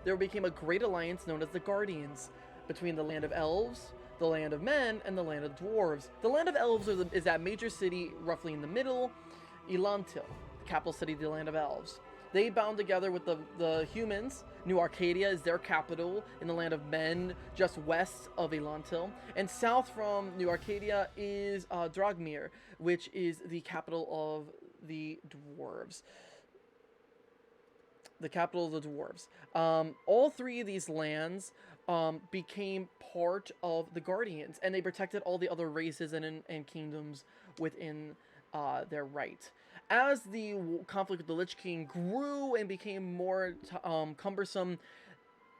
there became a great alliance known as the Guardians between the land of elves, the land of men, and the land of dwarves. The land of elves is that major city roughly in the middle, Elantil, the capital city of the land of elves. They bound together with the humans. New Arcadia is their capital in the land of men, just west of Elantil. And south from New Arcadia is Drogmir, which is the capital of the dwarves. The capital of the dwarves. All three of these lands became part of the Guardians, and they protected all the other races and kingdoms within their right. As the conflict with the Lich King grew and became more cumbersome,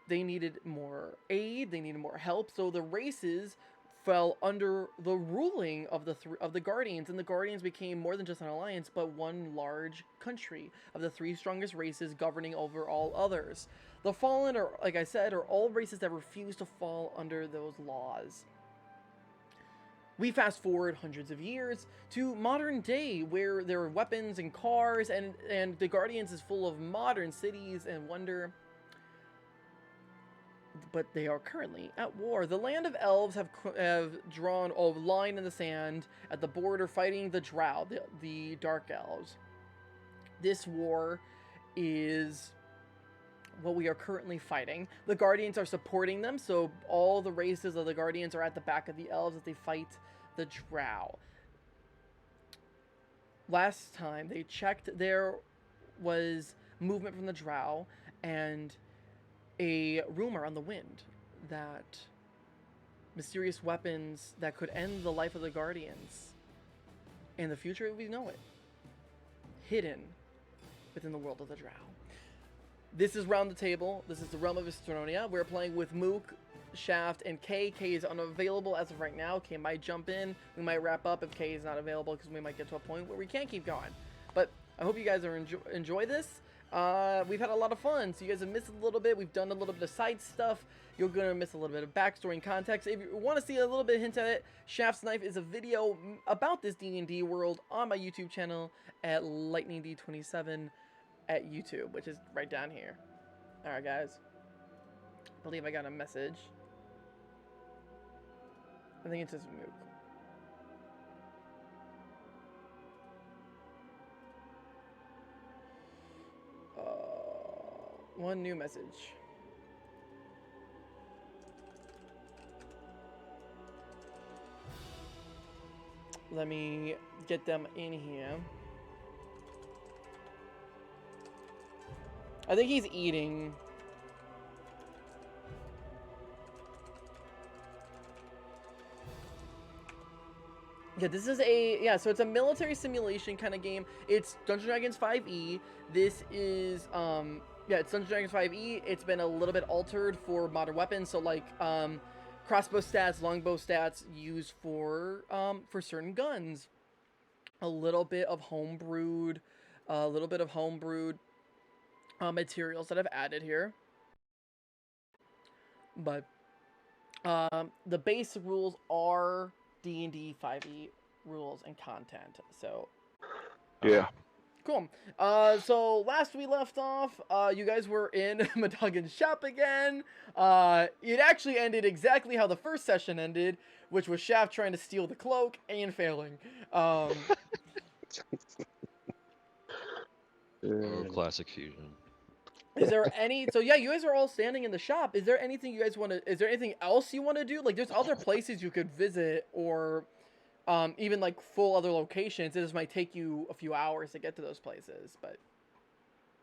they needed more aid, they needed more help, so the races fell under the ruling of the Guardians, and the Guardians became more than just an alliance, but one large country of the three strongest races governing over all others. The Fallen, are, like I said, are all races that refuse to fall under those laws. We fast forward hundreds of years to modern day, where there are weapons and cars, and the Guardians is full of modern cities and wonder. But they are currently at war. The land of elves have drawn a line in the sand at the border, fighting the Drow, the Dark Elves. This war is what we are currently fighting. The Guardians are supporting them, so all the races of the Guardians are at the back of the elves as they fight the Drow. Last time they checked, there was movement from the Drow, and a rumor on the wind that mysterious weapons that could end the life of the Guardians in the future as we know it, hidden within the world of the Drow. This is Round the Table. This is the realm of Estronia. We're playing with Mook, Shaft, and Kay. Kay is unavailable as of right now. Kay might jump in. We might wrap up if Kay is not available, because we might get to a point where we can't keep going. But I hope you guys are enjoy this. We've had a lot of fun, so you guys have missed a little bit. We've done a little bit of side stuff. You're going to miss a little bit of backstory and context. If you want to see a little bit of hint at it, Shaft's Knife is a video about this D&D world on my YouTube channel at LightningD27 at YouTube, which is right down here. Alright, guys. I believe I got a message. I think it's just Mook. One new message. Let me get them in here. I think he's eating. Yeah, this is so it's a military simulation kind of game. It's Dungeons & Dragons 5e. This is, it's Dungeons & Dragons 5e. It's been a little bit altered for modern weapons. So, like, crossbow stats, longbow stats used for certain guns. A little bit of homebrewed materials that I've added here. But the base rules are D&D 5e rules and content. So yeah. Cool. So last we left off, you guys were in Madagan's shop again. It actually ended exactly how the first session ended, which was Shaft trying to steal the cloak and failing. Classic fusion. Is there any? So yeah, you guys are all standing in the shop. Is there anything you guys want to? Is there anything else you want to do? Like, there's other places you could visit, or even like full other locations. This might take you a few hours to get to those places, but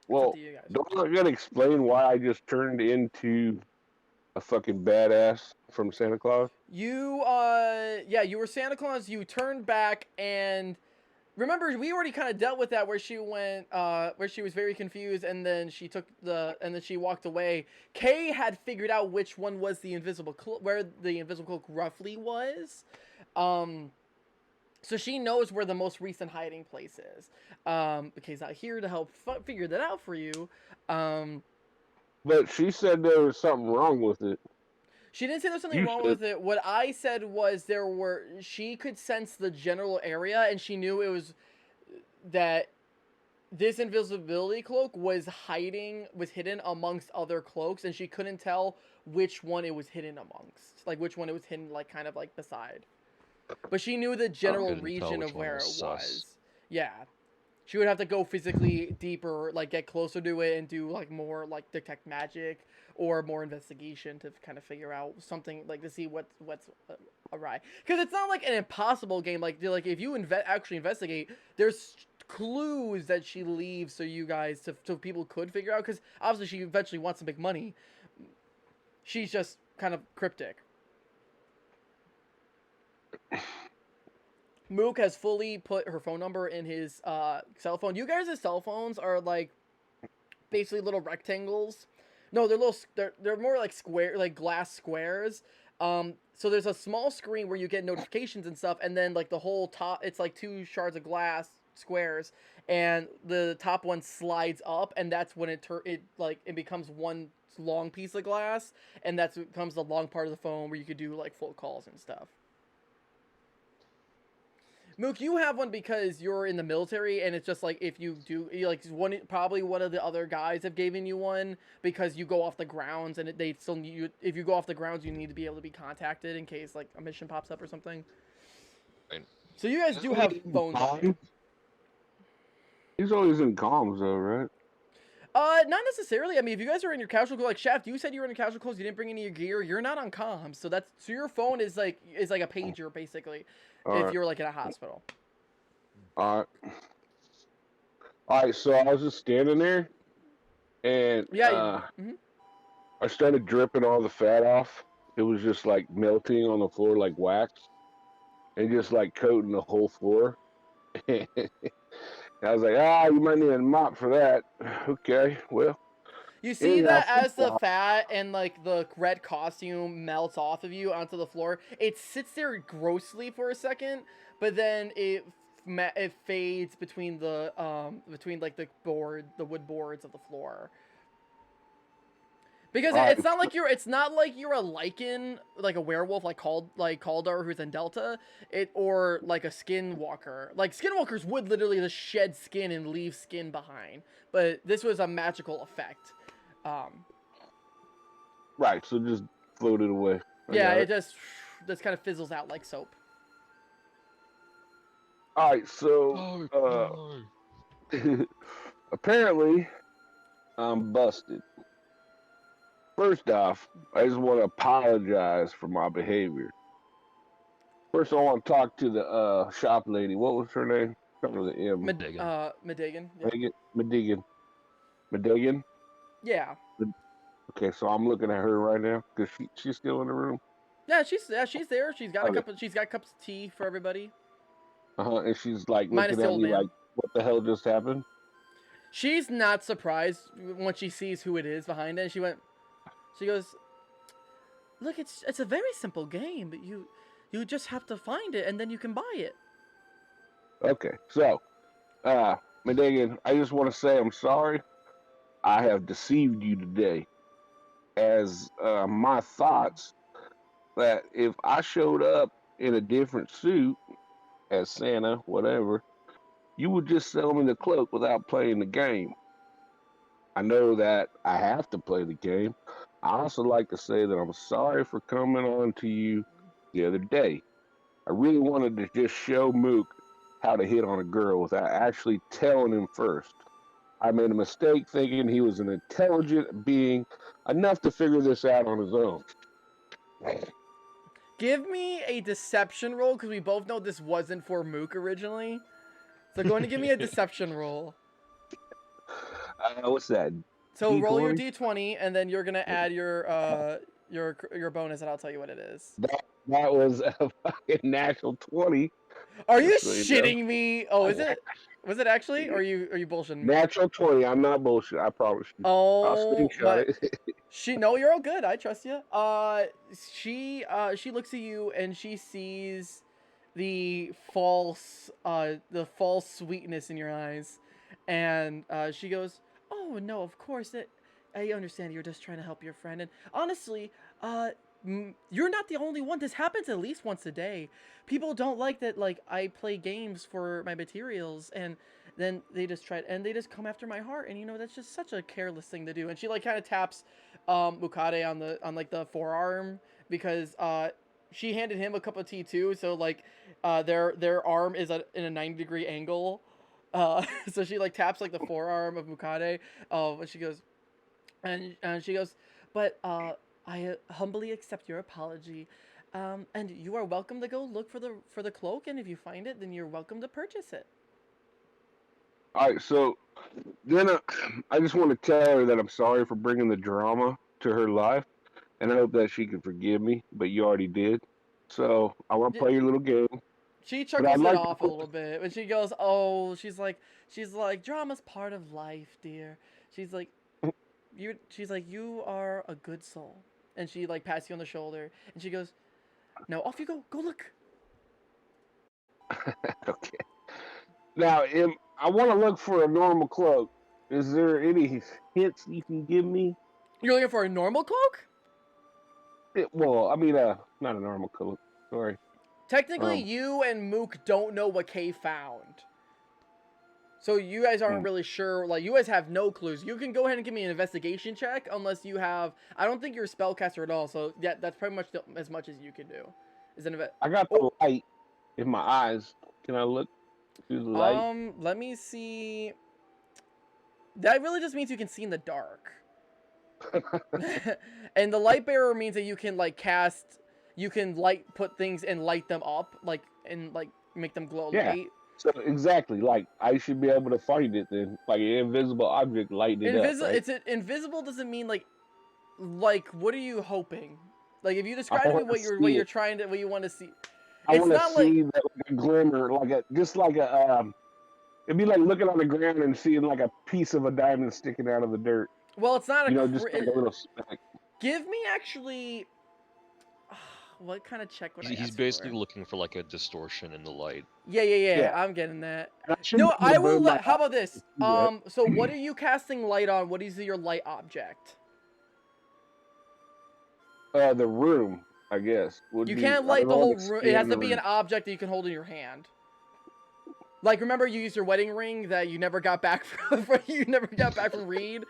well, don't I gotta explain why I just turned into a fucking badass from Santa Claus? You you were Santa Claus. You turned back and. Remember, we already kind of dealt with that, where she went, where she was very confused, and then she she walked away. Kay had figured out which one was the invisible cloak, where the invisible cloak roughly was. So she knows where the most recent hiding place is. But Kay's not here to help figure that out for you. But she said there was something wrong with it. She didn't say there's something wrong with it. What I said was she could sense the general area, and she knew it was that this invisibility cloak was hidden amongst other cloaks, and she couldn't tell which one it was hidden amongst, like which one it was hidden, like kind of like beside. But she knew the general Couldn't tell region which of one where was it sus. was. Yeah, she would have to go physically deeper, like get closer to it and do like more like detect magic or more investigation to kind of figure out something, like to see what's awry. Because it's not like an impossible game. Like if you actually investigate, there's clues that she leaves so you guys so people could figure out. Because obviously she eventually wants to make money. She's just kind of cryptic. Mook has fully put her phone number in his cell phone. You guys' cell phones are like basically little rectangles. No, they're little. They're more like square, like glass squares. So there's a small screen where you get notifications and stuff, and then like the whole top, it's like two shards of glass squares, and the top one slides up, and that's when it becomes one long piece of glass, and that's what becomes the long part of the phone where you could do like full calls and stuff. Mook, you have one because you're in the military, and it's just like if you do, probably one of the other guys have given you one because you go off the grounds, and they still need you. If you go off the grounds, you need to be able to be contacted in case like a mission pops up or something. Right. So you guys do have phones on you. He's always in comms though, right? Not necessarily. I mean, if you guys are in your casual clothes, like Shaft, you said you were in your casual clothes, you didn't bring any of your gear. You're not on comms, so your phone is like a pager basically. All If right. you're like in a hospital. All right. So I was just standing there, and Yeah. I started dripping all the fat off. It was just like melting on the floor like wax, and just like coating the whole floor. I was like, you might need a mop for that. Okay, well, You see anyhow, that as the fat and like the red costume melts off of you onto the floor, it sits there grossly for a second, but then it fades between between like the wood boards of the floor. Because right, it's not like you're a lichen, like a werewolf, like Kaldar who's in Delta, or like a skinwalker. Like skinwalkers would literally just shed skin and leave skin behind, but this was a magical effect. right. So just floated away. Yeah, it just kind of fizzles out like soap. All right, so apparently I'm busted. First off, I just want to apologize for my behavior. First, I want to talk to the shop lady. What was her name? Started with an M. Madigan. Yeah. Madigan. Yeah. Okay, so I'm looking at her right now because she's still in the room. Yeah, she's there. She's got she's got cups of tea for everybody. And she's like Minus looking the at old me man. like, what the hell just happened? She's not surprised when she sees who it is behind it. She goes, "Look, it's a very simple game, but you just have to find it and then you can buy it." Okay, so, Madigan, I just want to say I'm sorry. I have deceived you today. As my thoughts that if I showed up in a different suit as Santa, whatever, you would just sell me the cloak without playing the game. I know that I have to play the game. I also like to say that I'm sorry for coming on to you the other day. I really wanted to just show Mook how to hit on a girl without actually telling him first. I made a mistake thinking he was an intelligent being enough to figure this out on his own. Give me a deception roll because we both know this wasn't for Mook originally. So going to give me a deception roll. What's that? So D20? roll your d20 and then you're gonna add your bonus and I'll tell you what it is. That was a fucking natural 20. Are you shitting me? Oh, is it? Was it actually? Or are you bullshitting me? Natural 20. I'm not bullshit. I promise you. I'll screenshot it. No, you're all good. I trust you. She looks at you and she sees the false sweetness in your eyes, and she goes, "Oh no, of course I understand. You're just trying to help your friend, and honestly, you're not the only one. This happens at least once a day. People don't like that. Like I play games for my materials, and then they just tried, and they just come after my heart, and that's just such a careless thing to do. And she like kind of taps Mukade on like the forearm, because she handed him a cup of tea too, so like their arm is in a 90-degree angle. So she like taps like the forearm of Mukade, and she goes, and she goes, but I humbly accept your apology. And you are welcome to go look for the cloak, and if you find it, then you're welcome to purchase it. All right, so then I just want to tell her that I'm sorry for bringing the drama to her life, and I hope that she can forgive me. But you already did, so I want to play your little game. She But I'd chuckles it like off a to. little bit, and she goes, "Oh, she's like, drama's part of life, dear." She's like, she's like, "You are a good soul," and she like pats you on the shoulder, and she goes, "Now off you go. Go look." Okay. Now, I want to look for a normal cloak. Is there any hints you can give me? You're looking for a normal cloak? Well, I mean, not a normal cloak. Sorry. Technically, you and Mook don't know what Kay found. So you guys aren't really sure. Like, you guys have no clues. You can go ahead and give me an investigation check, unless you have... I don't think you're a spellcaster at all, so yeah, that's pretty much as much as you can do. I got the light in my eyes. Can I look through the light? Let me see... That really just means you can see in the dark. And the light bearer means that you can, like, cast... You can put things and light them up, like, and, like, make them glow light. So exactly, like, I should be able to find it then. Like an invisible object lighting it up, right? It's invisible doesn't mean, like, what are you hoping? Like, if you describe to me what you want to see. I want to see that, like, a glimmer, just like a, it'd be like looking on the ground and seeing like a piece of a diamond sticking out of the dirt. Well, it's not just like a little speck. Give me actually. What kind of check would I ask He's basically looking for like a distortion in the light. Yeah. I'm getting that. No, I will. How about this? So what are you casting light on? What is your light object? The room, I guess. You can't light the whole room. It has to be an object that you can hold in your hand. Like, remember you used your wedding ring that you never got back from Reed?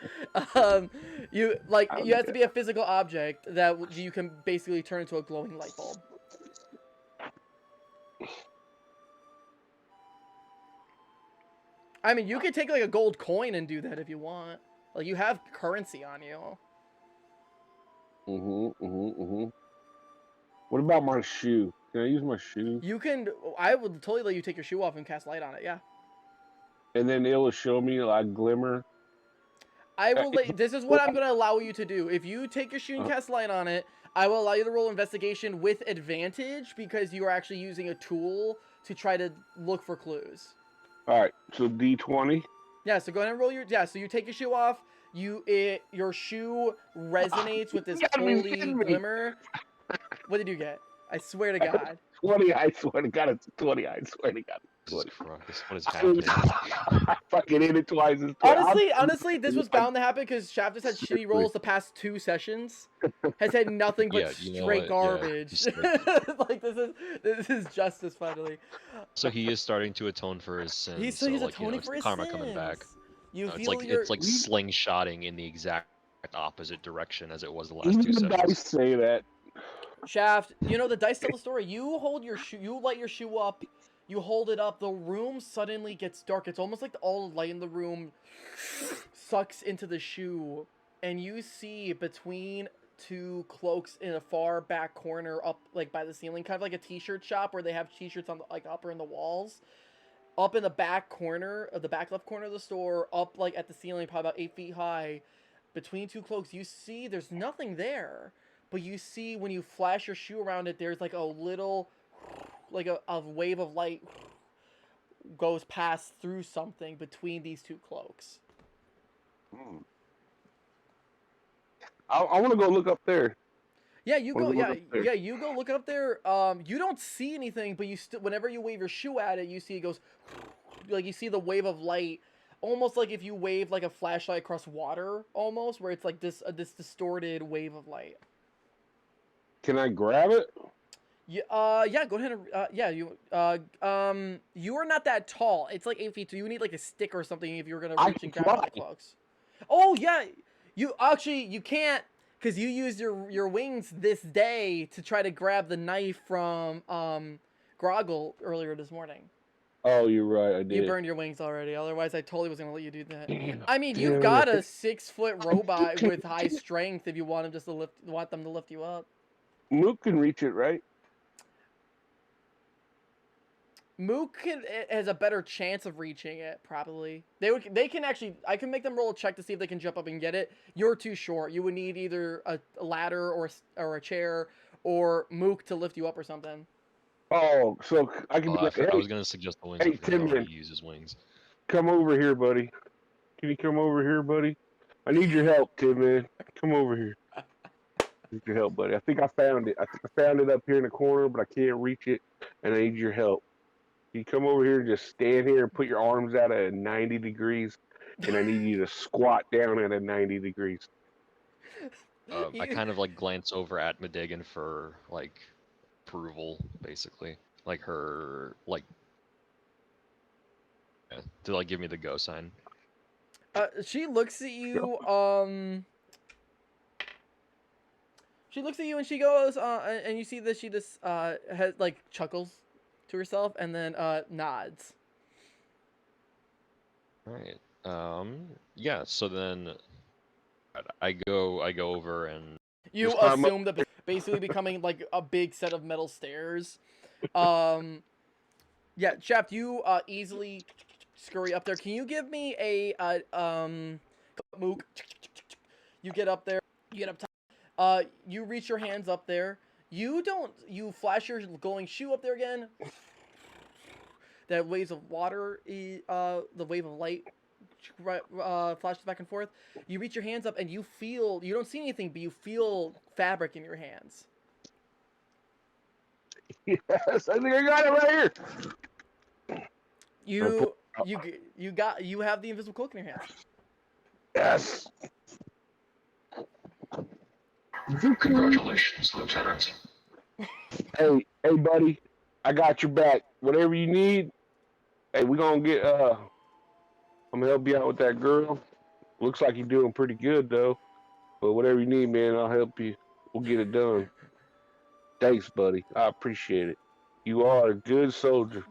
You have to be a physical object that you can basically turn into a glowing light bulb. I mean, you could take like a gold coin and do that if you want. Like, you have currency on you. What about my shoe? Can I use my shoe? You can. I would totally let you take your shoe off and cast light on it. Yeah. And then it will show me like glimmer. I will. This is what I'm going to allow you to do. If you take your shoe and cast light on it, I will allow you to roll investigation with advantage, because you are actually using a tool to try to look for clues. All right. So D20. Yeah. So go ahead and roll your. Yeah. So you take your shoe off. Your shoe resonates with this holy glimmer. What did you get? I swear to God. 20, I swear to God, it's 20. I swear to God. Jesus Christ, what is happening? I fucking hit it twice. Honestly, this was bound to happen because Shaft has had shitty rolls the past 2 sessions. Has had nothing but straight garbage. Yeah, like, this is justice finally. So he is starting to atone for his sins. He's atoning for his karma sins. coming back. It's like slingshotting in the exact opposite direction as it was the last 2 sessions. Dice say that. Shaft, the dice tell the story. You hold your shoe, you light your shoe up, you hold it up, the room suddenly gets dark. It's almost like all the light in the room sucks into the shoe, and you see between 2 cloaks in a far back corner up, like, by the ceiling, kind of like a t-shirt shop where they have t-shirts on the, like, upper in the walls. Up in the back corner, of the back left corner of the store, up, like, at the ceiling, probably about 8 feet high, between 2 cloaks, you see there's nothing there. But you see, when you flash your shoe around it, there's like a little, like a wave of light goes past through something between these 2 cloaks. I want to go look up there. Yeah, you go. Yeah, you go look up there. You don't see anything, but whenever you wave your shoe at it, you see it goes, like, you see the wave of light, almost like if you wave like a flashlight across water, almost, where it's like this distorted wave of light. Can I grab it? Yeah, go ahead and yeah, you are not that tall. It's like 8 feet, so you need like a stick or something if you're gonna I reach can and grab one of fly. the cloaks. Oh yeah, you can't because you used your wings this day to try to grab the knife from Groggle earlier this morning. Oh, you're right. I You did. burned your wings already. Otherwise, I totally was gonna let you do that. Damn. I mean, you've Damn got it. a 6-foot robot with high strength if you want him just to want them to lift you up. Mook can reach it, right? Has a better chance of reaching it. Probably they can actually. I can make them roll a check to see if they can jump up and get it. You're too short. You would need either a ladder or a chair or Mook to lift you up or something. Oh, so I can be like, I hey, was gonna suggest the wings hey, if he already Timmy, uses wings. come over here, buddy. Can you come over here, buddy? I need your help, Tim, man. Come over here. Need your help, buddy. I think I found it. I think I found it up here in the corner, but I can't reach it, and I need your help. Can you come over here and just stand here and put your arms out at 90 degrees, and I need you to squat down at a 90 degrees. I You- kind of like glance over at Medegan for like approval, basically, like her like to like give me the go sign. she looks at you. She looks at you and she goes. And you see that she just has like chuckles to herself and then nods. All right. Yeah. So then I go over and You Just climb up. assume that basically becoming like a big set of metal stairs. Um, yeah, Shaft, you easily scurry up there. Can you give me a mook? You get up there. You get up top. You reach your hands up there. You don't. You flash your glowing shoe up there again. That waves of water, the wave of light flashes back and forth. You reach your hands up and you feel, you don't see anything, but you feel fabric in your hands. Yes, I think I got it right here. You have the invisible cloak in your hands. Yes. Congratulations, Lieutenant. Hey, buddy. I got your back. Whatever you need. Hey, we gonna get. I'm gonna help you out with that girl. Looks like you're doing pretty good though. But whatever you need, man, I'll help you. We'll get it done. Thanks, buddy. I appreciate it. You are a good soldier.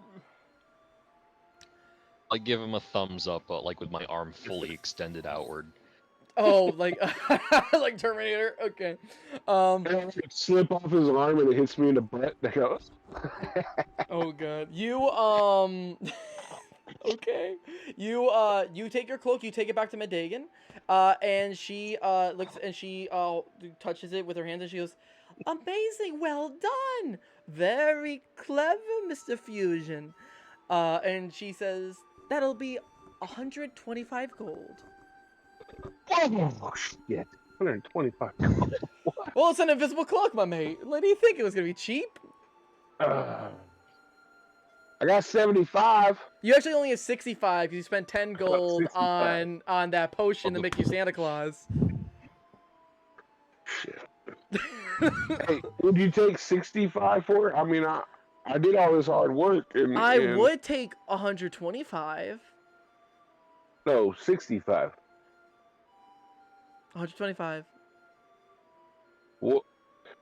I give him a thumbs up, but like with my arm fully extended outward. Oh, like like Terminator. Okay. Slip off his arm and it hits me in the butt. I go, Oh god. You okay. You take your cloak, you take it back to Medegan, and she looks and she touches it with her hands and she goes, "Amazing, well done, very clever, Mr. Fusion." And she says, "That'll be 125 gold." oh shit, 125. Well, it's an invisible cloak, my mate. What do you think, it was gonna be cheap? I got 75. You actually only have 65 because you spent 10 gold 65. on that potion to make you Santa Claus. Shit. Hey, would you take 65 for it? I mean, I did all this hard work. I would take 125. No, 65. 125. Well,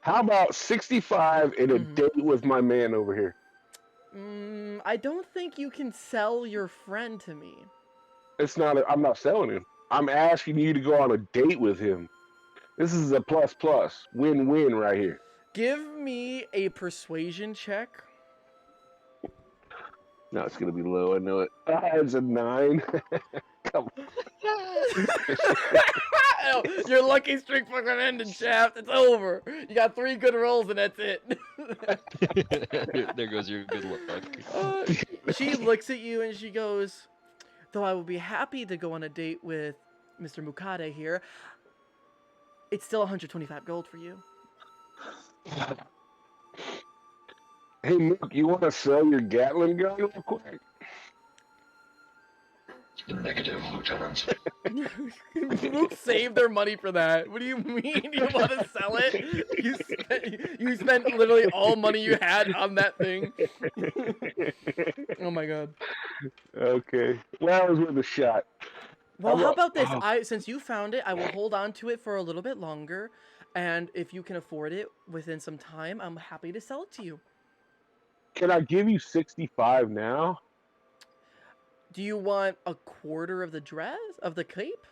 how about 65 and a date with my man over here? I don't think you can sell your friend to me. It's not. I'm not selling him. I'm asking you to go on a date with him. This is a plus win-win right here. Give me a persuasion check. No, it's gonna be low. I know it. It's a 9. Come on. Oh, your lucky streak fucking ended, Shaft. It's over. You got 3 good rolls and that's it. There goes your good luck. She looks at you and she goes, "Though I would be happy to go on a date with Mr. Mukade here, it's still 125 gold for you." Hey, Mook, you want to sell your Gatling gun real quick? Negative, Lieutenant. Mook saved their money for that. What do you mean you want to sell it? You spent literally all money you had on that thing. Oh my god. Okay. Well, that was worth a shot. Well, how about this? Oh, Since you found it, I will hold on to it for a little bit longer, and if you can afford it within some time, I'm happy to sell it to you. can I give you 65 now? Do you want a quarter of the dress of the cape?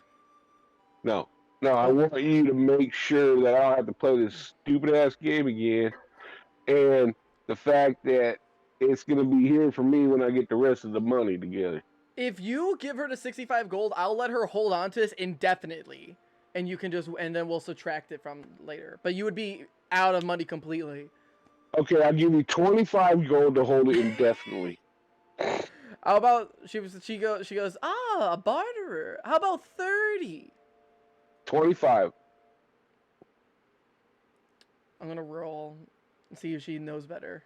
No. No, I Oh, want you to make sure that I don't have to play this stupid ass game again. And the fact that it's going to be here for me when I get the rest of the money together. if you give her the 65 gold, I'll let her hold on to this indefinitely, and you can and then we'll subtract it from later. But you would be out of money completely. Okay, I'll give you 25 gold to hold it indefinitely. How about she goes, a barterer. How about 30? 25. I'm gonna roll and see if she knows better.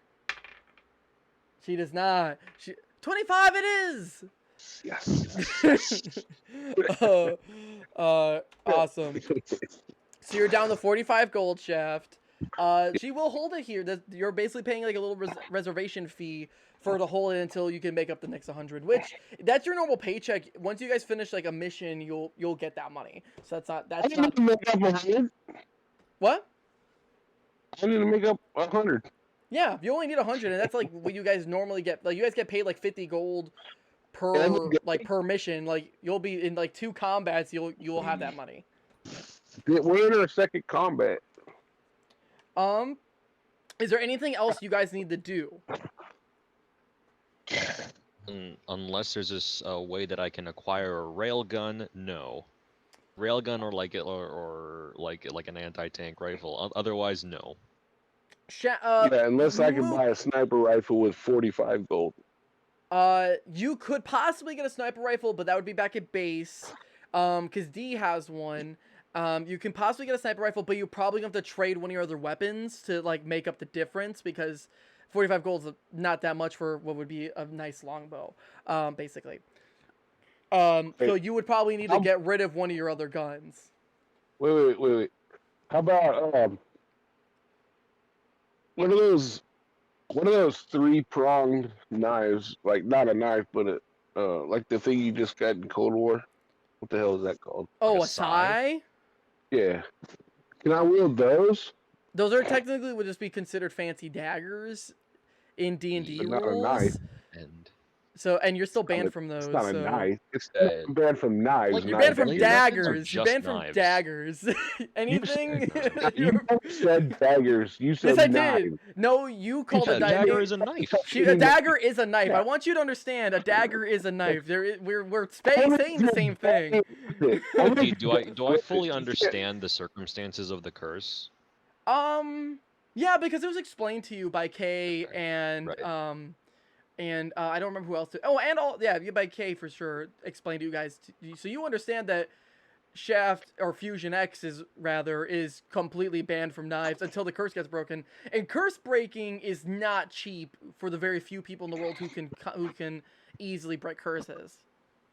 She does not. 25 it is. Yes. Awesome. So you're down to 45 gold, Shaft. She will hold it here. You're basically paying like a little reservation fee for her to hold it until you can make up the next 100. Which that's your normal paycheck. Once you guys finish like a mission, you'll get that money. So I that's need not to make up 100. what. I need to make up 100. Yeah, you only need 100, and that's like what you guys normally get. Like you guys get paid like 50 gold per mission. Like you'll be in like 2 combats, you'll have that money. We're in our second combat. Is there anything else you guys need to do? Unless there's this way that I can acquire a railgun, no. Railgun or like an anti-tank rifle. Otherwise, no. Yeah, unless I can Mook, buy a sniper rifle with 45 gold. you could possibly get a sniper rifle, but that would be back at base. Because D has one. You can possibly get a sniper rifle, but you probably have to trade one of your other weapons to like make up the difference because 45 gold is not that much for what would be a nice longbow. Basically. So you would probably need to get rid of one of your other guns. Wait. How about what are those 3-pronged knives? Like not a knife, but like the thing you just got in Cold War. What the hell is that called? Oh, Like a sai? Yeah. Can I wield those? Those are technically would just be considered fancy daggers in D&D But not a knife. rules. And So, and you're still banned from those. It's not a so. knife. It's banned from knives. Like, You're not banned from laser weapons or daggers. You're just banned from knives? daggers. Anything? You said daggers. You said Yes, I knives. did. No, you called yeah, a dagger is a knife. A dagger is a knife. Yeah. I want you to understand. A dagger is a knife. We're saying the same thing. Okay, do I fully understand the circumstances of the curse? Yeah, because it was explained to you by Kay and Right. and I don't remember who else. By Kay for sure explained to you guys. So you understand that Shaft or Fusion X is completely banned from knives until the curse gets broken. And curse breaking is not cheap for the very few people in the world who can easily break curses.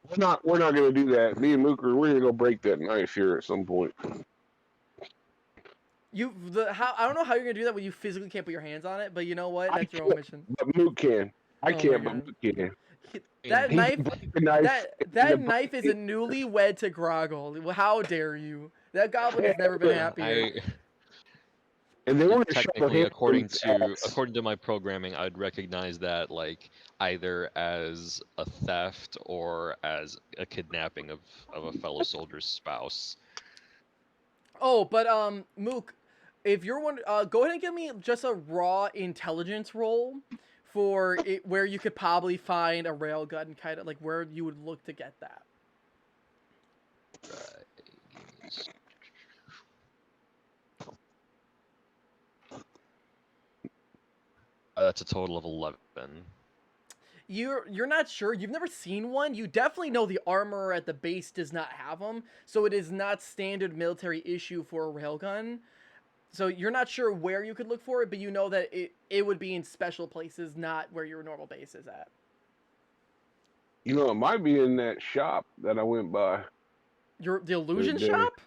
We're not gonna do that. Me and Mooker, we're gonna go break that knife here at some point. I don't know how you're gonna do that when you physically can't put your hands on it, but you know what? That's your own mission. But Mook can. I Oh can't, my but God. Mook can. That He knife, can break the knife. that knife is a newlywed to Groggle. How dare you? That goblin has never been happier. And they want to shuffle Technically, him according ass. to my programming, I'd recognize that like either as a theft or as a kidnapping of a fellow soldier's spouse. Oh, but Mook, if you're one, go ahead and give me just a raw intelligence roll for it, where you could probably find a railgun, kind of like where you would look to get that. That's a total of 11. You're not sure. You've never seen one. You definitely know the armor at the base does not have them, so it is not standard military issue for a railgun. So you're not sure where you could look for it, but you know that it would be in special places, not where your normal base is at. You know, it might be in that shop that I went by The the other illusion day. shop,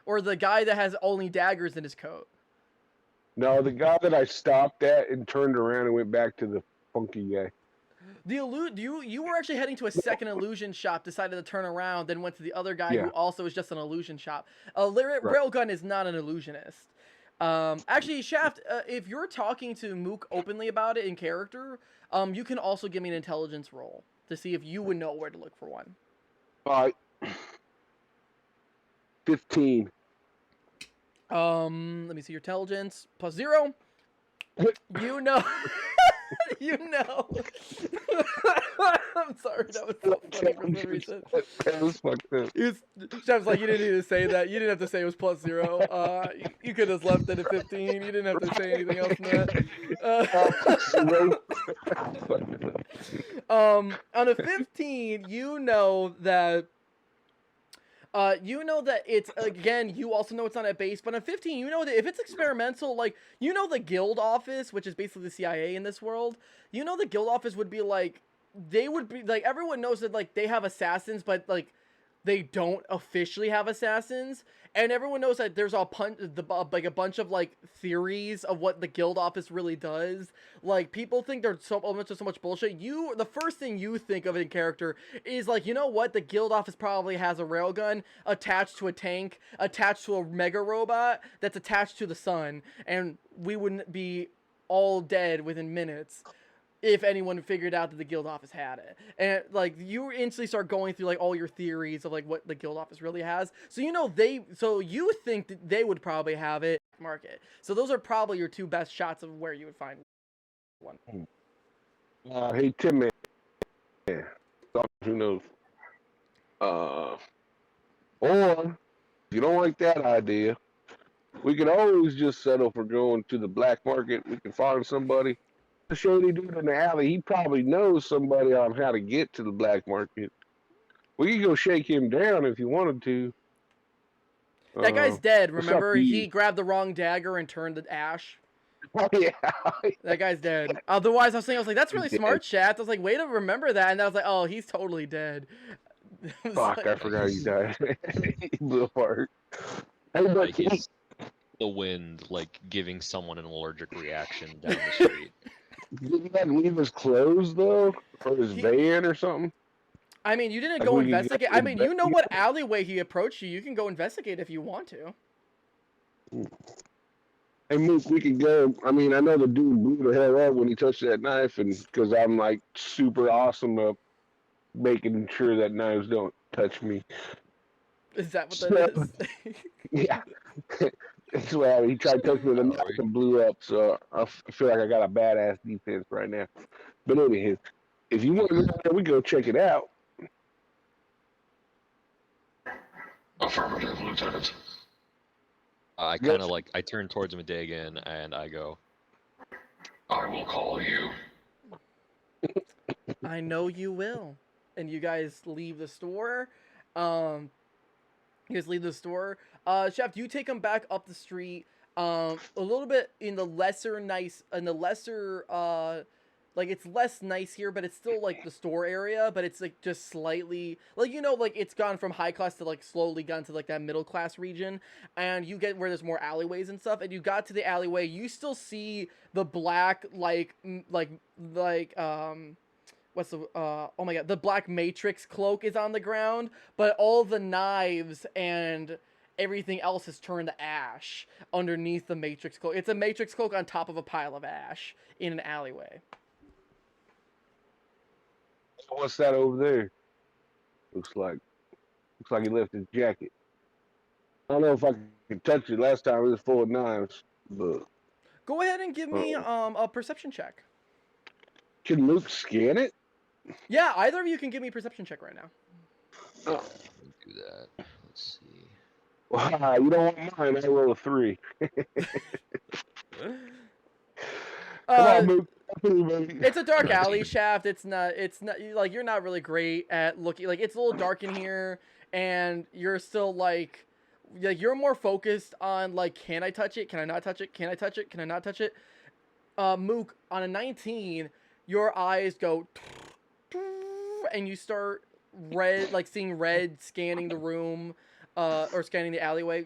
or the guy that has only daggers in his coat? No, the guy that I stopped at and turned around and went back to the funky guy. You were actually heading to a second illusion shop, decided to turn around, then went to the other guy who Yeah, also is just an illusion shop. right. Railgun is not an illusionist. Actually, Shaft, if you're talking to Mook openly about it in character, you can also give me an intelligence roll to see if you would know where to look for one. 15. Let me see your intelligence +0. You know, you know. I'm sorry, that was so funny for some reason. That was fucked up. Chef's like, you didn't need to say that. You didn't have to say it was +0. You could have left it at 15. You didn't have to say anything else than that. On a 15, you know that it's, again, you also know it's not at base, but on 15, you know that if it's experimental, like, you know the guild office, which is basically the CIA in this world, you know the guild office would be like, they would be, like, everyone knows that, like, they have assassins, but, like, they don't officially have assassins, and everyone knows that there's like a bunch of like theories of what the guild office really does. Like, people think there's so much bullshit. The first thing you think of in character is like, you know what? The guild office probably has a railgun attached to a tank, attached to a mega robot that's attached to the sun, and we wouldn't be all dead within minutes if anyone figured out that the guild office had it. And like, you instantly start going through like all your theories of like what the guild office really has. So you think that they would probably have it market. So those are probably your two best shots of where you would find one. Hey, Tim, man. Who knows? Or, if you don't like that idea, we can always just settle for going to the black market. We can find somebody. The shady dude in the alley, he probably knows somebody on how to get to the black market. We could go shake him down if you wanted to. That guy's dead, It's up remember? to He you. grabbed the wrong dagger and turned to ash. Oh, yeah. That guy's dead. Otherwise, I was like, that's He's really dead. smart, Shaft. I was like, way to remember that. And I was like, oh, he's totally dead. Fuck, I Like, forgot he died. He blew apart. Hey, but Like, is the wind like giving someone an allergic reaction down the street? did he like leave his clothes though, or his van or something? I mean, you didn't Like go we could investigate. go I mean, you know investigate. what alleyway he approached you. You can go investigate if you want to. Hey, Mook, we could go. I mean, I know the dude blew the hell up when he touched that knife, and because I'm like super awesome at making sure that knives don't touch me. Is that what that So, is? yeah, that's why he tried to touch me with a knife Sorry. and blew up. So I feel like I got a badass defense right now. But anyway, if you want to go there, we go check it out. Affirmative, Lieutenant. I Go. kind of like I turn towards Midday again and I go, I will call you. I know you will. And you guys leave the store. You guys leave the store. Chef, you take him back up the street. A little bit in the lesser, like, it's less nice here, but it's still like the store area, but it's like just slightly, like, you know, like it's gone from high class to like slowly gone to like that middle class region, and you get where there's more alleyways and stuff, and you got to the alleyway, you still see the black, what's the oh my god, the black matrix cloak is on the ground, but all the knives and everything else has turned to ash underneath the matrix cloak. It's a matrix cloak on top of a pile of ash in an alleyway. What's that over there? Looks like he left his jacket. I don't know if I can touch it. Last time it was full of knives, but Go ahead and give me a perception check. can Luke scan it? Yeah, either of you can give me a perception check right now. Oh. let me do that. Let's see. Wow, you don't want mine. I roll a 3. Come on, Luke. It's a dark alley, Shaft. It's not like, you're not really great at looking. Like, it's a little dark in here, and you're still like you're more focused on like, can I touch it? Can I not touch it? Can I touch it? Can I not touch it? Mook, on a 19, your eyes go and you start seeing red scanning the room, or scanning the alleyway.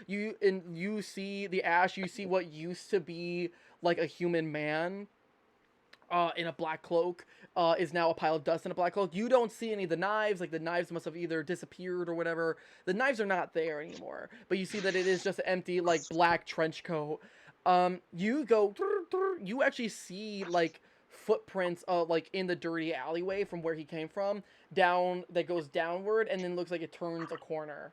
You see the ash. You see what used to be like a human man, in a black cloak, is now a pile of dust in a black cloak. You don't see any of the knives. Like, the knives must have either disappeared or whatever. The knives are not there anymore. But you see that it is just an empty, like, black trench coat. You actually see, like, footprints, like, in the dirty alleyway from where he came from, that goes downward, and then looks like it turns a corner.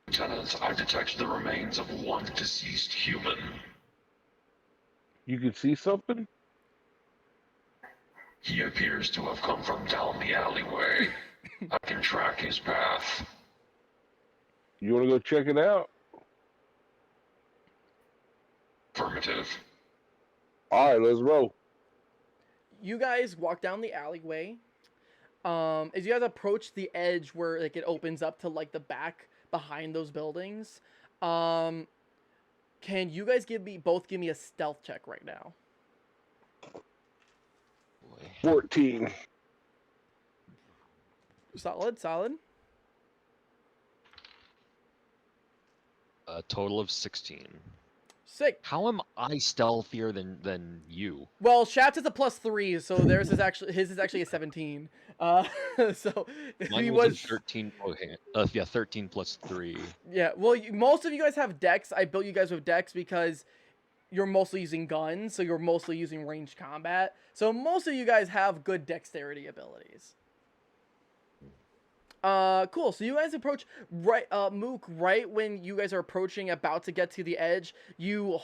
Lieutenant, I detect the remains of one deceased human. You can see something? He appears to have come from down the alleyway. I can track his path. You want to go check it out? Affirmative. All right, let's roll. You guys walk down the alleyway. As you guys approach the edge where, like, it opens up to, like, the back behind those buildings, can you guys both give me a stealth check right now? Boy. 14. Solid. A total of 16. Sick. How am I stealthier than you? Well, Shaft is a +3, so his is actually a 17. So Mine he was was a 13. Okay. Yeah, 13 plus 3. Yeah. Well, most of you guys have decks. I built you guys with decks because you're mostly using guns, so you're mostly using ranged combat. So most of you guys have good dexterity abilities. Cool. So you guys approach Mook, right when you guys are approaching, about to get to the edge. You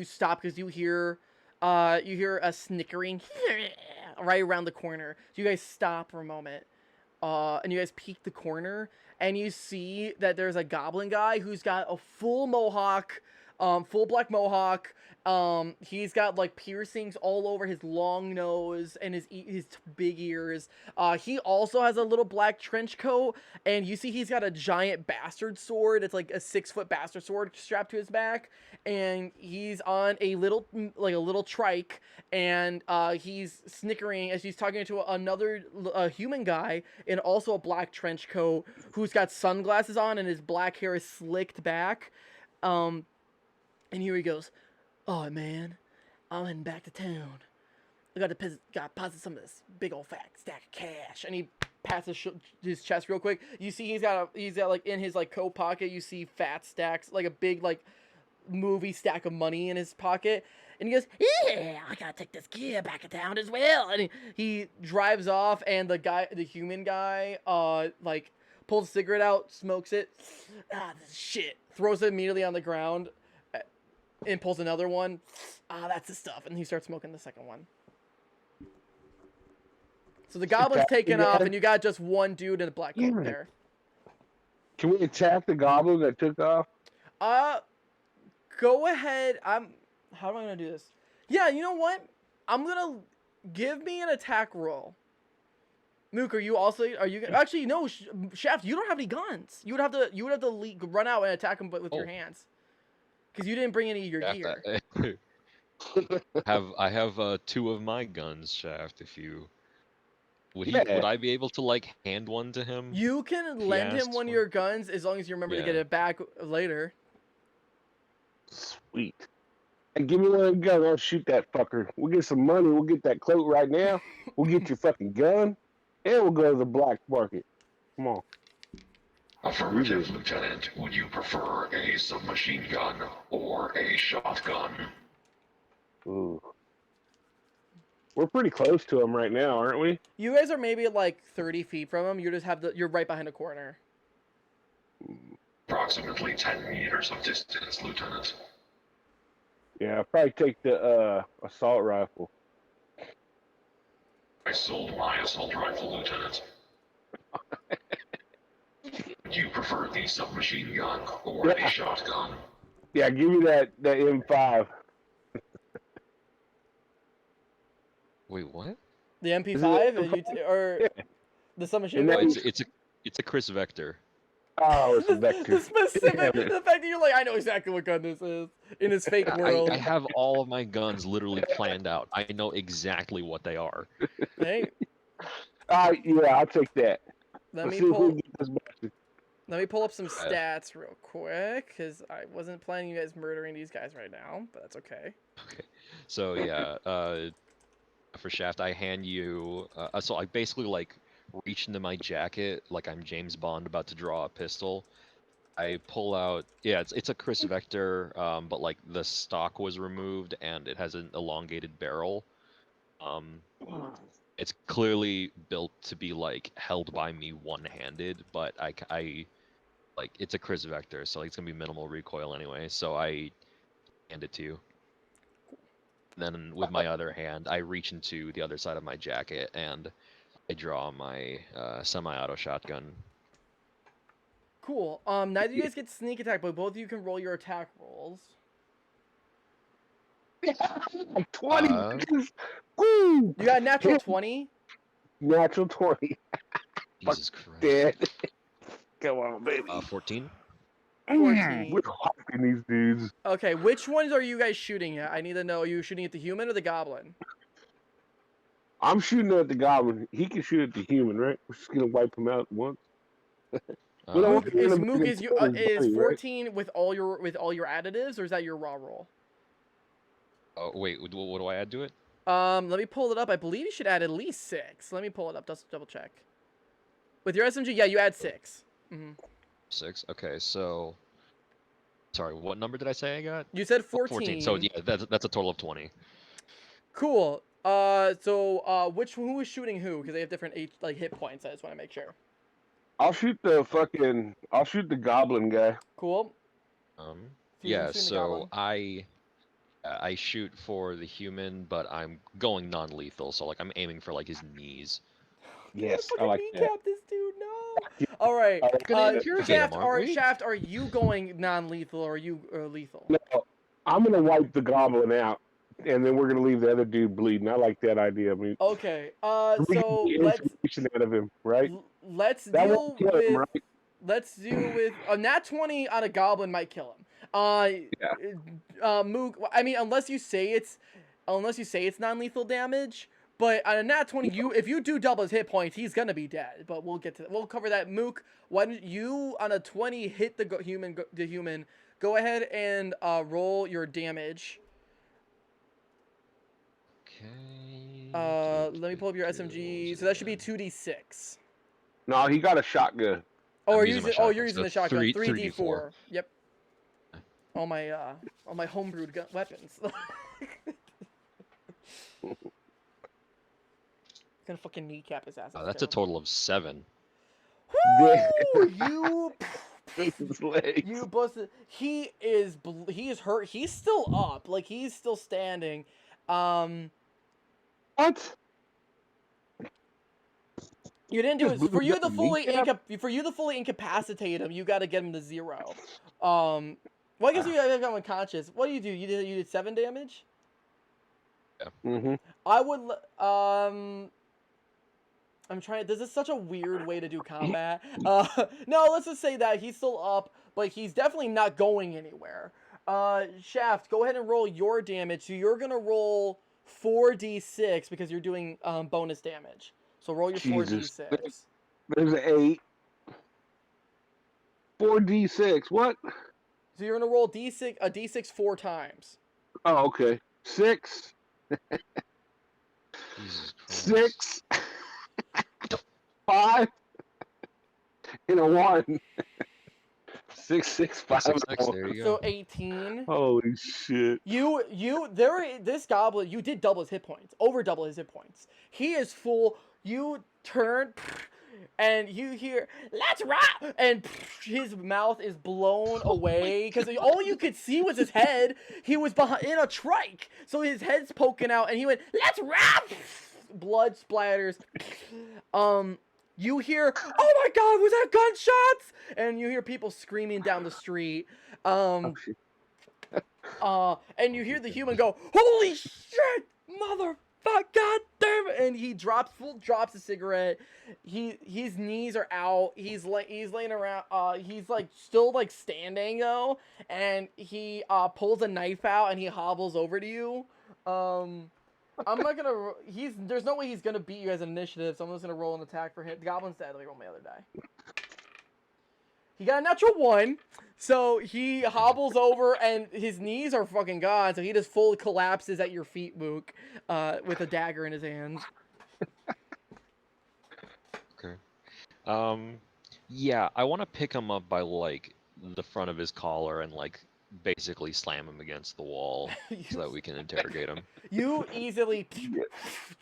stop because you hear a snickering right around the corner. So you guys stop for a moment, and you guys peek the corner, and you see that there's a goblin guy who's got a full mohawk, full black mohawk. He's got, like, piercings all over his long nose and his big ears. He also has a little black trench coat, and you see he's got a giant bastard sword. It's like a 6-foot bastard sword strapped to his back, and he's on a little trike, and he's snickering as he's talking to another human guy in also a black trench coat who's got sunglasses on, and his black hair is slicked back. And here he goes. Oh, man, I'm heading back to town. I got to deposit some of this big old fat stack of cash. And he pats his chest real quick. You see he's got like in his, like, coat pocket, you see fat stacks, like a big, like, movie stack of money in his pocket. And he goes, yeah, I gotta take this gear back to town as well. And he drives off, and the human guy, like, pulls a cigarette out, smokes it. This is shit. Throws it immediately on the ground. And pulls another one. That's the stuff. And he starts smoking the second one. So the goblin's taken off, and you got just one dude in a black coat there. Can we attack the goblin that took off? Go ahead. How am I gonna do this? Yeah, you know what? I'm gonna give me an attack roll. Mook, are you actually no, Shaft? You don't have any guns. You would have to run out and attack him, but with your hands. Because you didn't bring any of your gear. I have 2 of my guns, Shaft. If you would I be able to, like, hand one to him? You can lend him one of your guns as long as you remember to get it back later. Sweet. And give me one of the guns. I'll shoot that fucker. We'll get some money. We'll get that cloak right now. We'll get your fucking gun, and we'll go to the black market. Come on. Affirmative, Lieutenant. Would you prefer a submachine gun or a shotgun? Ooh. We're pretty close to him right now, aren't we? You guys are maybe like 30 feet from him. You're right behind a corner. Approximately 10 meters of distance, Lieutenant. Yeah, I'll probably take the assault rifle. I sold my assault rifle, Lieutenant. Do you prefer the submachine gun or a shotgun? Yeah, give me that M5. Wait, what? The MP5 or the submachine gun? It's a Chris Vector. Oh, it's a vector. The specific, Damn it. the fact that you're like, I know exactly what gun this is in his fake world. I have all of my guns literally planned out. I know exactly what they are. Hey, Yeah, I'll take that. let Let's me see if we pull. can get this bastard. Let me pull up some stats real quick, because I wasn't planning you guys murdering these guys right now, but that's okay. Okay. So yeah, for Shaft, I hand you. So I basically like reach into my jacket like I'm James Bond about to draw a pistol. I pull out. Yeah, it's a Chris Vector, but like the stock was removed and it has an elongated barrel. It's clearly built to be like held by me one-handed, but I like it's a Chris Vector, so like, it's gonna be minimal recoil anyway. So I hand it to you. And then with my other hand, I reach into the other side of my jacket and I draw my semi-auto shotgun. Cool. Neither of you guys get sneak attack, but both of you can roll your attack rolls. 20. Uh, Woo! You got a natural 20. Natural 20. Jesus Christ. Dead. Come on, baby. 14. 14. We're hopping these dudes. Okay, which ones are you guys shooting at? I need to know. Are you shooting at the human or the goblin? I'm shooting at the goblin. He can shoot at the human, right? We're just gonna wipe him out once. We don't want him to Mook, be is you his is buddy, 14 with all your additives, or is that your raw roll? Oh wait, what do I add to it? Let me pull it up. I believe you should add at least 6. Let me pull it up. Just double check. With your SMG, yeah, you add 6. 6. Okay, so sorry, what number did I say I got? You said 14. 14. So yeah, that's a total of 20. Cool. Who is shooting who? Because they have different hit points. I just want to make sure. I'll shoot the goblin guy. Cool. Yeah, shooting the so goblin. I shoot for the human, but I'm going non-lethal, so like I'm aiming for like his knees. Yes, I Fucking like that. kneecap this dude. No. All right. Shaft, are you going non-lethal or are you lethal? No, I'm gonna wipe the goblin out, and then we're gonna leave the other dude bleeding. I like that idea. I mean, Okay. we get So the information out of him, right? let's That deal won't kill him, with. right? Let's deal with a nat 20 on a goblin might kill him. Mook. I mean, unless you say it's non-lethal damage. But on a nat 20, if you do double his hit points, he's gonna be dead. But we'll get to that. We'll cover that. Mook, why don't you on a 20 hit the human? Go ahead and roll your damage. Okay. Let me pull up your SMG. So that should be 2d6. No, he got a shotgun. Oh, I'm using my shotgun, you're using so the shotgun. 3d4. 3d4. Yep. All my homebrewed weapons. Gonna fucking kneecap his ass. That's a total of 7. Woo! His legs. You busted. He is hurt. He's still up. Like he's still standing. What? You didn't do it Just for you to kneecap? fully incapacitate him. You got to get him to 0. Well, I guess you got him unconscious. What do? You did 7 damage. Yeah. Mm-hmm. I would I'm trying. This is such a weird way to do combat. No, let's just say that he's still up, but he's definitely not going anywhere. Shaft, go ahead and roll your damage. So you're gonna roll 4d6 because you're doing bonus damage. So roll your 4d6. There's an 8. 4d6. What? So you're gonna roll a d6 4 times. Oh, okay. 6. Jesus Christ. 6. 5. And a 1. 6, 6, 5. 6, 6, there you go. So 18. Holy shit. This goblin, you did double his hit points. Over double his hit points. He is full. You turn and you hear, "Let's rock!" And his mouth is blown away because all you could see was his head. He was in a trike, so his head's poking out, and he went, "Let's rock!" Blood splatters. You hear, "Oh my God, was that gunshots?" And you hear people screaming down the street. And you hear the human go, "Holy shit, mother fuck, god damn it, and he drops a cigarette. His knees are out. He's laying around. He's like still like standing though, and he pulls a knife out and he hobbles over to you. I'm not gonna. There's no way he's gonna beat you as an initiative, so I'm just gonna roll an attack for him. The goblin's dead. Let me roll my other die. He got a natural 1, so he hobbles over and his knees are fucking gone, so he just fully collapses at your feet, Mook, with a dagger in his hands. Okay. Yeah, I want to pick him up by like the front of his collar and like basically slam him against the wall so that we can interrogate him. You easily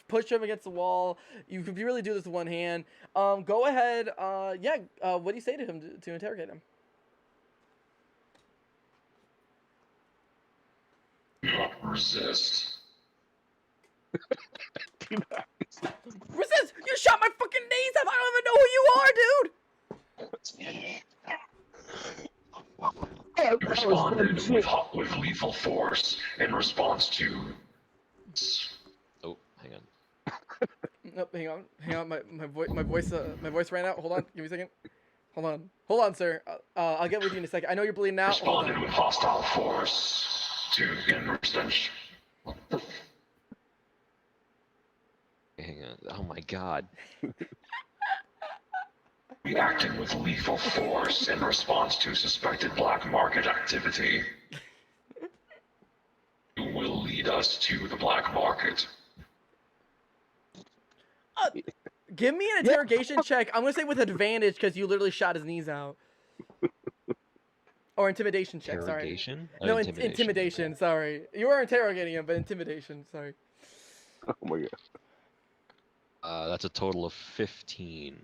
push him against the wall. You could really do this with one hand. Go ahead. What do you say to him to interrogate him? Do not resist. Resist! You shot my fucking knees off! I don't even know who you are, dude! Responded with lethal force in response to... Oh, hang on. Nope, hang on. My voice ran out. Hold on, give me a second. Hold on, sir. I'll get with you in a second. I know you're bleeding out. Responded with hostile force to extension. Hang on. Oh my god. Reacting with lethal force in response to suspected black market activity. You will lead us to the black market. Give me an interrogation check. I'm gonna say with advantage because you literally shot his knees out. Or intimidation check. Interrogation? Sorry. No, intimidation. intimidation. Okay. Sorry, you were interrogating him, but intimidation. Sorry. Oh my god. That's a total of 15.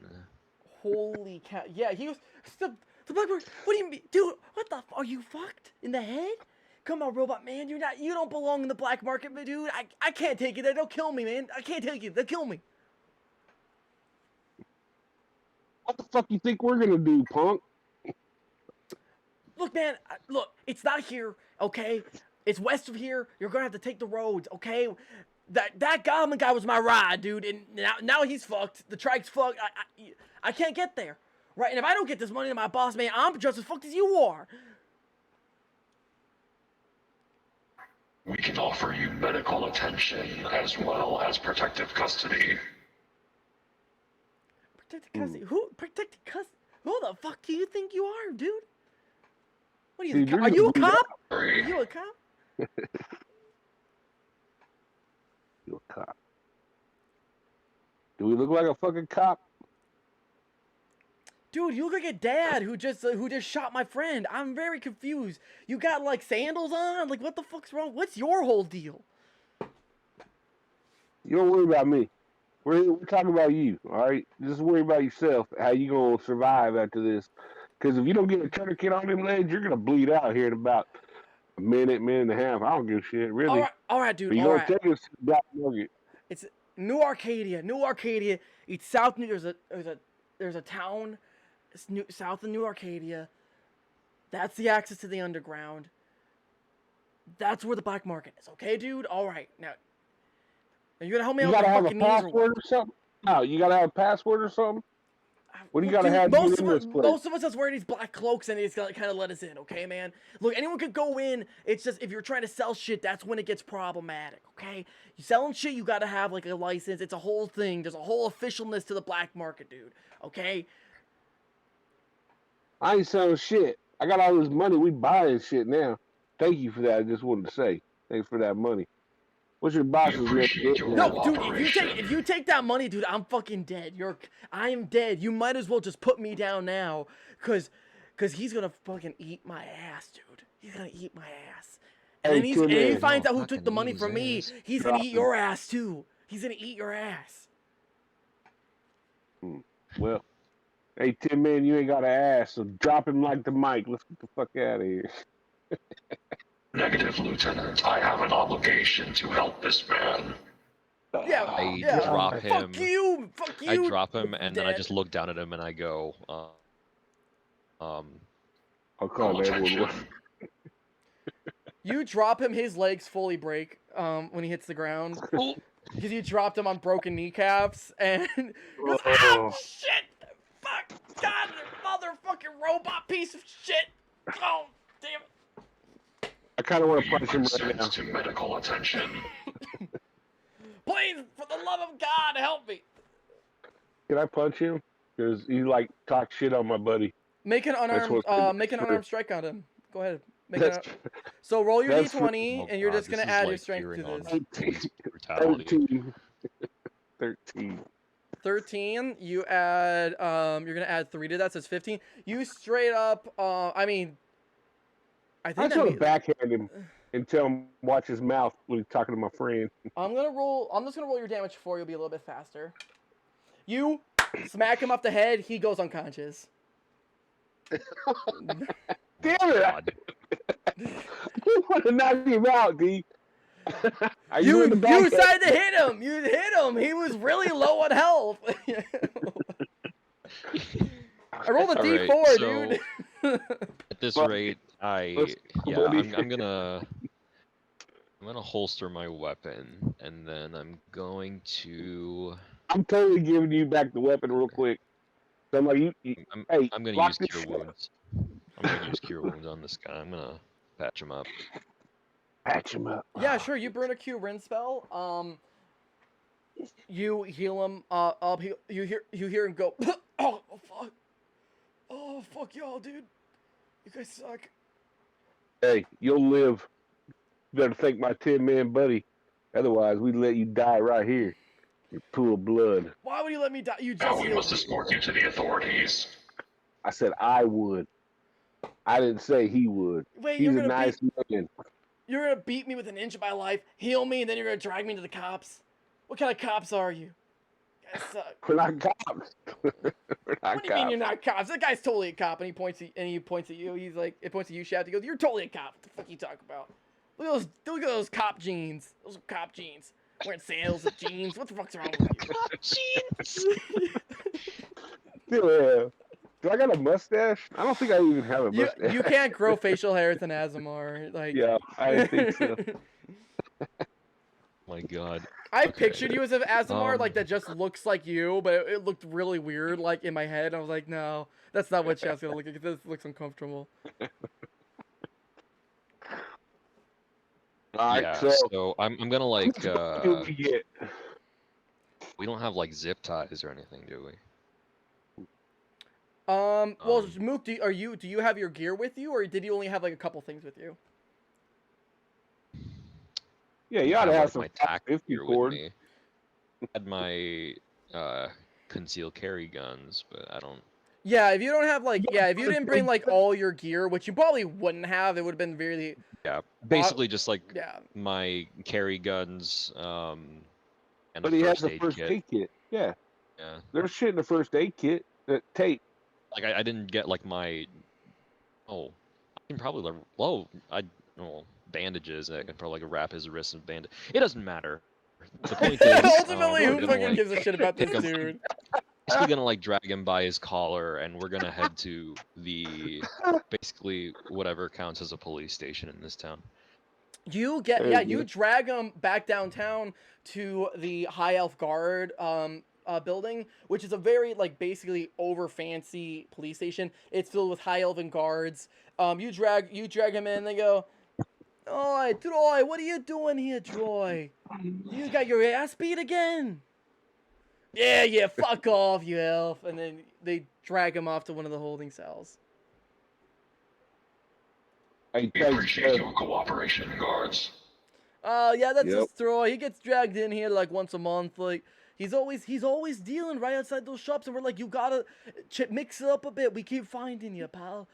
Holy cow! Yeah, he was the black market. What do you mean, dude? What the? Are you fucked in the head? Come on, robot man. You don't belong in the black market, dude. I can't take it. They'll kill me, man. I can't take it. They'll kill me. What the fuck you think we're gonna do, punk? Look, man. Look, it's not here, okay? It's west of here. You're gonna have to take the roads, okay? That goblin guy was my ride, dude, and now he's fucked. The trike's fucked. I can't get there, right? And if I don't get this money to my boss, man, I'm just as fucked as you are. We can offer you medical attention as well as protective custody. Protected custody? Who? Protected custody? Who the fuck do you think you are, dude? What are you? Dude, Are you a cop? Are Sorry. you a cop? You a cop? Do we look like a fucking cop? Dude, you look like a dad who just shot my friend. I'm very confused. You got like sandals on? Like what the fuck's wrong? What's your whole deal? You don't worry about me. We're talking about you, all right? Just worry about yourself. How you gonna survive after this? Because if you don't get a tourniquet on them legs, you're gonna bleed out here in about a minute and a half. I don't give a shit, really. All right, dude. But you All gonna right. take us to the Black Market. It's New Arcadia. New Arcadia. It's south. There's a town south of New Arcadia. That's the access to the underground. That's where the black market is. Okay, dude. All right. Now, are you gonna help me You out with gotta my have a fucking knees or password what? or something? No, you gotta have a password or something? What do you gotta have to get in this place? Most of us is wearing these black cloaks and he's gonna kind of let us in, okay, man? Look, anyone could go in. It's just if you're trying to sell shit, that's when it gets problematic, okay? You selling shit, you gotta have like a license. It's a whole thing. There's a whole officialness to the black market, dude. Okay? I ain't selling shit. I got all this money. We buying shit now. Thank you for that. I just wanted to say thanks for that money. What's your boss's name? appreciate your No, dude, cooperation. if you take that money, dude, I'm fucking dead. I am dead. You might as well just put me down now, cause he's gonna fucking eat my ass, dude. He's gonna eat my ass. And Hey, then Tim, he man. finds out who Fucking took the money eat his from me. ass. He's gonna Drop eat him. your ass too. He's gonna eat your ass. Well, hey, Tim, man, you ain't got an ass, so drop him like the mic. Let's get the fuck out of here. Negative, Lieutenant. I have an obligation to help this man. Yeah, I yeah. drop him. Fuck you. Fuck you. I drop him, and then I Dad. just look down at him and I go, I'll Call call attention. 911. You drop him. His legs fully break when he hits the ground. because you dropped him on broken kneecaps, and he goes, Oh. "Ah, shit! Fuck! God, motherfucking robot piece of shit! Oh, damn it! I kind of want Do to you punch him right consent now. to medical attention? Please, for the love of God, help me!" Can I punch him? Because he like talk shit on my buddy. Make an unarmed, what's make an true. unarmed strike on him. Go ahead. Make That's an, so roll your that's d20, Oh, and you're God, just gonna this is add your like strength to teetering on this. police brutality. 13. 13. 13. You add, you're gonna add 3 to that, so it's 15. You straight up, I mean, I I think just that want to means. backhand him and tell him watch his mouth when he's talking to my friend. I'm just gonna roll your damage for you. Be a little bit faster. You smack him off the head. He goes unconscious. Damn it! God. I want to knock him out, D. Are You in the back? you decided to hit him. You hit him. He was really low on health. I rolled a All right, d4, so- dude. At this Fuck. rate, Let's go, yeah, buddy. I'm gonna holster my weapon, and then I'm going to I'm totally giving you back the weapon real quick. So I'm like, hey, I'm gonna lock use this cure shit. wounds. I'm gonna use cure wounds on this guy. I'm gonna patch him up. Patch him up. Yeah, sure. You burn a Q rin spell. You heal him up. You hear him go. Oh fuck. Oh fuck y'all, dude. You guys suck. Hey, you'll live. You better thank my 10-man buddy. Otherwise, we'd let you die right here. Your pool of blood. Why would you let me die? You Now just we healed must me. escort you to the authorities. I said I would. I didn't say he would. Wait, He's you're a gonna nice beat man. you're gonna beat me with an inch of my life, heal me, and then you're gonna drag me to the cops? What kind of cops are you? You guys suck. We're not cops. We're not What do you mean cops. you're not cops? That guy's totally a cop, and he points at you. He's like, it points at you, Shaft. He goes, "You're totally a cop. What the fuck you talking about? Look at those cop jeans. Those are cop jeans. Wearing sandals and jeans. What the fuck's wrong with you?" Yeah. Do I got a mustache? I don't think I even have a mustache. You can't grow facial hair with an Azamar. Like, Yeah, I think so. My God. I Okay. pictured you as an Azamar, like Um, that just looks like you, but it looked really weird, like in my head. I was like, no, that's not what Shaft's gonna look like. This looks uncomfortable. All right, yeah, so so I'm gonna like what do we get? we don't have like zip ties or anything, do we? Well, Um, Mook, do you have your gear with you, or did you only have like a couple things with you? Yeah, you ought to I have like, some my tack 50 gear with cord. me. I had my concealed carry guns, but I don't. Yeah, if you don't have like, yeah, if you didn't bring like all your gear, which you probably wouldn't have, it would have been really, Yeah, basically just like yeah. my carry guns, and But a he has first the aid first kit. aid kit. Yeah, Yeah, there's shit in the first aid kit. That tape. like I didn't get like my. Oh, I can probably like. Whoa, bandages. I can probably like wrap his wrists and bandage. It doesn't matter. The point is, Ultimately, we're who gonna, fucking like, gives a shit about this pick him- dude? basically gonna like drag him by his collar, and we're gonna head to the basically whatever counts as a police station in this town. You Yeah. drag him back downtown to the High Elf Guard building, which is a very like basically over fancy police station. It's filled with high elven guards. You drag him in. They go, "Oi, Troy, what are you doing here, Troy? You got your ass beat again?" Yeah, fuck off, you elf. And then they drag him off to one of the holding cells. Hey, We thanks, appreciate your cooperation, guards. Yeah, that's Yep. just Troy. He gets dragged in here like once a month. Like he's always dealing right outside those shops, and we're like, you gotta mix it up a bit. We keep finding you, pal.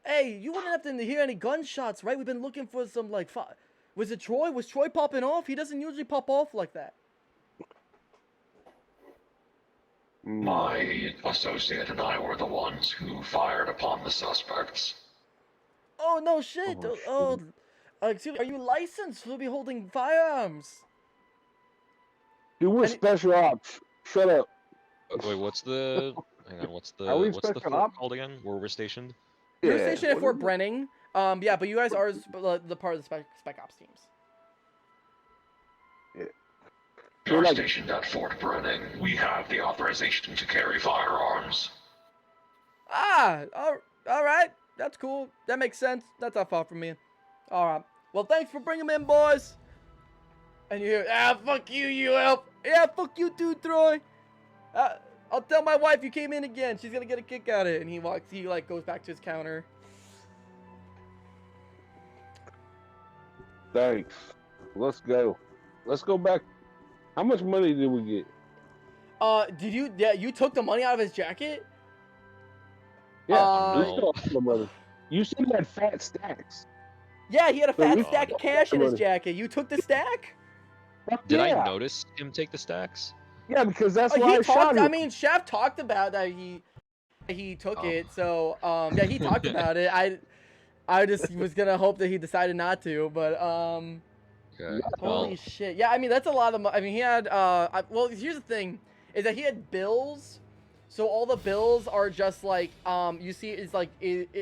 Hey, you wouldn't have to hear any gunshots, right? We've been looking for some like. Was it Troy? Was Troy popping off? He doesn't usually pop off like that. My associate and I were the ones who fired upon the suspects. Oh no shit. Oh, Excuse me. Are you licensed to be holding firearms? Dude, we're And- special ops. Shut up. Wait, what's the? Hang on, what's the? Are we What's the special fort ops? called again? Where we're stationed? You're Yeah, stationed at what Fort is it? Brenning. Yeah, but you guys are the part of the spec ops teams. We're Are like, stationed at Fort Brenning. We have the authorization to carry firearms. All right. That's cool. That makes sense. That's not far from me. All right. Well, thanks for bringing them in, boys. And you hear, fuck you, you elf. Yeah, fuck you too, Troy. I'll tell my wife you came in again. She's gonna get a kick out of it. And he like goes back to his counter. thanks. Let's go. Let's go back. How much money did we get? You took the money out of his jacket? Yeah, Oh, we no. still have the money. You said he had fat stacks. Yeah, he had a So fat we stack still of cash have in the his money. jacket. You took the stack? Fuck Did yeah. I notice him take the stacks? Yeah, because that's Oh, why I shot him. I mean, Shaft talked about that he took Oh. it. So, yeah, he talked about it. I just was gonna hope that he decided not to, but Okay. holy Well, shit. Yeah, I mean, that's a lot of money. I mean, he had well, here's the thing is that he had bills. So all the bills are just like you see it's like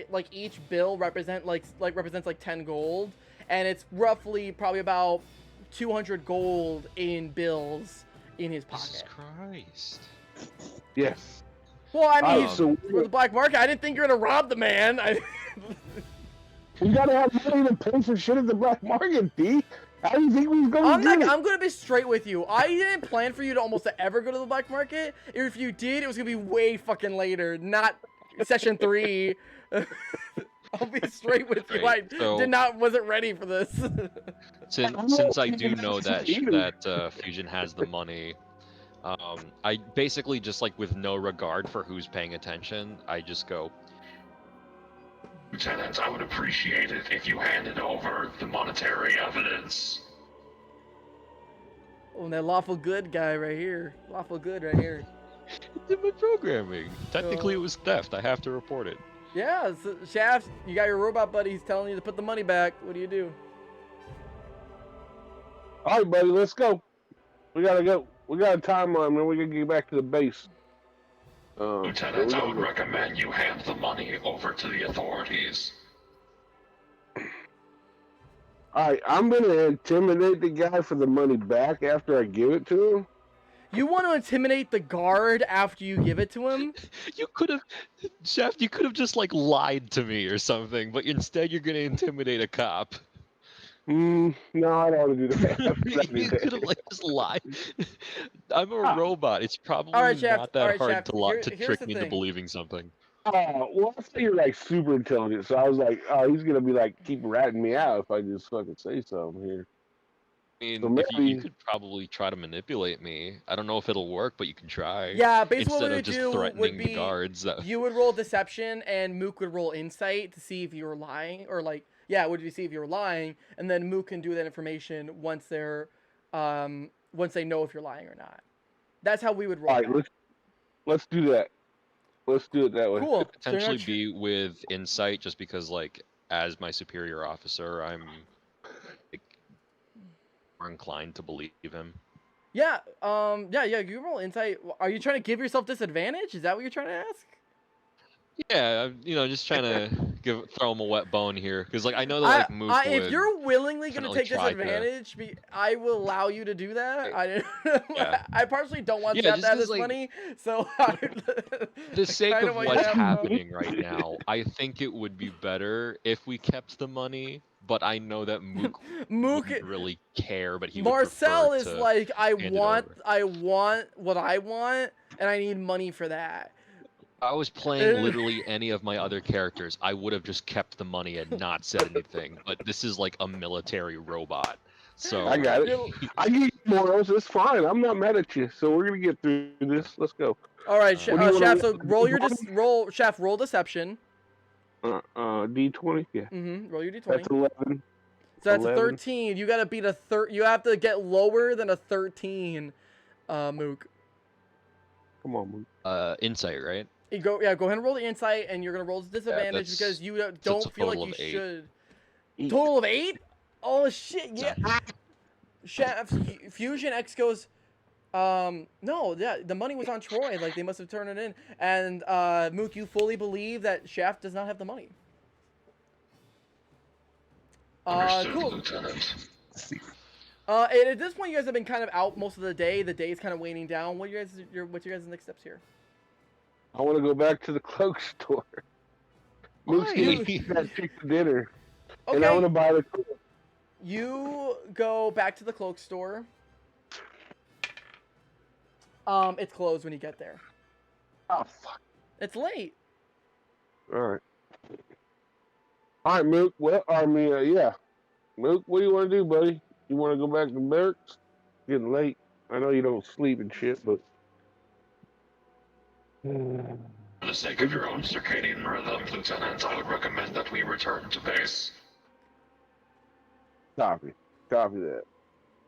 like each bill represents like 10 gold, and it's roughly probably about 200 gold in bills in his Jesus pocket. Christ. Yes. Well, I mean, So for the black market, I didn't think you were gonna rob the man. we gotta have money to pay for shit at the black market, D. How do you think we was gonna do it? I'm gonna be straight with you. I didn't plan for you to almost ever go to the black market. If you did, it was gonna be way fucking later, not session 3. I'll be straight with you. Right, so- Wasn't ready for this. Since I do know that Fusion has the money, I basically just like with no regard for who's paying attention, I just go, Lieutenant, I would appreciate it if you handed over the monetary evidence. Oh, that lawful good guy right here. Lawful good right here. it's in my programming. Technically, it was theft. I have to report it. Yeah, so, Shaft, you got your robot buddies telling you to put the money back. What do you do? All right, buddy, let's go. We gotta go. We got a timeline, man. We gotta get back to the base. Lieutenant, I would recommend you hand the money over to the authorities. All right, I'm gonna intimidate the guy for the money back after I give it to him. You want to intimidate the guard after you give it to him? You could have, Shaft. You could have just like lied to me or something, but instead you're gonna intimidate a cop. No, I don't want to do that. You could have like just lied. I'm a robot. It's probably All right, Shaft. not that All right, hard Shaft. to Here's trick the me into thing. believing something. Well, I thought you were like super intelligent, so I was like, oh, he's gonna be like keep ratting me out if I just fucking say something here. I mean, So if you maybe- could probably try to manipulate me. I don't know if it'll work, but you can try. Yeah, basically what Instead we of would just do threatening would the be guards. That... you would roll deception and Mook would roll insight to see if you were lying, or like, yeah, would you see if you were lying, and then Mook can do that information once they know if you're lying or not. That's how we would roll. All right, let's do that. Let's do it that way. Cool. Potentially be with insight, just because like as my superior officer, I'm like, more inclined to believe him. Yeah. Yeah. You roll insight. Are you trying to give yourself disadvantage? Is that what you're trying to ask? Yeah, just trying to throw him a wet bone here, because like I know that like Mook if you're willingly gonna definitely take try to- disadvantage, I will allow you to do that. Yeah. I personally don't want Yeah, Shaft just to have 'cause, this like, money, so the sake kinda of want you what's to have- happening right now, I think it would be better if we kept the money. But I know that Mook wouldn't really care. But he Marcel would is prefer to like, I hand it want over. what I want, and I need money for that. If I was playing literally any of my other characters, I would have just kept the money and not said anything. But this is like a military robot, so I got it. I give you morals. It's fine. I'm not mad at you. So we're gonna get through this. Let's go. All right, What do you wanna Shaft. So roll Shaft. Roll deception. D20. Yeah. Roll your d20. That's 11. So that's 11. a 13. You gotta beat You have to get lower than a 13, Mook. Come on, man. insight, right? Go ahead and roll the insight, and you're gonna roll disadvantage that's- because you that's don't a feel like total you of 8. should. 8. Total of 8? Oh shit! Yeah. Shaft Fusion X goes. No, yeah, the money was on Troy. Like they must have turned it in. And Mook, you fully believe that Shaft does not have the money. Understood, Cool. Lieutenant. At this point, you guys have been kind of out most of the day. The day is kind of waning down. What's your guys' next steps here? I want to go back to the cloak store. Mook's Why? gonna eat that chicken dinner, Okay. and I want to buy the cloak. You go back to the cloak store. It's closed when you get there. Oh fuck! It's late. All right. All right, Mook. Well, I mean, yeah. Mook, what do you want to do, buddy? You want to go back to barracks? Getting late. I know you don't sleep and shit, but. For the sake of your own circadian rhythm, Lieutenant, I would recommend that we return to base. Copy that.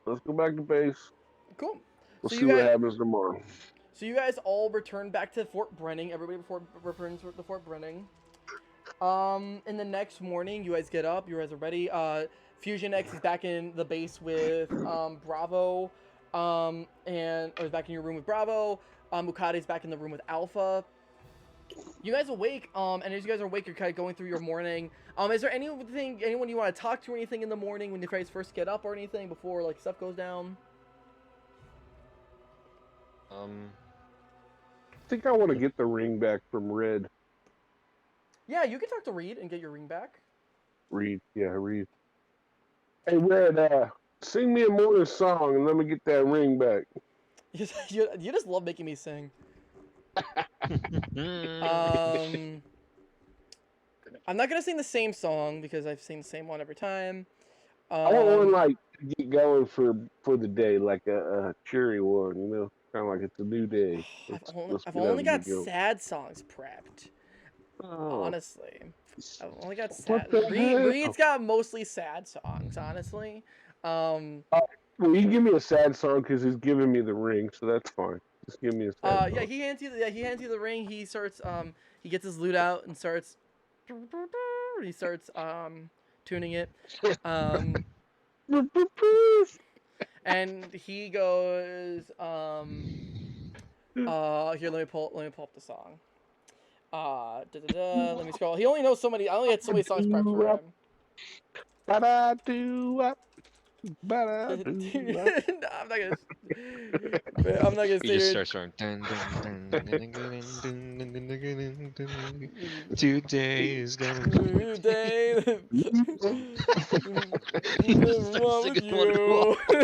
Let's go back to base. Cool. We'll So see you what guys- happens tomorrow. So you guys all return back to Fort Brenning. Everybody returns to Fort Brenning. In the next morning, you guys get up. You guys are ready. Fusion X is back in the base with Bravo, or is back in your room with Bravo. Mukade is back in the room with Alpha. You guys awake, and as you guys are awake, you're kind of going through your morning. Is there anyone you want to talk to or anything in the morning when you guys first get up or anything before like stuff goes down? I think I want to get the ring back from Red. Yeah, you can talk to Reed and get your ring back. Reed. Hey, Red, sing me a morning song and let me get that ring back. You just love making me sing. I'm not gonna sing the same song because I've sing the same one every time. I want one like to get going for the day, like a cheery one, you know, kind of like it's a new day. I've only got sad songs prepped. Oh, Honestly, I've only got sad. What the hell? Reed's got mostly sad songs. Honestly, well, you can give me a sad song because he's giving me the ring, so that's fine. Just give me a sad yeah, song. he hands you the ring. He starts he gets his lute out and starts tuning it. And he goes here, let me pull up the song. Let me scroll. He only knows so many. I only had so many songs prepped for him. No, I'm not gonna He say just it. starts going. Today is gonna be. Today, what with Singing Wonderwall. you?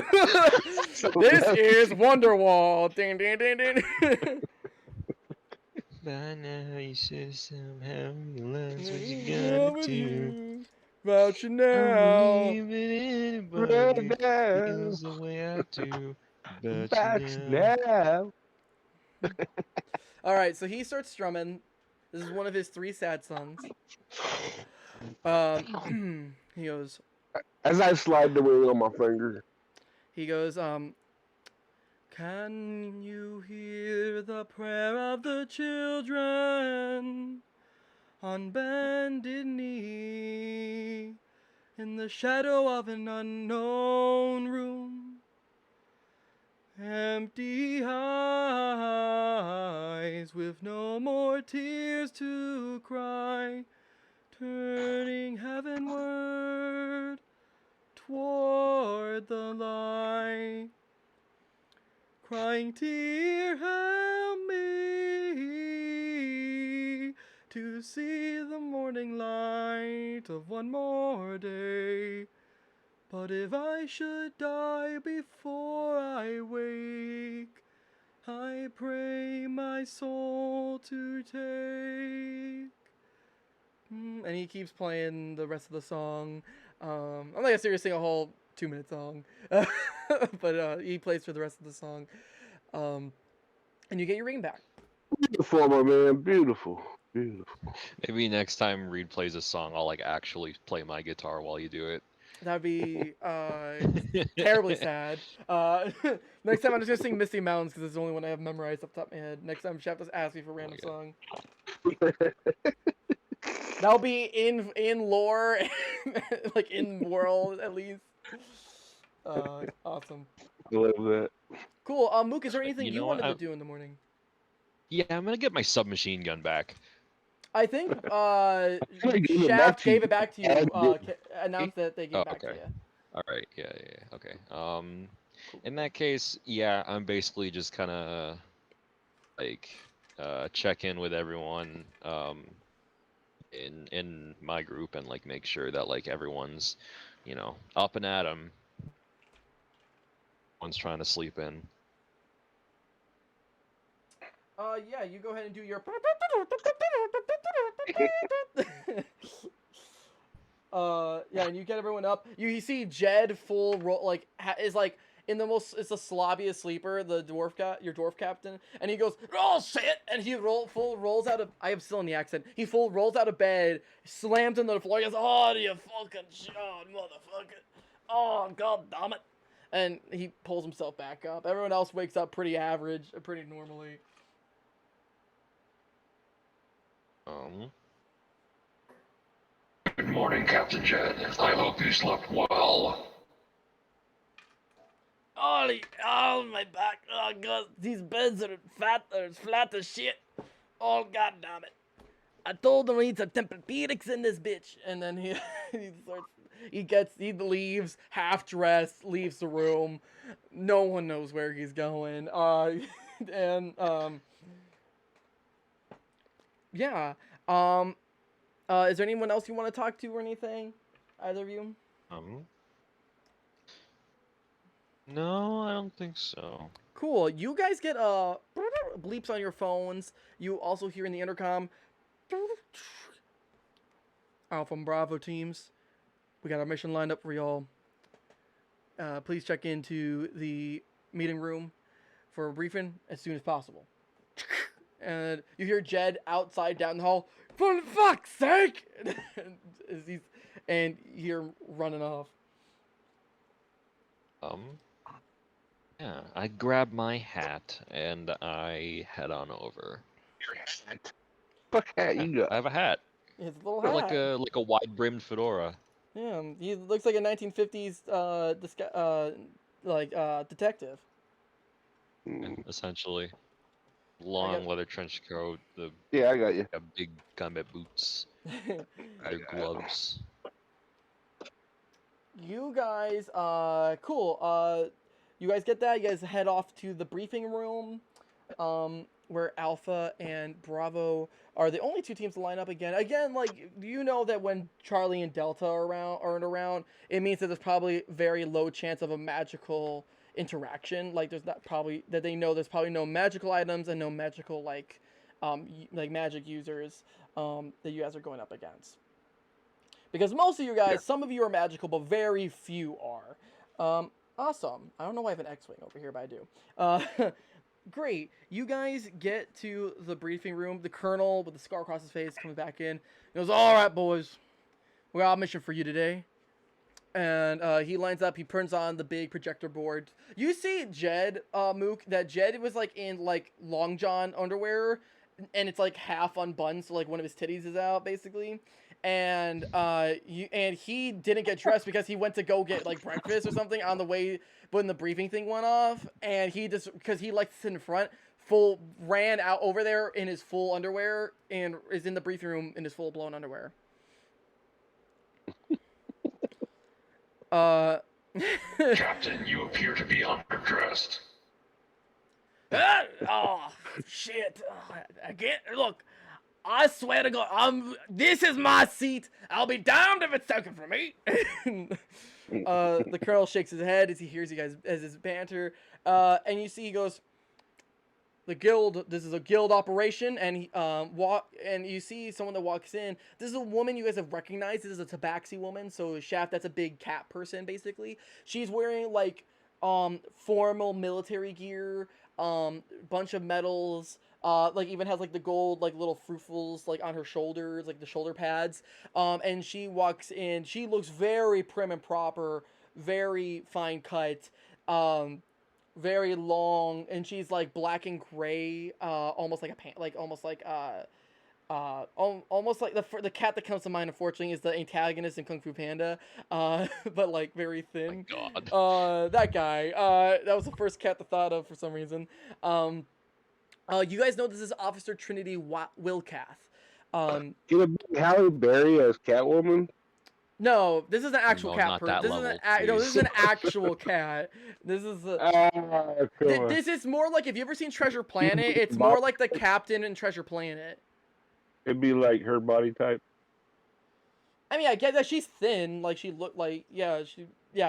This is Wonderwall. Ding, ding, ding, ding. By now you should somehow realize what you gotta do. About you I'm now. leaving anybody feels the way I do. About you now. All right, so he starts strumming. This is one of his 3 sad songs. He goes. As I slide the ring on my finger. He goes. Can you hear the prayer of the children on bended knee in the shadow of an unknown room? Empty eyes with no more tears to cry, turning heavenward toward the light. Crying, dear, help me to see the morning light of one more day. But if I should die before I wake, I pray my soul to take. And he keeps playing the rest of the song. I'm not gonna sing a whole 2-minute song, but he plays for the rest of the song, and you get your ring back. Beautiful, my man. Beautiful. Maybe next time Reed plays a song, I'll like actually play my guitar while you do it. That'd be terribly sad. Next time I'm just gonna sing Misty Mountains because it's the only one I have memorized off the top of my head. Next time Chef just asks me for a random song. That'll be in lore, like in world at least. Awesome. I love that. Cool. Mook, is there anything You you know wanted what? to do in the morning? Yeah, I'm gonna get my submachine gun back. I think gave it back Shaft to you. gave it back to you. Ed didn't. Announced that they gave it back to okay. you. All right. Yeah. Okay. In that case, yeah, I'm basically just kind of like check in with everyone in my group and like make sure that like everyone's, up and at 'em. One's trying to sleep in. Yeah, you go ahead and do your. Yeah, and you get everyone up. You see Jed full like is like in the most. It's the sloppiest sleeper, the dwarf guy, your dwarf captain, and he goes, "Oh shit!" And he rolls out of. I am still in the accent. He full rolls out of bed, slams into the floor. He goes, "Oh, you fucking shot, motherfucker! Oh, god damn it!" And he pulls himself back up. Everyone else wakes up pretty average, pretty normally. Um. Good morning, Captain Jed. I hope you slept well. Oh, my back. Oh, God, these beds are flat as shit. Oh, god damn it. I told him I need some Tempur-Pedics in this bitch. And then he leaves, half dressed, leaves the room. No one knows where he's going. And, yeah. Um, is there anyone else you want to talk to or anything? Either of you? Um. No, I don't think so. Cool. You guys get bleeps on your phones. You also hear in the intercom. Alpha and Bravo teams, we got our mission lined up for y'all. Please check into the meeting room for a briefing as soon as possible. And you hear Jed outside down the hall. For fuck's sake! And you hear him running off. Um. Yeah, I grab my hat and I head on over. Your hat. What hat Yeah, you got? I have a hat. His little Got hat. like a wide brimmed fedora. Yeah, he looks like a 1950s detective. Yeah, Hmm. essentially. I Long leather trench coat, the Yeah, I got you. big combat boots, got leather got it. gloves. you guys. Cool. You guys get that? You guys head off to the briefing room, where Alpha and Bravo are the only two teams to line up again. Again, like you know that when Charlie and Delta aren't around, it means that there's probably very low chance of a magical interaction. Like there's not probably that they know there's probably no magical items and no magical like magic users that you guys are going up against. Because most of you Yeah. guys, some of you are magical, but very few are. Awesome. I don't know why I have an X-wing over here, but I do. Great. You guys get to the briefing room. The colonel, with the scar across his face, comes back in. He goes, "All right, boys, we got a mission for you today." And he lines up. He turns on the big projector board. You see Jed, Mook, that Jed was like in like long john underwear, and it's like half unbuttoned, so like one of his titties is out basically. And he didn't get dressed because he went to go get like breakfast or something on the way when the briefing thing went off, and he just because he likes to sit in front, full ran out over there in his full underwear and is in the briefing room in his full blown underwear. Uh. Captain, you appear to be underdressed. Oh shit! I can't look. I swear to God, this is my seat. I'll be damned if it's taken from me. The colonel shakes his head as he hears you guys as his banter, and you see he goes, "The guild. This is a guild operation." And and you see someone that walks in. This is a woman you guys have recognized. This is a tabaxi woman. So Shaft, that's a big cat person basically. She's wearing like formal military gear, bunch of medals. Like even has like the gold like little fruitfuls like on her shoulders, like the shoulder pads. And she walks in. She looks very prim and proper, very fine cut. Very long, and she's like black and gray, almost like almost like the cat that comes to mind. Unfortunately, is the antagonist in Kung Fu Panda, but like very thin. My God. That guy. That was the first cat I thought of for some reason. You guys know this is Officer Trinity Wilcath. Get a big Halle Berry as Catwoman. No, this is an actual No, cat. not that This is level, no, this is please. an actual cat. This is a. Come on. This is more like if you ever seen Treasure Planet. It's more like the captain in Treasure Planet. It'd be like her body type. I mean, I get that she's thin. Like she looked like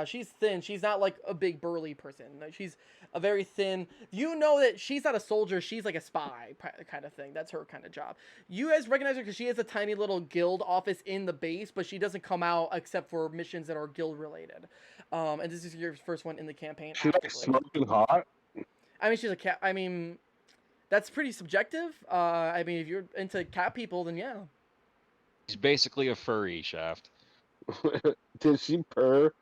she's thin. She's not like a big burly person. Like, she's a very thin. You know that she's not a soldier. She's like a spy kind of thing. That's her kind of job. You guys recognize her because she has a tiny little guild office in the base, but she doesn't come out except for missions that are guild related. And this is your first one in the campaign. She like actively. smoking hot. I mean, she's a cat. I mean, that's pretty subjective. I mean, if you're into cat people, then yeah. He's basically a furry, Shaft. Did she purr?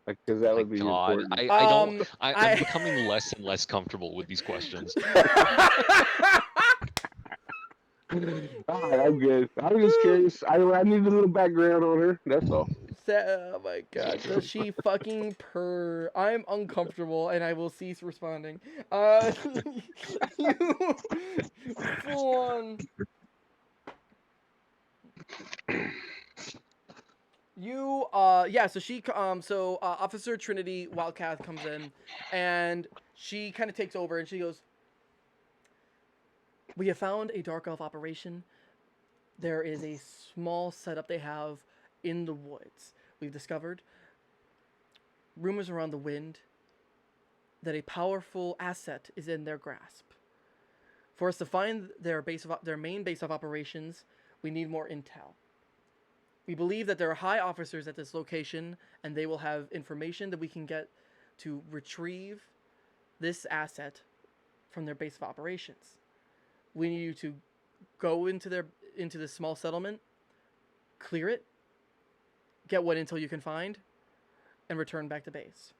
Because that My would be God, important. I'm becoming less and less comfortable with these questions. Alright, I'm good. I was just curious. I need a little background on her. That's all. Oh my God, does she fucking purr? I'm uncomfortable and I will cease responding. You full on. You yeah, so Officer Trinity Wildcat comes in and she kind of takes over and she goes, "We have found a Dark Elf operation. There is a small setup they have in the woods. We've discovered rumors around the wind that a powerful asset is in their grasp. For us to find their main base of operations, we need more intel. We believe that there are high officers at this location, and they will have information that we can get to retrieve this asset from their base of operations. We need you to go into this small settlement, clear it, get what intel you can find, and return back to base.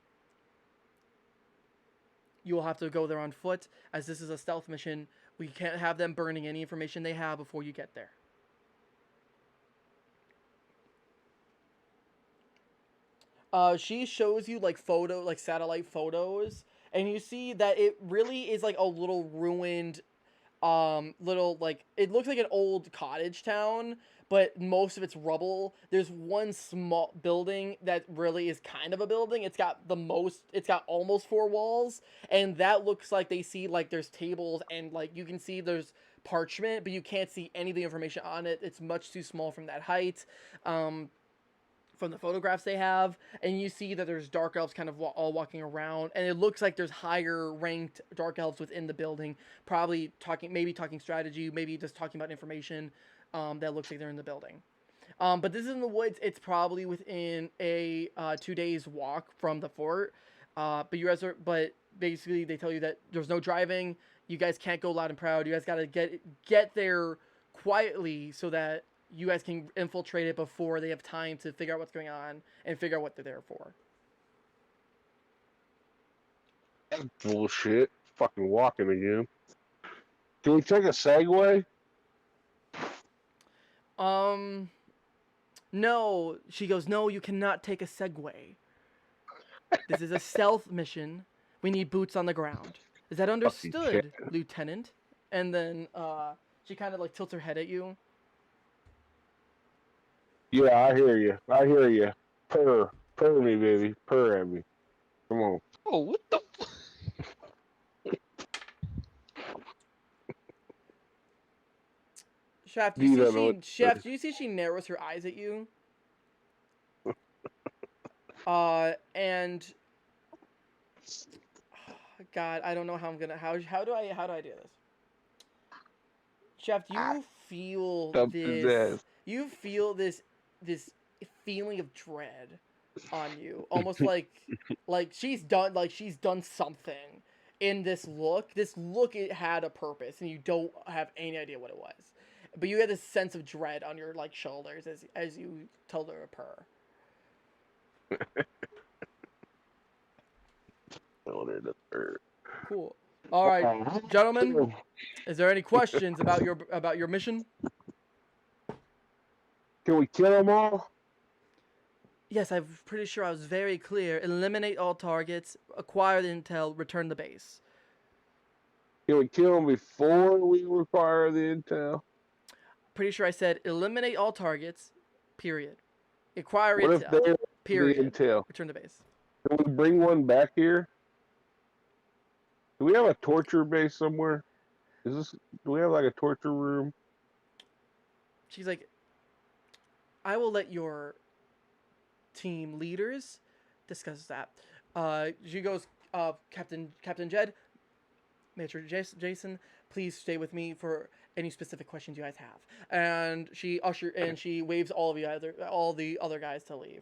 You will have to go there on foot, as this is a stealth mission. We can't have them burning any information they have before you get there." She shows you like satellite photos, and you see that it really is like a little ruined, it looks like an old cottage town, but most of it's rubble. There's one small building that really is kind of a building. It's got almost 4 walls, and that looks like they see like there's tables and like you can see there's parchment, but you can't see any of the information on it. It's much too small from that height. From the photographs they have, and you see that there's dark elves kind of all walking around, and it looks like there's higher ranked dark elves within the building, probably talking strategy, maybe just talking about information. That looks like they're in the building. But this is in the woods. It's probably within a 2 days walk from the fort. But basically they tell you that there's no driving. You guys can't go loud and proud. You guys gotta get there quietly so that you guys can infiltrate it before they have time to figure out what's going on and figure out what they're there for. That's bullshit. Fucking walking again. Can we take a Segway? No. She goes, "No, you cannot take a Segway. This is a stealth mission. We need boots on the ground. Is that understood, Lieutenant?" And then she kind of like tilts her head at you. Yeah, I hear you. Purr me, baby. Purr at me. Come on. Oh, what the? Shaft, do you see she narrows her eyes at you? And God, I don't know how I'm gonna how do I do this? Shaft, you feel this feeling of dread on you, almost like she's done something in this look. This look, it had a purpose, and you don't have any idea what it was. But you had this sense of dread on your like shoulders as you told her to purr. Cool. All right, gentlemen. Is there any questions about your mission? Can we kill them all? Yes, I'm pretty sure I was very clear. Eliminate all targets, acquire the intel, return the base. Can we kill them before we require the intel? Pretty sure I said eliminate all targets, period. Acquire What if intel. they Period. the intel? Return to base. Can we bring one back here? Do we have a torture base somewhere? Do we have like a torture room? She's like, I will let your team leaders discuss that. She goes, Captain Jed, Major Jason, please stay with me for any specific questions you guys have. And she waves all the other guys to leave.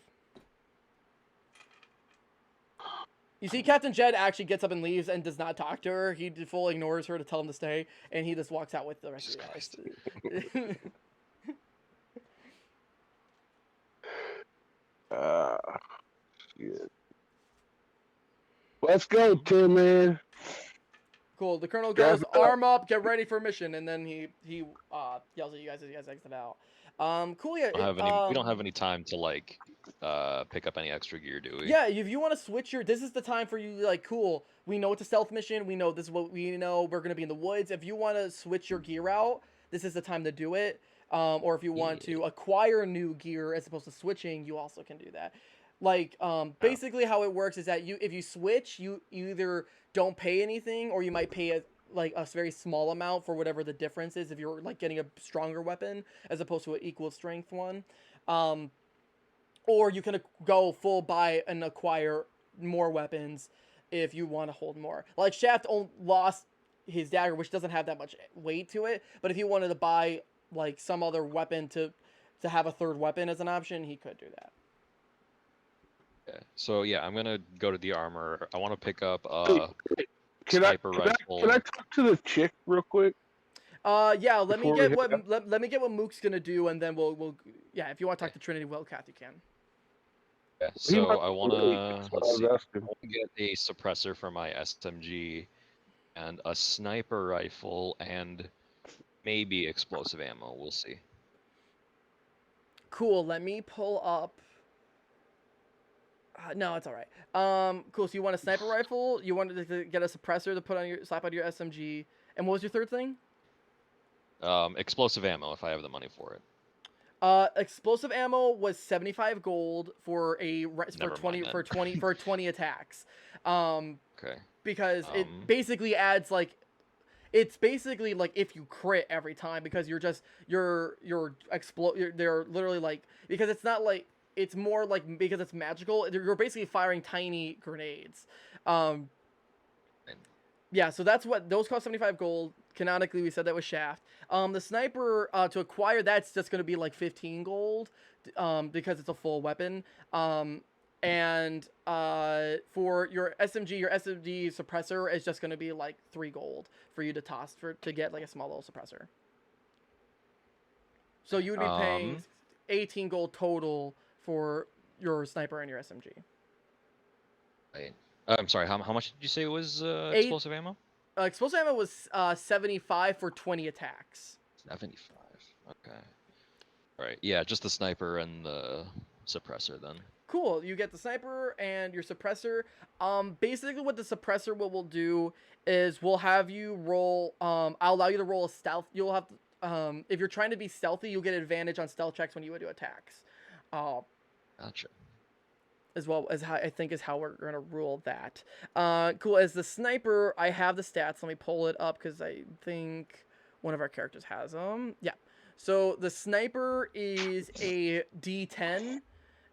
You see, Captain Jed actually gets up and leaves and does not talk to her. He fully ignores her to tell him to stay, and he just walks out with the rest of the guys. Shit. Let's go, Tim, man. Cool. The colonel Strap goes, it up. arm up, get ready for mission, and then he yells at you guys as you guys exit out. Cool. Yeah. We don't have any time to like pick up any extra gear, do we? Yeah, if you want to switch this is the time for you. Like, cool. We know it's a stealth mission. We know this is what we know. We're gonna be in the woods. If you want to switch your gear out, this is the time to do it. Or if you want to acquire new gear as opposed to switching, you also can do that. Like, basically how it works is that if you switch, you either don't pay anything, or you might pay a very small amount for whatever the difference is if you're like getting a stronger weapon as opposed to an equal strength one. Or you can go full buy and acquire more weapons if you want to hold more. Like Shaft lost his dagger, which doesn't have that much weight to it, but if he wanted to buy like some other weapon to have a third weapon as an option, he could do that. Yeah. So yeah, I'm gonna go to the armor. I want to pick up Sniper rifle. Can I talk to the chick real quick? Yeah. Let me get what Before let me get what Mook's gonna do, and then we'll yeah. If you want to talk to Trinity Wildcat, you can. Yeah. So I wanna get a suppressor for my SMG, and a sniper rifle, and maybe explosive ammo. We'll see. Cool. Let me pull up. No, it's all right. Cool. So you want a sniper rifle? You wanted to get a suppressor to put on slap on your SMG, and what was your third thing? Explosive ammo, if I have the money for it. Explosive ammo was 75 gold for Never 20 attacks. Okay. Because it basically adds like, it's basically like if you crit every time, because they're literally like, because it's not like, it's more like, because it's magical, you're basically firing tiny grenades. Yeah, so that's what those cost 75 gold. Canonically, we said that was Shaft. The sniper, to acquire that's just going to be like 15 gold, because it's a full weapon. And for your SMG suppressor is just going to be like 3 gold for you to toss to get like a small little suppressor. So you would be paying 18 gold total for your sniper and your SMG. Right. I'm sorry. How much did you say was explosive ammo? Explosive ammo was 75 for 20 attacks. 75. Okay. All right. Yeah, just the sniper and the suppressor then. Cool. You get the sniper and your suppressor. Basically what the suppressor will do is we'll have you roll. I'll allow you to roll a stealth. You'll have to, if you're trying to be stealthy, you'll get advantage on stealth checks when you do attacks. Gotcha. As well as how I think is how we're gonna rule that. Cool. As the sniper, I have the stats. Let me pull it up because I think one of our characters has them. Yeah. So the sniper is a D10.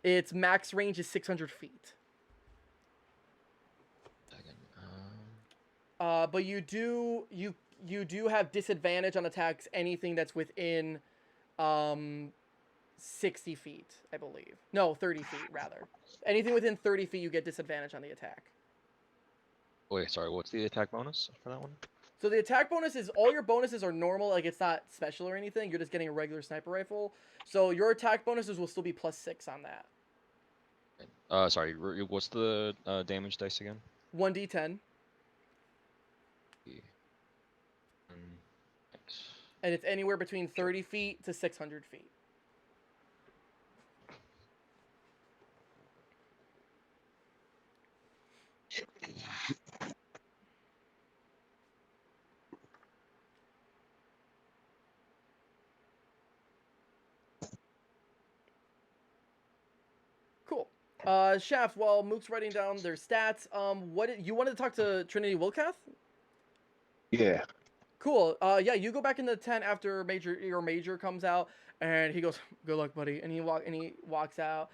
Its max range is 600 feet. But you do have disadvantage on attacks. Anything that's within 60 feet, I believe. No, 30 feet rather. Anything within 30 feet, you get disadvantage on the attack. Wait, sorry. What's the attack bonus for that one? So the attack bonus is, all your bonuses are normal, like it's not special or anything. You're just getting a regular sniper rifle. So your attack bonuses will still be +6 on that. Sorry. What's the damage dice again? 1d10. And it's anywhere between 30 feet to 600 feet. Shaft, while Mook's writing down their stats, you wanted to talk to Trinity Wilcath? Yeah. Cool. Yeah, you go back in the tent after your major comes out, and he goes, "Good luck, buddy," and he walks out.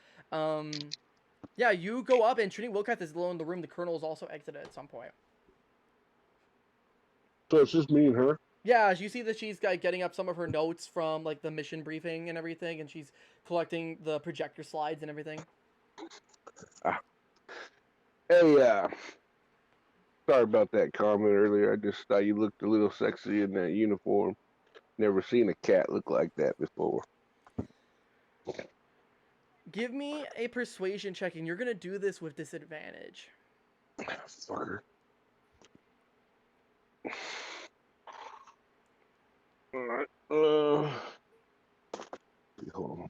Yeah, you go up, and Trinity Wilcath is alone in the room. The colonel is also exited at some point. So it's just me and her. Yeah, you see that she's like getting up some of her notes from like the mission briefing and everything, and she's collecting the projector slides and everything. Hey, sorry about that comment earlier. I just thought you looked a little sexy in that uniform. Never seen a cat look like that before. Give me a persuasion check, and you're gonna do this with disadvantage. Fucker. Alright, hold on.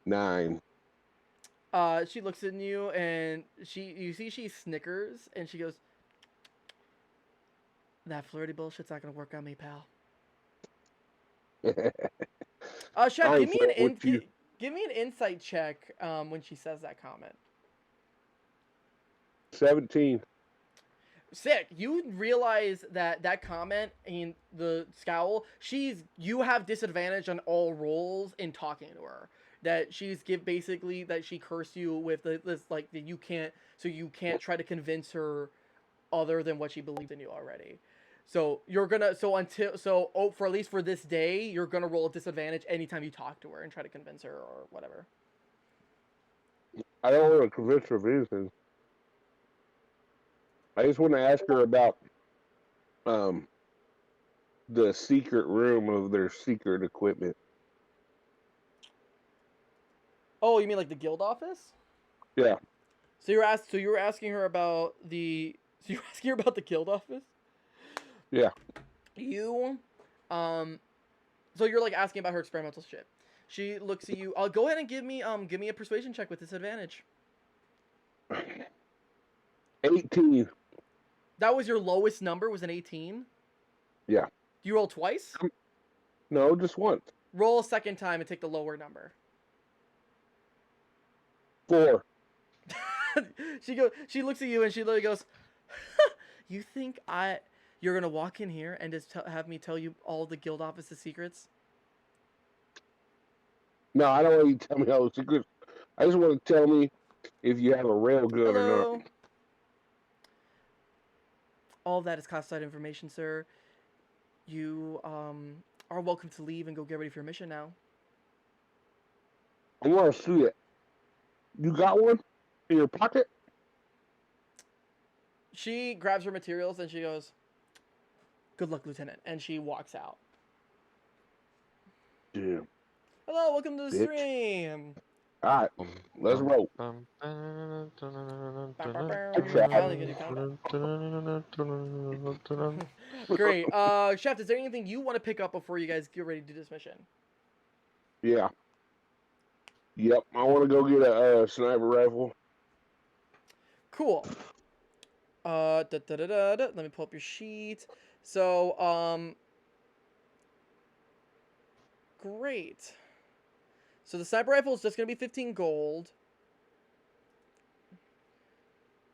Nine. She looks at you, and you see she snickers, and she goes, "That flirty bullshit's not gonna work on me, pal." Chef, give me an insight check when she says that comment. 17. Sick. You realize that comment and the scowl, you have disadvantage on all rolls in talking to her. That basically that she cursed you with this like that you can't try to convince her other than what she believed in you already. So you're gonna for at least for this day, you're gonna roll a disadvantage anytime you talk to her and try to convince her or whatever. I don't want to convince her of anything. I just want to ask her about the secret room of their secret equipment. Oh, you mean like the guild office? Yeah. So you were asking her about the guild office? Yeah. You so you're like asking about her experimental shit. She looks at you. Go ahead and give me a persuasion check with disadvantage. 18. That was your lowest number, was an 18? Yeah. Do you roll twice? No, just once. Roll a second time and take the lower number. 4. She looks at you and she literally goes, "You think you're gonna walk in here and just have me tell you all the guild office's secrets?" No, I don't want you to tell me all the secrets. I just want to tell me if you have a railgun or Hello. not. All of that is classified information, sir. You are welcome to leave and go get ready for your mission now. I want to see it. You got one in your pocket? She grabs her materials and she goes, "Good luck, Lieutenant," and she walks out. Damn. Hello, welcome to the Bitch. stream. All right, let's roll. Great. Chef, is there anything you want to pick up before you guys get ready to do this mission? Yeah. Yep, I want to go get a sniper rifle. Cool. Let me pull up your sheet. So, great. So the sniper rifle is just gonna be 15 gold.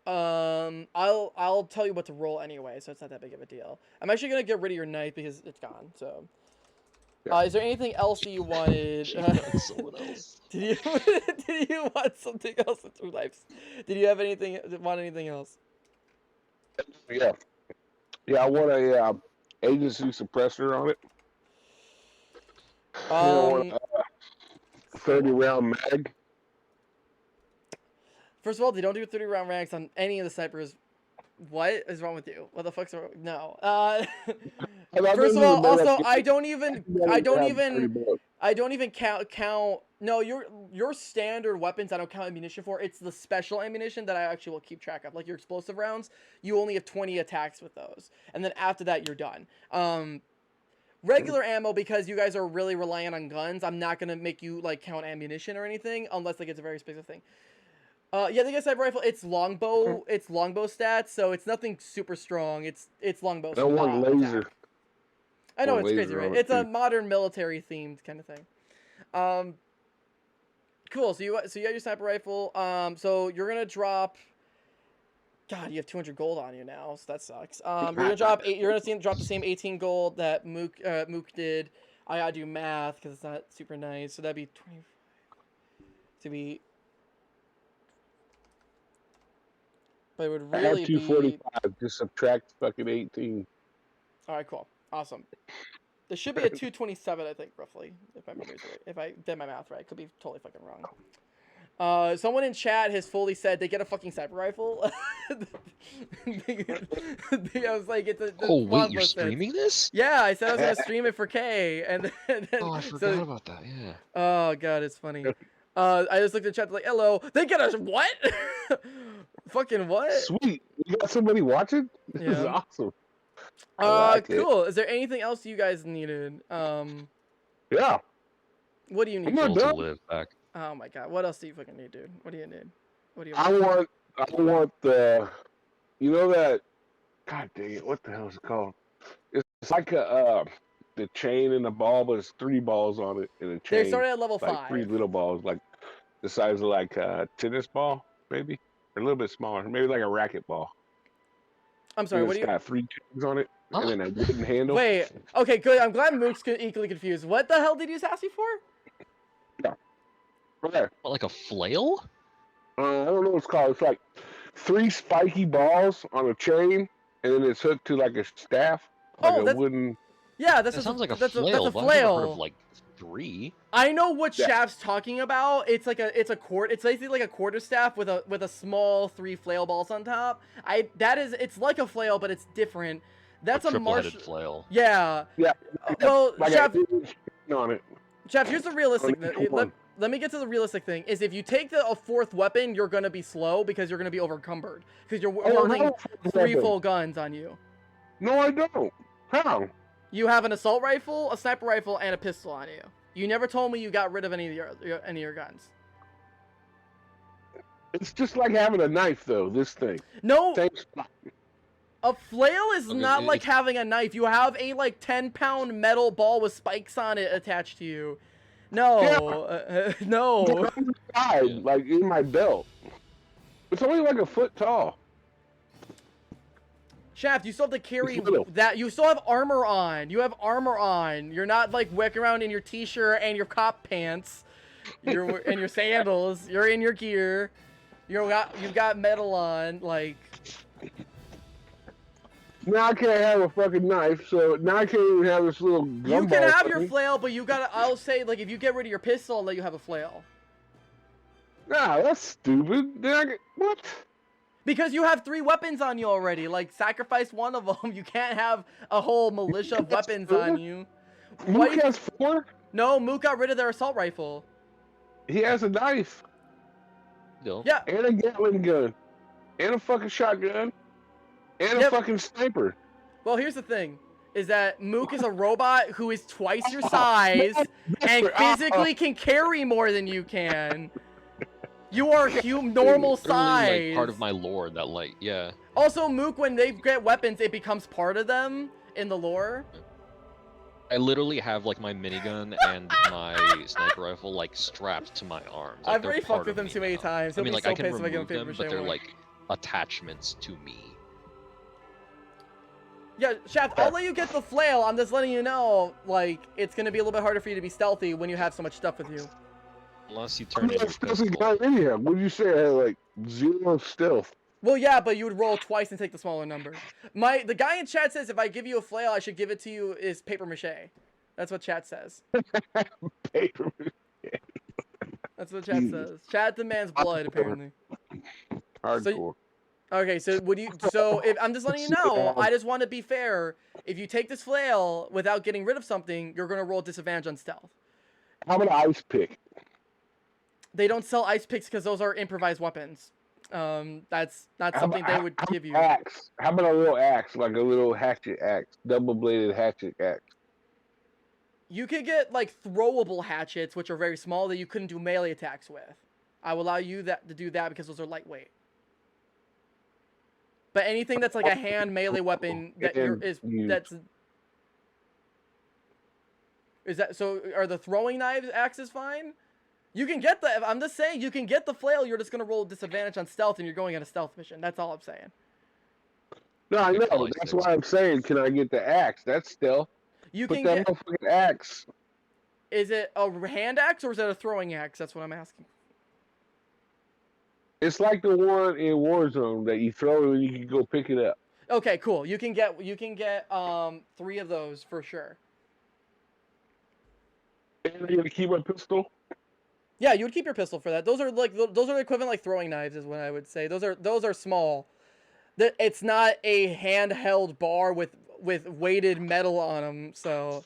I'll tell you what to roll anyway, so it's not that big of a deal. I'm actually gonna get rid of your knife because it's gone. So, is there anything else that you wanted? Someone else. Did you want something else with your knives? Did you want anything else? Yeah. Yeah, I want a agency suppressor on it. I want a 30-round mag. First of all, they don't do 30-round mags on any of the snipers. What is wrong with you? What the fuck's wrong? No. First of all, also I don't even count. No, your standard weapons I don't count ammunition for. It's the special ammunition that I actually will keep track of. Like your explosive rounds, you only have 20 attacks with those, and then after that you're done. Regular ammo, because you guys are really reliant on guns, I'm not gonna make you like count ammunition or anything unless like it's a very specific thing. Yeah, the sniper rifle, it's longbow stats, so it's nothing super strong. It's longbow. I want laser. I know Or it's crazy, laser right? on it, It's a too. modern military themed kind of thing. Cool. So you got your sniper rifle. So you're gonna drop. God, you have 200 gold on you now, so that sucks. You're gonna drop eight. You're gonna drop the same 18 gold that Mook did. I gotta do math because it's not super nice. So that'd be 20. To be. But it would I have really be. 245. Just subtract fucking 18. All right, cool, awesome. There should be a 227, I think, roughly, if my memory's right. If I did my math right, could be totally fucking wrong. Someone in chat has fully said they get a fucking sniper rifle. I was like, it's a. Oh wait, you're listed. streaming this? Yeah, I said I was gonna stream it for K, and then Oh, I forgot about that. Yeah. Oh god, it's funny. I just looked at the chat like, hello. They get us what? Fucking what? Sweet. You got somebody watching? This is Yeah. awesome. I like it. Cool. Is there anything else you guys needed? Yeah. What do you need? I'm not Will to done. live back. Oh my god, what else do you fucking need, dude? What do you need? What do you I want the, you know that, god dang it, what the hell is it called? It's like the chain and the ball, but it's 3 balls on it in a chain. They started at level like 5. 3 little balls, like the size of like a tennis ball, maybe, or a little bit smaller, maybe like a racket ball. I'm sorry, And what do it's you... got 3 chains on it, Huh? and then a wooden handle. Wait, okay, good. I'm glad Mook's equally confused. What the hell did you ask me for? Okay. What, like a flail? I don't know what it's called. It's like 3 spiky balls on a chain, and then it's hooked to like a staff, like Oh, a that's... wooden. Yeah, that's That sounds like a that's flail. a But I've never heard flail. of like 3. I know what Yeah. Shaft's talking about. It's like a cord. It's basically like a quarterstaff with a small 3 flail balls on top. It's like a flail, but it's different. That's a triple-headed martial. flail. Yeah. Yeah. Well, Like Shaft, a chain on it. Shaft, here's the realistic. On each one. Let me get to the realistic thing. Is if you take a 4th weapon, you're gonna be slow because you're gonna be overcumbered because you're holding no, 3 weapon. full guns on you. No, I don't. How? You have an assault rifle, a sniper rifle, and a pistol on you. You never told me you got rid of any of your guns. It's just like having a knife, though. This thing. No, Same spot. a flail is Okay, not like it's- having a knife. You have a like 10-pound metal ball with spikes on it attached to you. No, no. It's on the side, Yeah. like in my belt. It's only like a foot tall. Shaft, you still have to carry It's little. that. You still have armor on. You have armor on. You're not like walking around in your t-shirt and your cop pants. You're and your sandals. You're in your gear. You've got metal on. Like, Now I can't have a fucking knife, so now I can't even have this little you gumball can have your thing. flail, but you gotta. I'll say like if you get rid of your pistol, I'll let you have a flail. Nah, that's stupid. Then I get, what? Because you have 3 weapons on you already. Like, sacrifice one of them. You can't have a whole militia of That's weapons true. on you. Mook Why- has 4? No, Mook got rid of their assault rifle. He has a knife, No. Yeah. and a Gatling gun, and a fucking shotgun, and Yep. a fucking sniper. Well, here's the thing. Is that Mook is a robot who is twice your size and physically can carry more than you can. You are normal Literally, size. like, part of my lore that, like, yeah. Also, Mook, when they get weapons, it becomes part of them in the lore. I literally have, like, my minigun and my sniper rifle, like, strapped to my arms. Like, I've they're already part fucked with of him me too many now. times. I He'll mean, be like, so I can pissed if I give him remove them, paper but they're, mache like, attachments to me. Yeah, Shaft, I'll let you get the flail. I'm just letting you know, like, it's gonna be a little bit harder for you to be stealthy when you have so much stuff with you. Unless you I turn mean, into a that's doesn't pistol. go in here. What did you say? I had like 0 stealth. Well, yeah, but you would roll twice and take the smaller number. The guy in chat says if I give you a flail, I should give it to you is paper mache. That's what chat says. Paper. That's what chat says. Chat demands blood, apparently. Hardcore. Okay, so if I'm just letting you know, I just want to be fair. If you take this flail without getting rid of something, you're gonna roll disadvantage on stealth. How about an ice pick? They don't sell ice picks because those are improvised weapons. That's not something they would give you. Axe. How about a little axe, like a little hatchet axe, double-bladed hatchet axe? You could get like throwable hatchets, which are very small that you couldn't do melee attacks with. I will allow you to do that because those are lightweight. But anything that's like a hand melee weapon that And that's Is that so? Are the throwing knives axes fine? You can get the. I'm just saying you can get the flail. You're just gonna roll disadvantage on stealth, and you're going on a stealth mission. That's all I'm saying. No, I know. Like That's six. why I'm saying, can I get the axe? That's still. You Put can that get. motherfucking axe. Is it a hand axe or is it a throwing axe? That's what I'm asking. It's like the one in Warzone that you throw and you can go pick it up. Okay, cool. You can get 3 of those for sure. And you're gonna keep my pistol. Yeah, you would keep your pistol for that. Those are the equivalent like throwing knives is what I would say. Those are small. It's not a handheld bar with weighted metal on them. So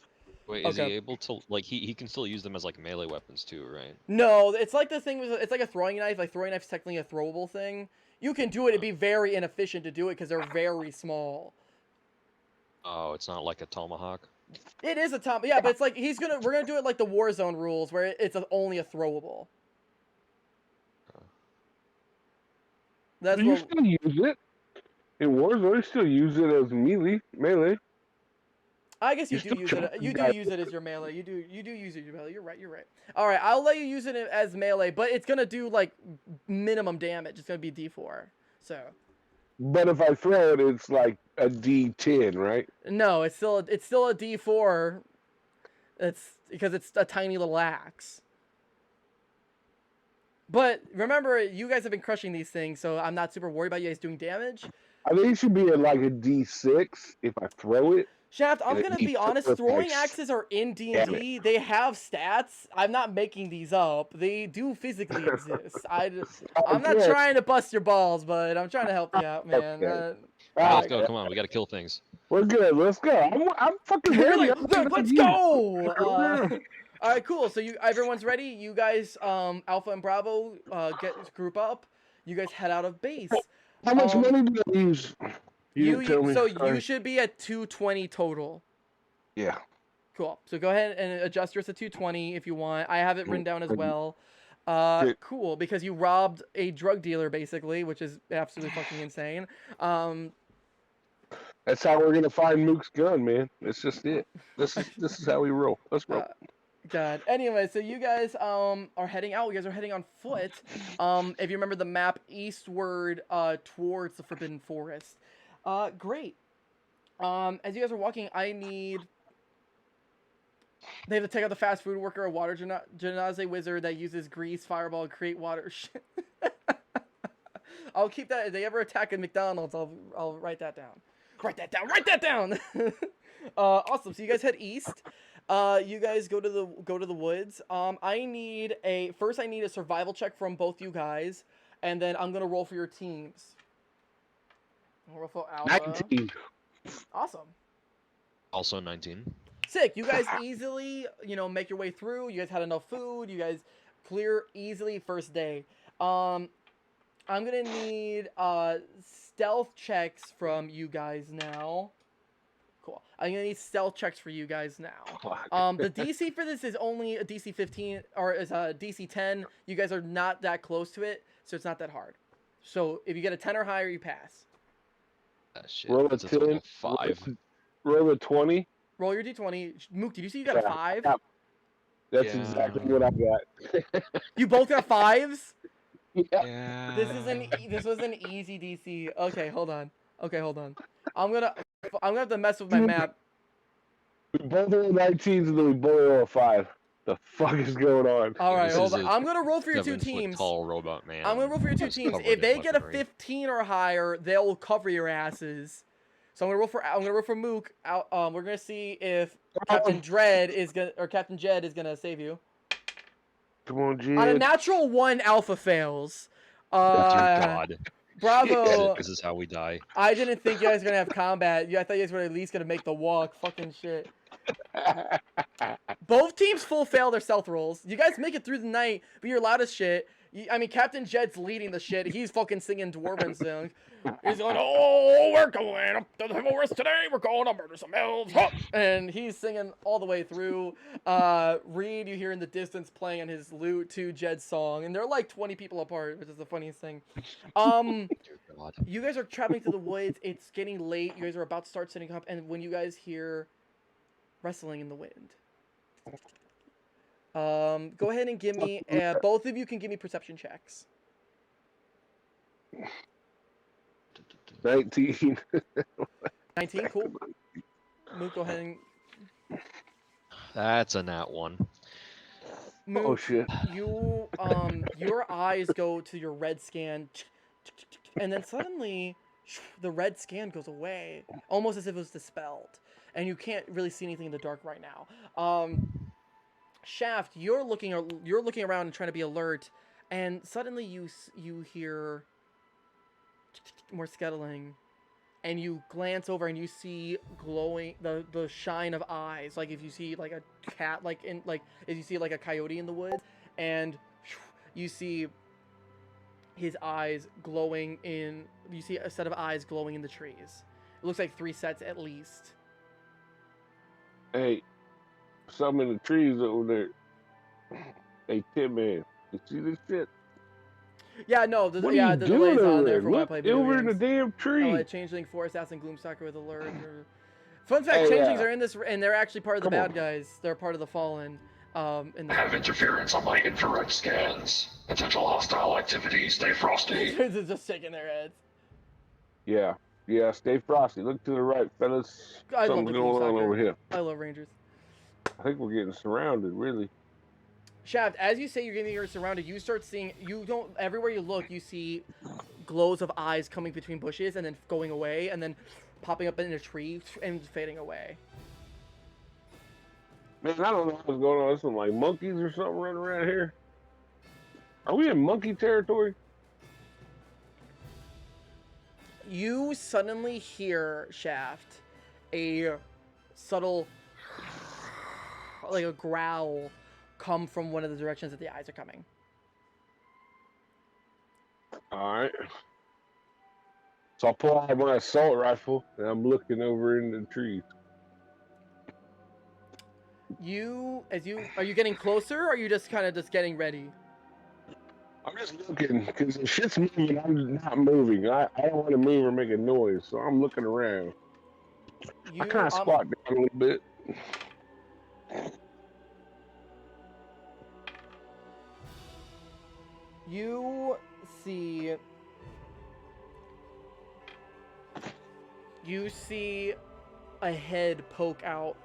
Wait, is okay. he able to like he can still use them as like melee weapons too, right? No, it's like the thing with it's like a throwing knife. Like throwing knife's technically a throwable thing. You can do it. It'd be very inefficient to do it because they're very small. Oh, it's not like a tomahawk. It is a top, yeah, but it's like we're gonna do it like the Warzone rules where it's only a throwable. That's You what. still use it. In Warzone, you still use it as melee. I guess you You do still use try it. to You do guide use it as your melee. You do use it as your melee. You're right. You're right. All right, I'll let you use it as melee, but it's gonna do like minimum damage. It's gonna be D4. So. But if I throw it, it's like a D10, right? No, it's still a D4. It's because it's a tiny little axe. But remember, you guys have been crushing these things, so I'm not super worried about you guys doing damage. I think it should be like a D6 if I throw it. Shaft, I'm And gonna he be honest. took Throwing my axes are in D&D. They have stats. I'm not making these up. They do physically exist. I'm not Okay. trying to bust your balls, but I'm trying to help you out, man. Okay. Let's go. Come on, we gotta kill things. We're good. Let's go. I'm fucking You're ready. like, let's go. All right, cool. So everyone's ready. You guys, Alpha and Bravo, group up. You guys head out of base. How much money do I use? You didn't tell me. So Sorry. you should be at 220 total. Yeah. Cool. So go ahead and adjust yours to 220 if you want. I have it written down as well. Cool, because you robbed a drug dealer basically, which is absolutely fucking insane. That's how we're gonna find Mook's gun, man. That's just it. This is how we roll. Let's roll. God. Anyway, so you guys are heading out. You guys are heading on foot. If you remember the map, eastward towards the Forbidden Forest. Great. As you guys are walking, they have to take out the fast food worker, a water genasi wizard that uses grease, fireball, to create water. I'll keep that. If they ever attack a McDonald's, I'll write that down. Write that down. Awesome. So you guys head east. You guys go to the woods. I need a survival check from both you guys, and then I'm gonna roll for your teams. I'll roll for Alpha. 19. Awesome. Also 19. Sick. You guys easily, make your way through. You guys had enough food. You guys clear easily first day. I'm gonna need stealth checks from you guys now. Cool. I'm gonna need stealth checks for you guys now. The DC for this is only a DC 15 or is a DC 10. You guys are not that close to it, so it's not that hard. So if you get a 10 or higher, you pass. Shit. Roll a That's 10. 5. Roll a 20. Roll your D20. Mook, did you see you got a 5? Yeah. That's Yeah. exactly what I got. You both got 5s? Yeah. This was an easy DC. Okay, hold on. I'm gonna have to mess with my map. We both roll 19s and then we both roll a 5. The fuck is going on? All right, This hold is on. a I'm gonna roll for your two 7-foot teams. tall robot man. I'm gonna roll for your two who's teams. covered If in they get a weaponry. 15 or higher, they'll cover your asses. So I'm gonna roll for Mook. We're gonna see if Captain Jed is gonna save you. Come on, Jed. On a natural 1, Alpha fails. Dear God. Bravo. This is how we die. I didn't think you guys were gonna have combat. I thought you guys were at least gonna make the walk. Fucking shit. Both teams full fail their stealth rolls. You guys make it through the night, but you're loud as shit. Captain Jed's leading the shit. He's fucking singing Dwarven songs. He's going, oh, we're going up to the forest today. We're going to murder some elves. Huh! And he's singing all the way through. Reed, you hear in the distance playing on his lute to Jed's song. And they're like 20 people apart, which is the funniest thing. Dear God. You guys are traveling through the woods. It's getting late. You guys are about to start setting up. And when you guys hear wrestling in the wind. Go ahead and give me. Both of you can give me perception checks. 19. 19, cool. Mook, go ahead and. That's a nat 1. Mook, Oh shit. your eyes go to your red scan, and then suddenly, the red scan goes away, almost as if it was dispelled, and you can't really see anything in the dark right now. Shaft, you're looking around and trying to be alert, and suddenly you hear more scuttling, and you glance over and you see glowing the shine of eyes, like if you see like a cat, like if you see like a coyote in the woods, and you see his eyes glowing in. You see a set of eyes glowing in the trees. It looks like 3 sets at least. Hey, some in the trees over there. Hey, Tim, man, you see this shit? Yeah, no, What are yeah, you the doing delay's on over there there? for when I Look play video over in the games. damn tree. Oh, Changeling, Forest Ass, and Gloomstalker with alert. Fun fact: Hey, Changelings are in this, and they're actually part of the come on. bad guys. They're part of the Fallen. In I have interference on my infrared scans. Potential hostile activity. Stay frosty. They're just shaking their heads. Yeah, yeah. Stay frosty. Look to the right, fellas. I love Something's the going on Gloomstalker. over here. I love Rangers. I think we're getting surrounded, really. Shaft, as you say you're surrounded, you start seeing, everywhere you look, you see glows of eyes coming between bushes and then going away and then popping up in a tree and fading away. Man, I don't know what's going on. Some like monkeys or something running around here. Are we in monkey territory? You suddenly hear, Shaft, a subtle, like a growl, come from one of the directions that the eyes are coming. All right. So I pull out my assault rifle and I'm looking over in the trees. Are you getting closer, or are you just kind of just getting ready? I'm just looking because the shit's moving. I'm not moving. I don't want to move or make a noise, so I'm looking around. I kind of squat down a little bit. You see a head poke out,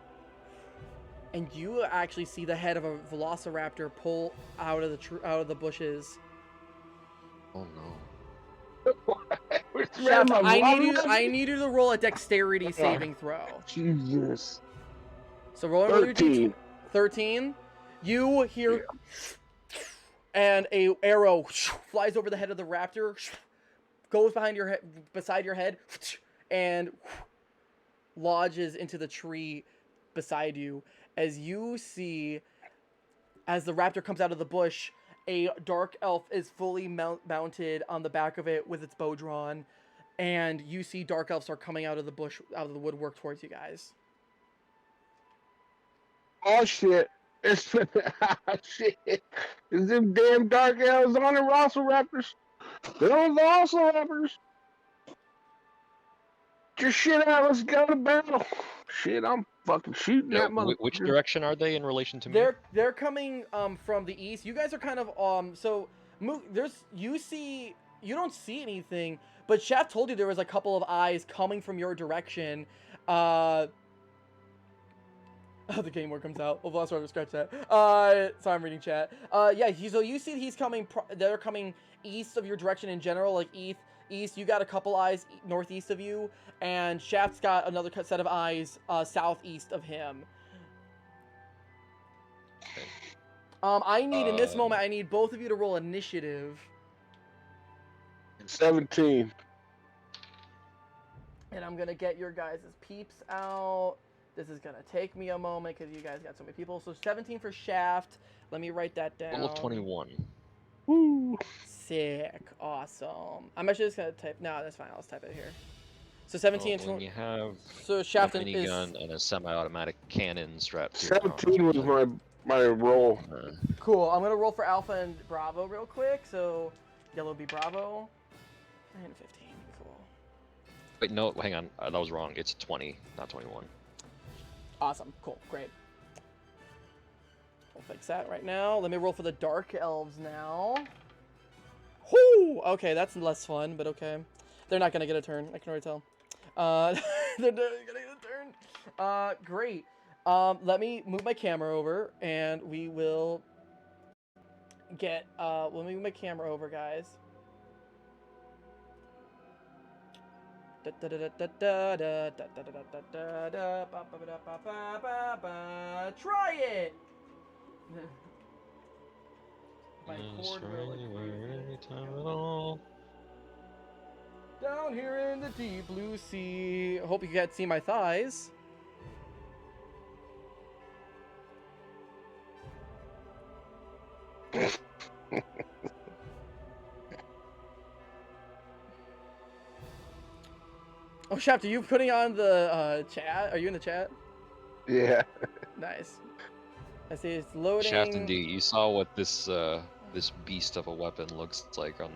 and you actually see the head of a velociraptor pull out of the bushes. Oh no. Chef, I need you to roll a dexterity saving throw. Jesus. So roll 13. 13. You hear, and a arrow flies over the head of the raptor, goes beside your head, and lodges into the tree beside you. As you see, as the raptor comes out of the bush, a dark elf is fully mounted on the back of it with its bow drawn, and you see dark elves are coming out of the bush, out of the woodwork towards you guys. Oh shit! It's shit. Is them damn dark elves on the velociraptors? They're the velociraptors. Get your shit out. Let's go to battle. Shit, I'm fucking shooting that motherfucker. Which direction are they in relation to me? They're coming from the east. You guys are kind of so you don't see anything, but Shaft told you there was a couple of eyes coming from your direction. The game word comes out. Oh, that's why I scratch that. Sorry, I'm reading chat. Yeah. So you see he's coming. They're coming east of your direction in general, like east. You got a couple eyes northeast of you, and Shaft's got another set of eyes southeast of him. I need in this moment. I need both of you to roll initiative. 17. And I'm gonna get your guys' peeps out. This is gonna take me a moment because you guys got so many people. So 17 for Shaft. Let me write that down. Roll of 21. Woo. Sick. Awesome. I'm actually just gonna type. No, that's fine. I'll just type it here. So 17 and 20. You have So Shaft a is minigun and a semi-automatic cannon strapped to 17 was my roll. cool. I'm gonna roll for Alpha and Bravo real quick. So yellow be Bravo. And 15. Cool. Wait, no, hang on. That was wrong. It's 20, not 21. Awesome. Cool. Great. We'll fix that right now. Let me roll for the Dark Elves now. Whoo! Okay, that's less fun, but okay. They're not gonna get a turn. I can already tell. They're not gonna get a turn. Great. Let me move my camera over, and we will get. Let me move my camera over, guys. Try it. My cord will agree. Anytime at all. Down here in the deep blue sea. I hope you can't see my thighs. Oh, Shaft, are you putting on the chat? Are you in the chat? Yeah. Nice. I see it's loading. Shaft and D, you saw what this this beast of a weapon looks like on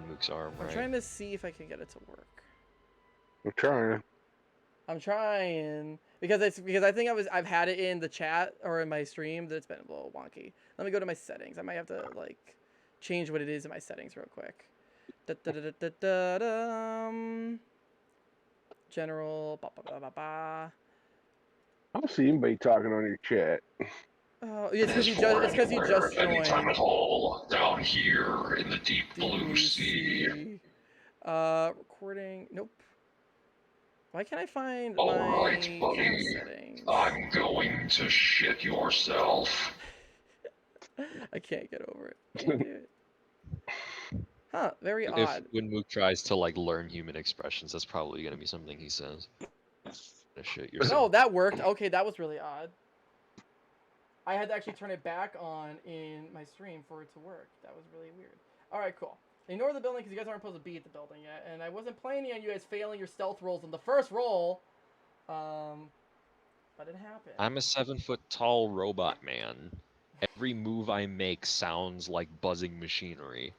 Mook's arm, I'm right? trying to see if I can get it to work. I'm trying. I'm trying because I think I've had it in the chat or in my stream that it's been a little wonky. Let me go to my settings. I might have to like change what it is in my settings real quick. General. I don't see anybody talking on your chat. Oh, it's because you just Anytime joined. at all, down here in the deep blue sea. Recording. Nope. Why can't I find All my right, cam buddy. settings? I'm going to shit yourself. I can't get over it. Can't do it. Huh? Very If odd. when Mook tries to like learn human expressions, that's probably gonna be something he says. Shit No, yourself. that worked. Okay, that was really odd. I had to actually turn it back on in my stream for it to work. That was really weird. All right, cool. Ignore the building because you guys aren't supposed to be at the building yet, and I wasn't planning on you guys failing your stealth rolls on the first roll. But it happened. I'm a 7-foot tall robot man. Every move I make sounds like buzzing machinery.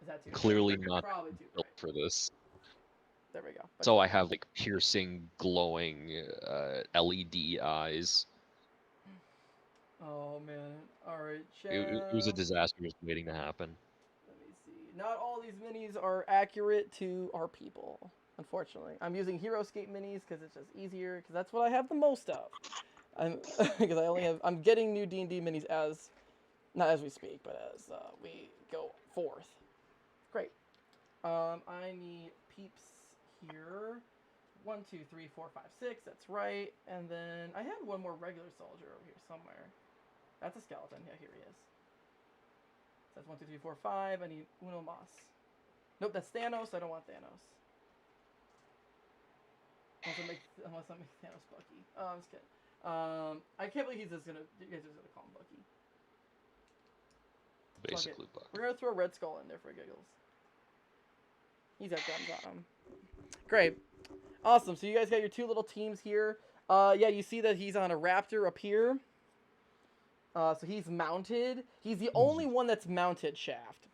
Is that too Clearly bright? not Probably too built bright. for this. There we go. So I have like piercing, glowing LED eyes. Oh man. All right, It was a Shaft. disaster just waiting to happen. Let me see. Not all these minis are accurate to our people, unfortunately. I'm using HeroScape minis because it's just easier, because that's what I have the most of. Because I'm getting new D&D minis not as we speak, but as we go forth. Great. I need peeps here. 1, 2, 3, 4, 5, 6. That's right. And then I had one more regular soldier over here somewhere. That's a skeleton. Yeah, here he is. That's 1, 2, 3, 4, 5. I need Uno Mas. Nope, that's Thanos. I don't want Thanos. Unless I make Thanos Bucky. Oh, I'm just kidding. I can't believe you guys are just gonna call him Bucky. Basically, Buck. We're gonna throw a Red Skull in there for giggles. He's got guns on him. Great. Awesome. So you guys got your two little teams here. Yeah, you see that he's on a raptor up here. So he's mounted. He's the only one that's mounted, Shaft.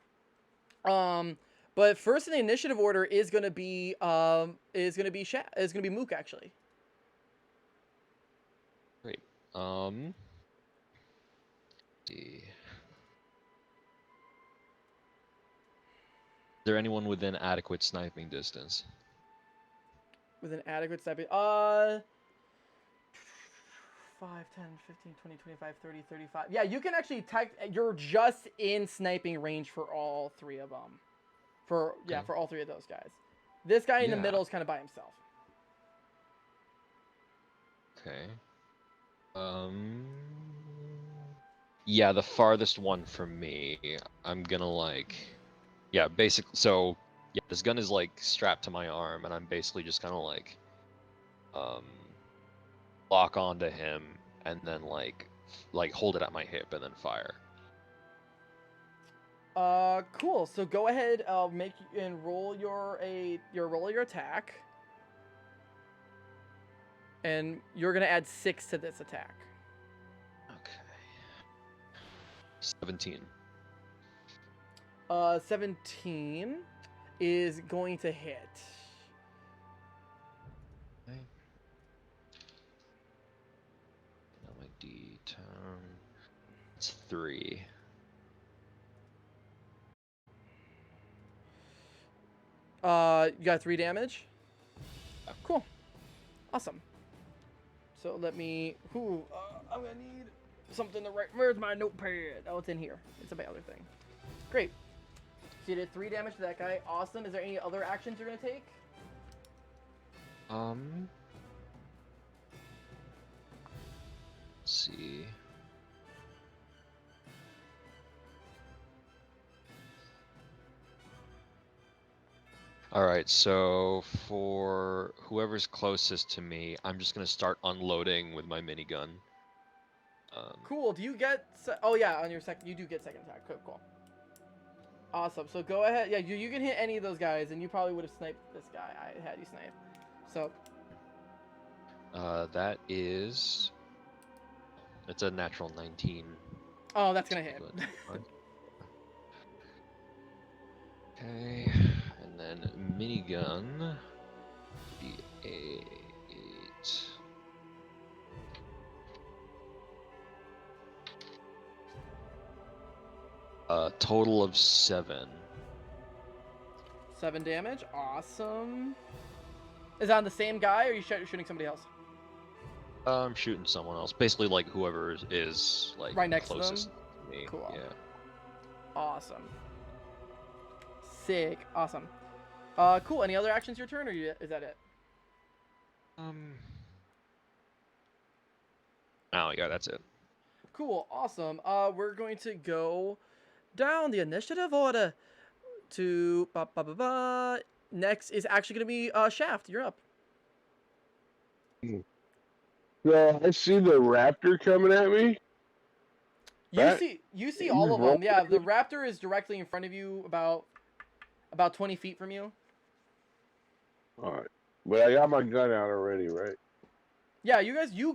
But first in the initiative order is gonna be Mook actually. Great. See. Is there anyone within adequate sniping distance? With an adequate sniping. 5, 10, 15, 20, 25, 30, 35. Yeah, you can actually you're just in sniping range for all three of them. For all three of those guys. This guy in the middle is kind of by himself. Okay. Yeah, the farthest one from me. I'm gonna basically. So yeah, this gun is like strapped to my arm, and I'm basically just gonna lock onto him, and then like hold it at my hip, and then fire. Cool. So go ahead, roll your attack. And you're gonna add 6 to this attack. Okay. 17. 17 is going to hit. Okay. Now my D10. It's 3. You got 3 damage. Cool. Awesome. So let me. I'm gonna need something to write. Where's my notepad? Oh, it's in here. It's a my other thing. Great. So you did 3 damage to that guy. Awesome. Is there any other actions you're gonna take? Let's see. Alright, so for whoever's closest to me, I'm just gonna start unloading with my minigun. Cool. Do you get? Oh yeah, on your second, you do get second attack. Cool. Awesome. So go ahead. Yeah, you can hit any of those guys, and you probably would have sniped this guy. I had you snipe. So. That is. It's a natural 19. Oh, that's gonna hit. Okay, and then minigun. Be 8. Total of 7. 7 damage. Awesome. Is that on the same guy, or are you shooting somebody else? I'm shooting someone else. Basically, like whoever is like right next closest to them. To me. Cool. Yeah. Awesome. Sick. Awesome. Cool. Any other actions your turn, or is that it? Oh yeah, that's it. Cool. Awesome. We're going to go down the initiative order to next is actually going to be Shaft. You're up. So I see the raptor coming at me. You see all of them. Yeah, the raptor is directly in front of you, about 20 feet from you. All right, but I got my gun out already, right? Yeah, you guys, you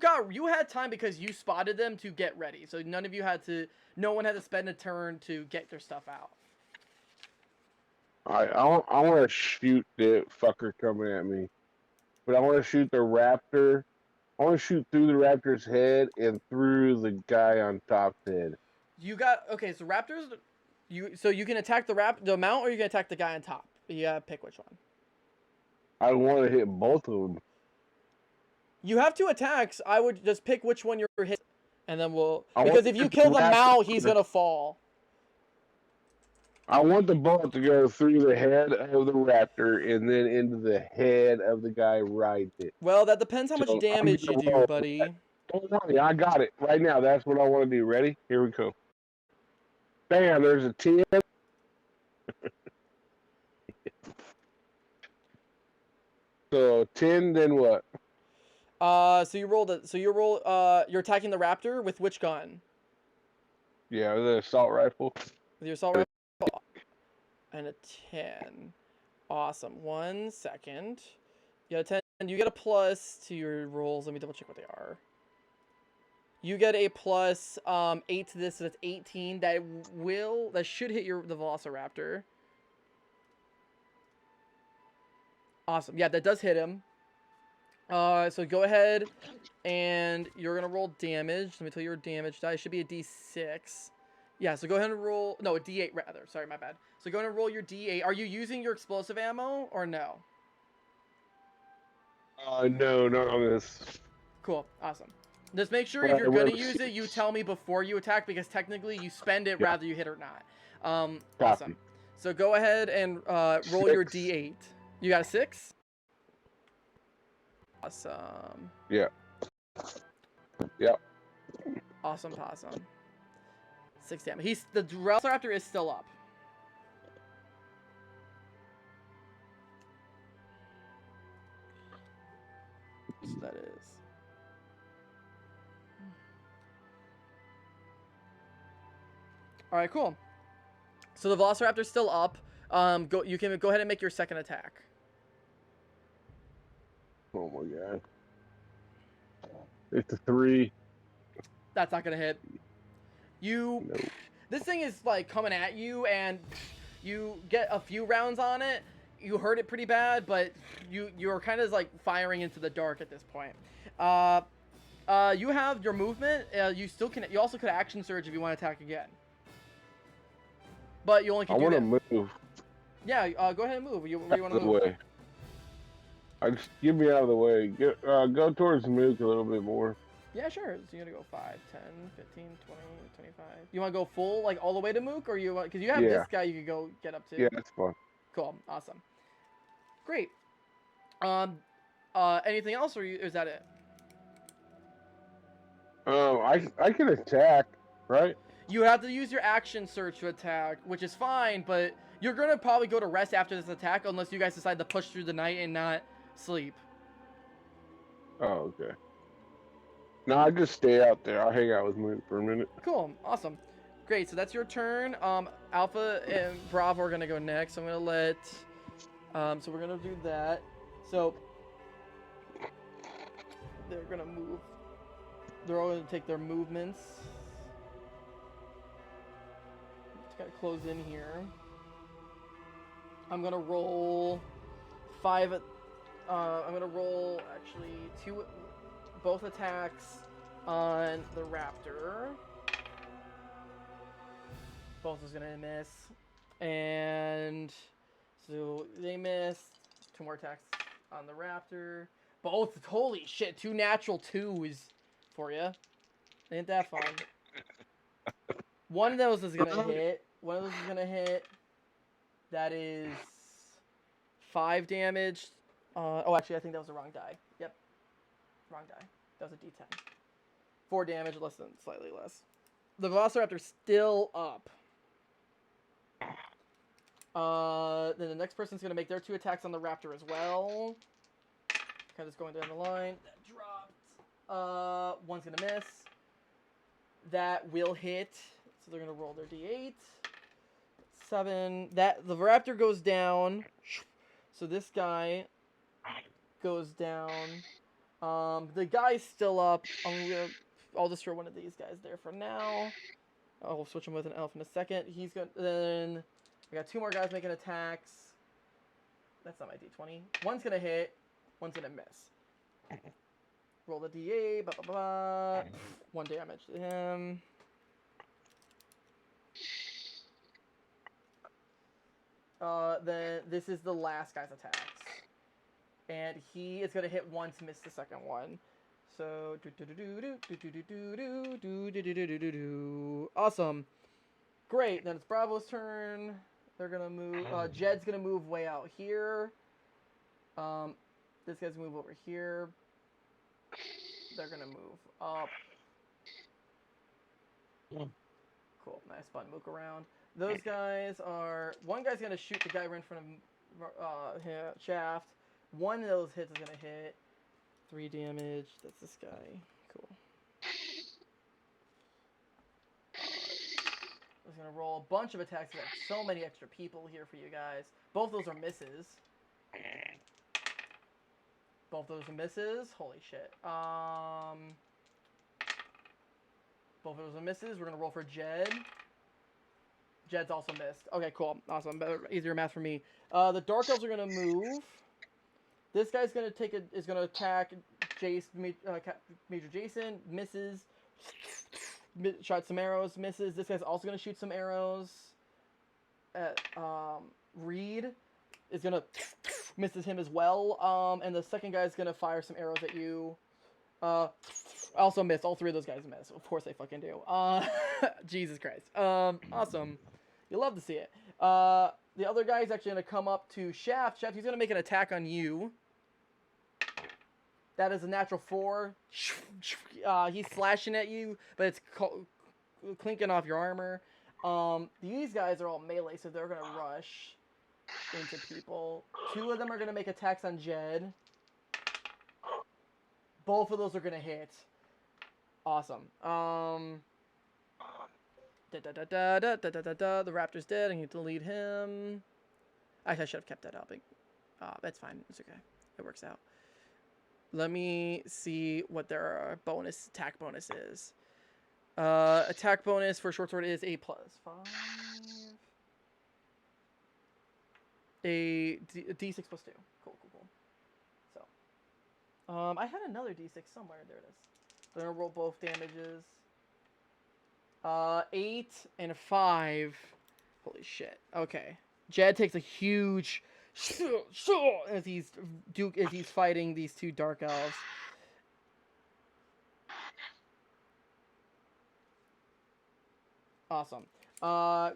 had time because you spotted them to get ready. So no one had to spend a turn to get their stuff out. All right, I want to shoot the fucker coming at me, but I want to shoot the raptor. I want to shoot through the raptor's head and through the guy on top's head. Okay, so raptors, you can attack the mount, or you can attack the guy on top. You gotta pick which one. I want to hit both of them. You have 2 attacks. I would just pick which one you're hit, and then because if you kill the mount, he's gonna fall. I want the bullet to go through the head of the raptor and then into the head of the guy riding it. Well, that depends how much damage you do, buddy. Don't worry, I got it right now. That's what I want to do. Ready? Here we go. Bam! There's a 10. So 10, then what? So you rolled it. So you're attacking the raptor with which gun? Yeah, the assault rifle. With your assault rifle. And a 10. Awesome. 1 second. You got a 10. You get a plus to your rolls. Let me double check what they are. You get a plus 8 to this, so that's 18. That should hit the Velociraptor. Awesome. Yeah, that does hit him. So go ahead and you're gonna roll damage. Let me tell you your damage die. It should be a D6. Yeah, so go ahead and roll. No, a D8 rather. Sorry, my bad. So go ahead and roll your D8. Are you using your explosive ammo or no? No, not on this. Cool. Awesome. Just make sure if you're gonna use it, you tell me before you attack, because technically you spend it rather you hit or not. Awesome. So go ahead and roll your D8. You got a 6? Awesome. Yeah. Yep. Awesome possum. 6 damage. The Velociraptor is still up. So that is. All right, cool. So the Velociraptor's still up. You can go ahead and make your second attack. Oh my god. It's a 3. That's not gonna hit. Nope. This thing is like coming at you, and you get a few rounds on it. You hurt it pretty bad, but you're kind of like firing into the dark at this point. You have your movement. You still can. You also could action surge if you want to attack again. But you only I can do want to that. move Yeah. Go ahead and move. Where you out want of to the move? way. Just get me out of the way. Go towards Mook a little bit more. Yeah, sure. So you're gonna go 5, 10, 15, 20, 25. You want to go full, like all the way to Mook, or you want? Because you have Yeah. this guy you could go get up to. Yeah, that's fine. Cool. Awesome. Great. Um. Anything else, or is that it? I can attack, right? You have to use your action surge to attack, which is fine, but you're gonna probably go to rest after this attack unless you guys decide to push through the night and not sleep. Oh, okay. No, I just stay out there. I'll hang out with Mook for a minute. Cool, awesome, great. So that's your turn. Alpha and Bravo are gonna go next. I'm gonna let. So we're gonna do that. So they're gonna move. They're all gonna take their movements. Just gotta close in here. I'm gonna roll 5. I'm gonna roll actually 2, both attacks on the raptor. Both is gonna miss, and so they missed. 2 more attacks on the raptor. Both, holy shit, 2 natural 2s for you. Ain't that fun? One of those is gonna hit. One of those is gonna hit. That is 5 damage. Oh, actually, I think that was the wrong die. Yep. Wrong die. That was a D10. 4 damage, slightly less. The Velociraptor's still up. Then the next person's gonna make their 2 attacks on the raptor as well. Kind of just going down the line. That dropped. One's gonna miss. That will hit. So they're gonna roll their D8. 7. The raptor goes down. So this guy goes down. The guy's still up. I'll just throw one of these guys there for now. I'll switch him with an elf in a second. He's gonna. Then we got 2 more guys making attacks. That's not my D20. One's gonna hit. One's gonna miss. Roll the D8. Blah, blah, blah. 1 damage to him. Then this is the last guy's attacks. And he is going to hit once, miss the second one. So, awesome. Great, then it's Bravo's turn. They're going to move, Jed's going to move way out here. This guy's going to move over here. They're going to move up. Cool, nice fun Mook around. Those guys are... One guy's going to shoot the guy right in front of Shaft. One of those hits is going to hit. 3 damage. That's this guy. Cool. I was going to roll a bunch of attacks. We got so many extra people here for you guys. Both those are misses. Both those are misses. Holy shit. Both of those are misses. We're going to roll for Jed. Jed's also missed. Okay, cool. Awesome. Better, easier math for me. The Dark Elves are going to move. This guy's going to is going to attack Major Jason. Misses. Shot some arrows. Misses. This guy's also going to shoot some arrows at Reed. Is going to misses him as well. And the second guy's going to fire some arrows at you. Also miss. All 3 of those guys miss. Of course they fucking do. Jesus Christ. Awesome. You love to see it. The other guy is actually going to come up to Shaft. Shaft, he's going to make an attack on you. That is a natural 4. He's slashing at you, but it's clinking off your armor. These guys are all melee, so they're going to rush into people. 2 of them are going to make attacks on Jed. Both of those are going to hit. Awesome. The raptor's dead. I need to lead him. Actually, I should have kept that up. That's fine. It's okay. It works out. Let me see what their attack bonus is. Attack bonus for short sword is a +5. A D6 +2. Cool. So, I had another D6 somewhere. There it is. I'm gonna roll both damages. 8 and 5. Holy shit. Okay. Jed takes a huge as he's fighting these two dark elves. Awesome.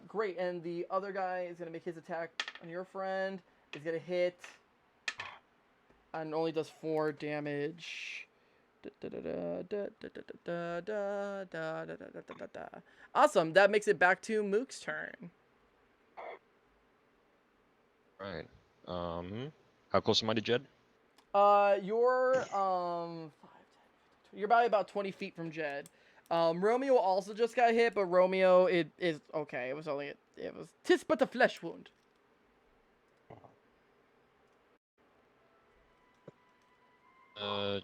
Great. And the other guy is gonna make his attack on your friend. He's gonna hit and only does 4 damage. Awesome. That makes it back to Mook's turn. Right. How close am I to Jed? You're 5, 10, 15, you're probably about 20 feet from Jed. Romeo also just got hit, but Romeo it is okay. It was only it was tis but a flesh wound.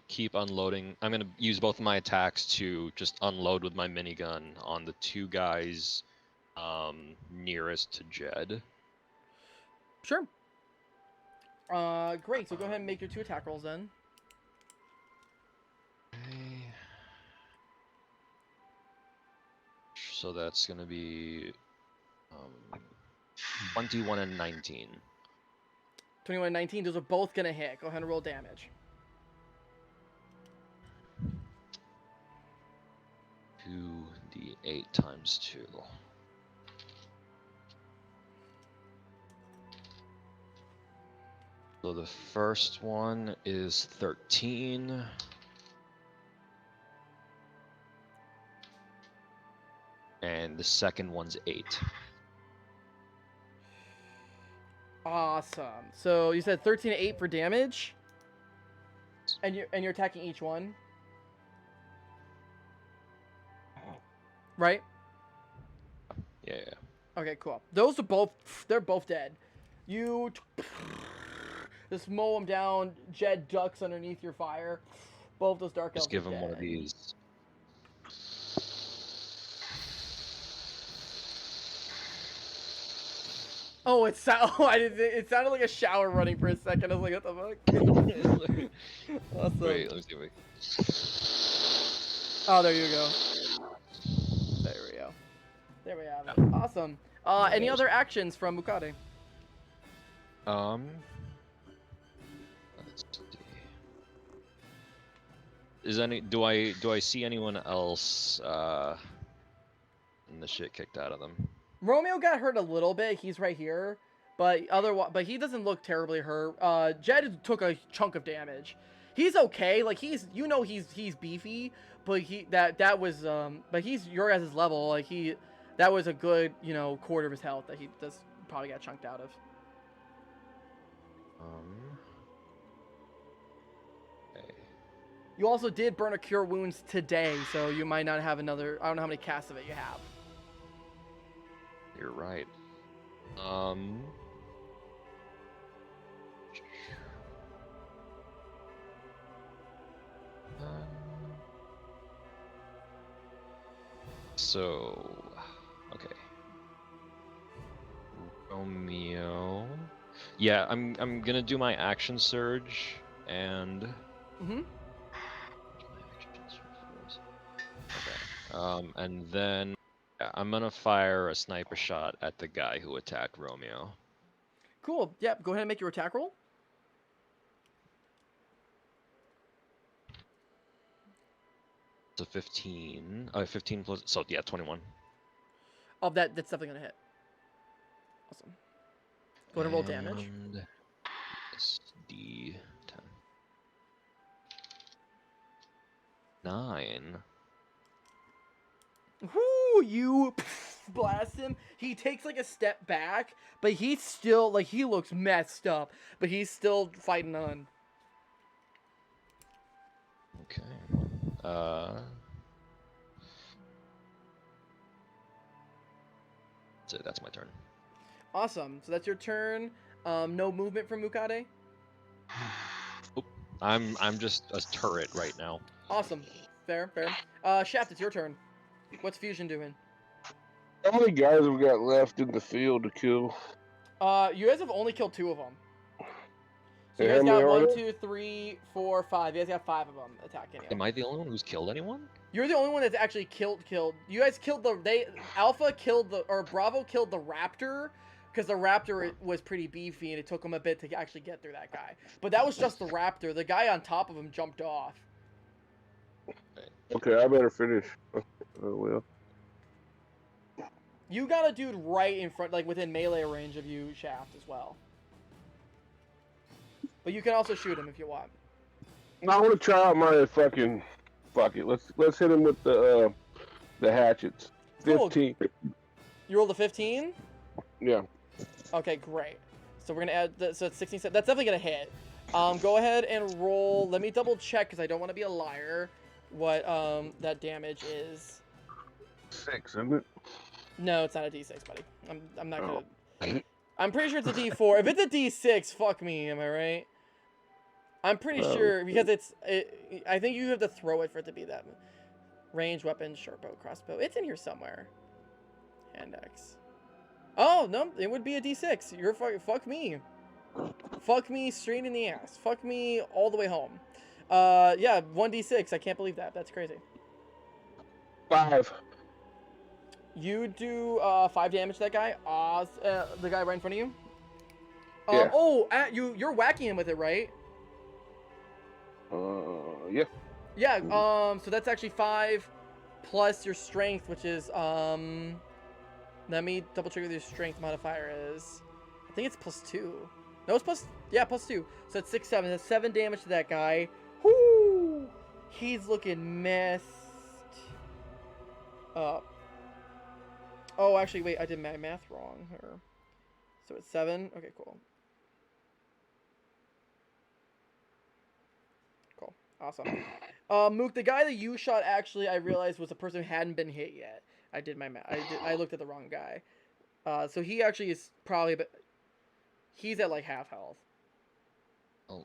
Keep unloading. I'm gonna use both of my attacks to just unload with my minigun on the 2 guys nearest to Jed. Sure. Great. So go ahead and make your 2 attack rolls then. Okay. So that's gonna be 21 and 19. 21 and 19. Those are both gonna hit. Go ahead and roll damage. 2d8 times 2. So the first one is 13. And the second one's 8. Awesome. So you said 13 to 8 for damage, and you're attacking each one, right? Yeah. Okay, cool. Those are they're both dead. You just mow them down. Jed ducks underneath your fire. Both those dark elves Just give are him one of dead. these. Oh, it sounded like a shower running for a second. I was like, what the fuck? Awesome. Wait, let me see. Wait. Oh, there you go. There we go. There we have it. Awesome. Any other actions from Mukade? Let's see. Do I see anyone else in the shit kicked out of them? Romeo got hurt a little bit. He's right here, but he doesn't look terribly hurt. Jed took a chunk of damage. He's okay. Like he's beefy, but he's your guys' level. Like that was a good quarter of his health that he just probably got chunked out of. Okay. You also did burn a cure wounds today, so you might not have another. I don't know how many casts of it you have. You're right. So, okay. Romeo. Yeah, I'm gonna do my action surge and. Mm-hmm. Okay. And then I'm gonna fire a sniper shot at the guy who attacked Romeo. Cool. Yep. Go ahead and make your attack roll. It's a 15. 15 plus. So yeah, 21. Oh, that's definitely gonna hit. Awesome. Go ahead and roll damage. D10. 9. Whoo! You blast him. He takes like a step back, but he's still he looks messed up, but he's still fighting on. Okay. So that's my turn. Awesome. So that's your turn. No movement from Mukade. Oh, I'm just a turret right now. Awesome. Fair. Shaft, it's your turn. What's Fusion doing? How many guys have we got left in the field to kill? You guys have only killed 2 of them. So you And guys how many got are 1, there? 2, 3, 4, 5. You guys got 5 of them attacking you. Am I the only one who's killed anyone? You're the only one that's actually killed. You guys killed Alpha killed or Bravo killed the Raptor, because the Raptor was pretty beefy and it took him a bit to actually get through that guy. But that was just the Raptor. The guy on top of him jumped off. Okay, I better finish. Well, You got a dude right in front, like within melee range of you, Shaft, as well. But you can also shoot him if you want. I want to try out my fucking. Fuck it. Let's hit him with the hatchets. Cool. 15. You rolled a 15? Yeah. Okay, great. So we're gonna add, so it's 16, that's definitely gonna hit. Go ahead and roll, let me double check, because I don't want to be a liar, what that damage is. 6, isn't it? No, it's not a D6, buddy. I'm not Oh. gonna, I'm pretty sure it's a D4. If it's a D6, fuck me, am I right? I'm pretty sure, because I think you have to throw it for it to be that. Range, weapons, short bow, crossbow. It's in here somewhere. Hand axe. Oh, no, it would be a D6. You're fuck me. Fuck me straight in the ass. Fuck me all the way home. Yeah, 1d6. I can't believe that. That's crazy. 5. You do 5 damage to that guy. The guy right in front of you. Yeah. Oh, you're whacking him with it, right? Yeah. Yeah. So that's actually 5 plus your strength, which is Let me double check what your strength modifier is. I think it's +2. No, it's +2. So it's 6, 7. That's 7 damage to that guy. Whoo! He's looking messed up. Oh, actually, wait, I did my math wrong here. So it's 7. Okay, cool. Cool. Awesome. Mook, the guy that you shot, actually, I realized was a person who hadn't been hit yet. I did my math. I looked at the wrong guy. So he actually is probably, but he's at like half health. Oh.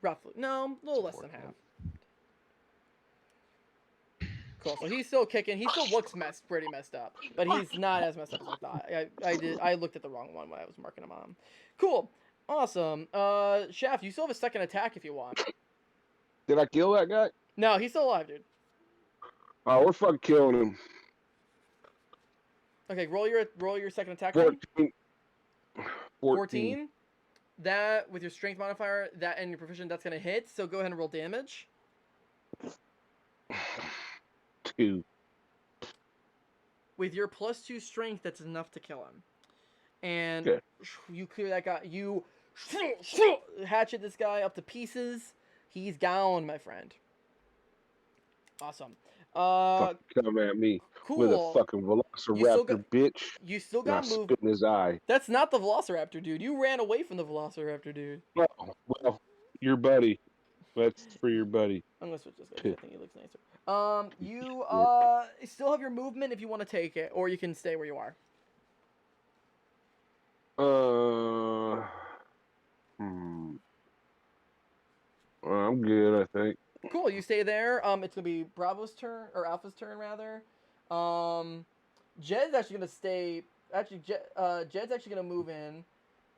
Roughly. No, a little less than half. Cool. So he's still kicking. He still looks pretty messed up, but he's not as messed up as I thought. I looked at the wrong one when I was marking him on. Cool. Awesome. Shaft, you still have a second attack if you want. Did I kill that guy? No, he's still alive, dude. Oh, we're fucking killing him. Okay, roll your second attack. 14. 14. That with your strength modifier, that and your proficient, that's gonna hit. So go ahead and roll damage. 2. With your +2 strength, that's enough to kill him. And okay. You clear that guy. You hatchet this guy up to pieces. He's gone, my friend. Awesome. Come at me Cool. with a fucking velociraptor, bitch. You still And I got moved. spit in his eye. That's not the velociraptor, dude. You ran away from the velociraptor, dude. Well, your buddy. That's for your buddy. I'm gonna switch this guy. I think he looks nicer. You still have your movement if you want to take it, or you can stay where you are. I'm good, I think. Cool, you stay there. It's gonna be Bravo's turn, or Alpha's turn rather. Jed's actually gonna stay. Actually, Jed's actually gonna move in,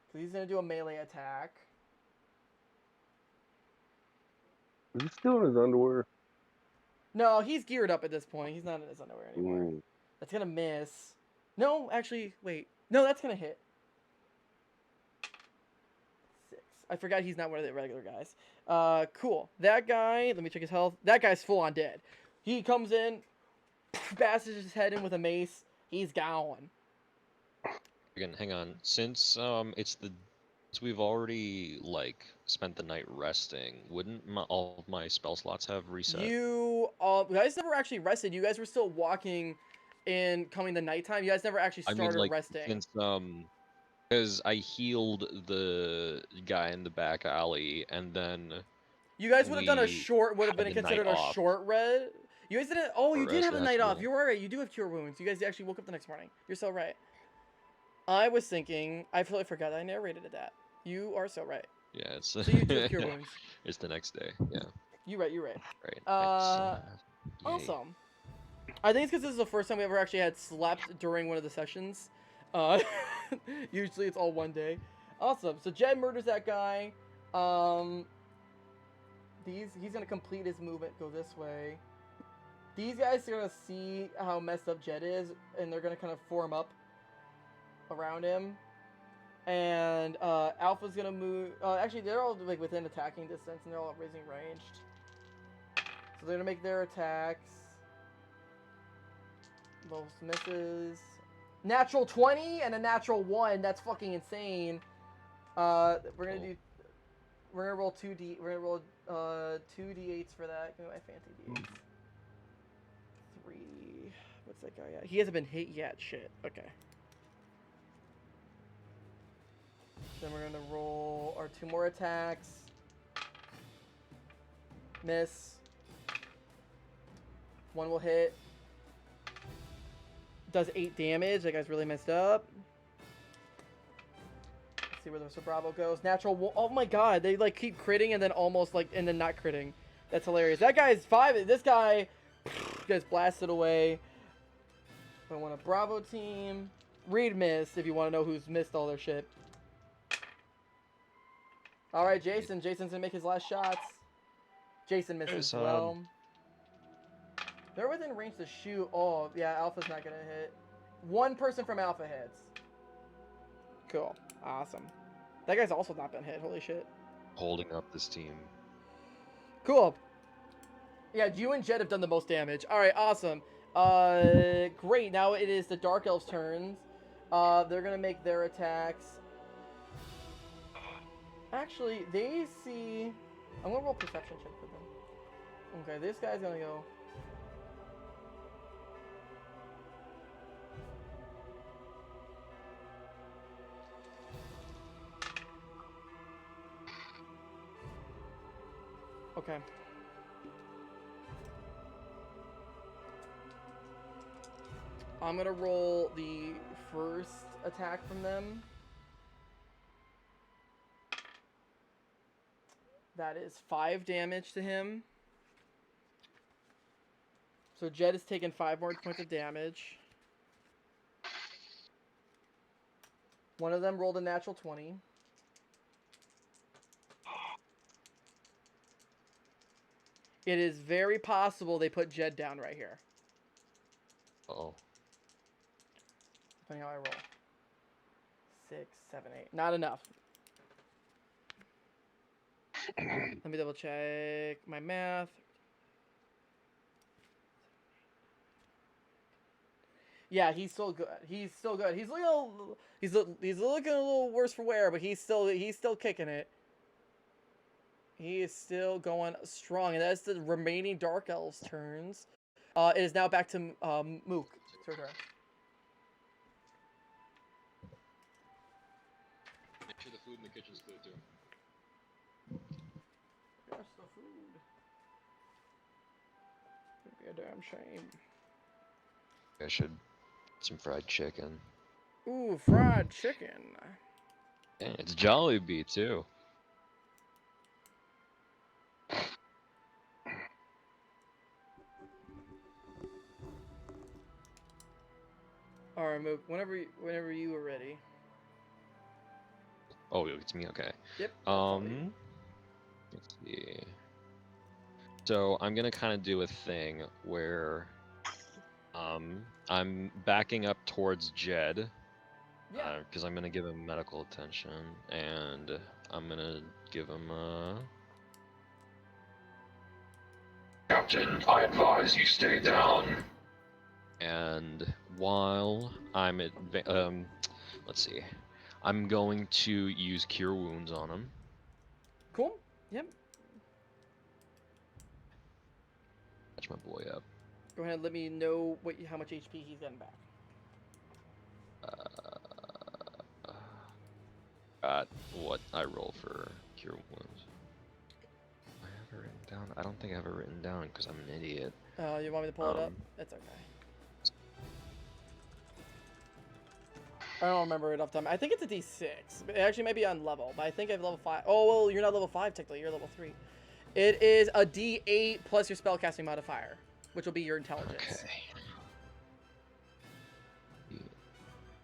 because he's gonna do a melee attack. Is he still in his underwear? No, he's geared up at this point. He's not in his underwear anymore. That's gonna miss. No, actually, wait. No, that's gonna hit. 6. I forgot he's not one of the regular guys. Cool. That guy, let me check his health. That guy's full on dead. He comes in, bashes his head in with a mace. He's gone. Again, hang on. Since we've already like spent the night resting, wouldn't all of my spell slots have reset? You guys never actually rested. You guys were still walking in coming the nighttime. You guys never actually started resting. Since because I healed the guy in the back alley, and then you guys would have done would have been considered a short red. You guys didn't. Oh, you did have the night off. You're right. You do have cure wounds. You guys actually woke up the next morning. You're so right. I was thinking. I totally forgot that I narrated that. You are so right. Yeah, it's. So you do have cure wounds. It's the next day. Yeah. You're right. Right. Awesome. I think it's because this is the first time we ever actually had slept during one of the sessions. Usually it's all one day. Awesome. So Jed murders that guy. He's gonna complete his movement, go this way. These guys are gonna see how messed up Jed is, and they're gonna kind of form up around him. And Alpha's gonna move. Actually, they're all like within attacking distance, and they're all raising ranged. So they're gonna make their attacks. Both misses. Natural 20 and a natural 1. That's fucking insane. We're gonna roll 2d. We're gonna roll 2d8s for that. Give me my fancy d8s. 3. What's that guy at? He hasn't been hit yet. Shit. Okay. Then we're gonna roll our 2 more attacks. Miss. 1 will hit. Does 8 damage. That guy's really messed up. Let's see where the Bravo goes. Natural. Oh my god, they like keep critting and then almost like and then not critting. That's hilarious. That guy is 5. This guy gets blasted away. I want a Bravo team. Read miss if you want to know who's missed all their shit. All right, Jason. Jason's gonna make his last shots. Jason misses as well. They're within range to shoot. Oh, yeah, Alpha's not going to hit. 1 person from Alpha hits. Cool. Awesome. That guy's also not been hit. Holy shit. Holding up this team. Cool. Yeah, you and Jed have done the most damage. All right, awesome. Great. Now it is the Dark Elves' turns. They're going to make their attacks. Actually, they see... I'm going to roll perception check for them. Okay, this guy's going to go... Okay. I'm gonna roll the first attack from them. That is 5 damage to him. So Jed has taken 5 more points of damage. One of them rolled a natural 20. It is very possible they put Jed down right here. Uh-oh. Depending how I roll. 6, 7, 8. Not enough. Let me double check my math. Yeah, he's still good. He's still good. He's looking a little worse for wear, but he's still kicking it. He is still going strong, and that's the remaining Dark Elves' turns. It is now back to Mook. It's her turn. Make sure the food in the kitchen's clear too. Yes, the food. It'd be a damn shame. I should get some fried chicken. Ooh, fried chicken. Yeah, it's Jollibee too. All right, Mook. Whenever you are ready. Oh, it's me. Okay. Yep. Let's see. So I'm gonna kind of do a thing where, I'm backing up towards Jed. Yeah. Because I'm gonna give him medical attention, and I'm gonna give him Captain, I advise you stay down. And while I'm at, let's see, I'm going to use Cure Wounds on him. Cool. Yep. Catch my boy up. Go ahead and let me know how much HP he's getting back. Got what I roll for Cure Wounds. I have it written down. I don't think I have it written down because I'm an idiot. You want me to pull it up? That's okay. I don't remember it off the top. I think it's a D6. It actually might be on level, but I think I have level 5. Oh, well, you're not level 5 technically. You're level 3. It is a D8 plus your spellcasting modifier, which will be your intelligence. Okay.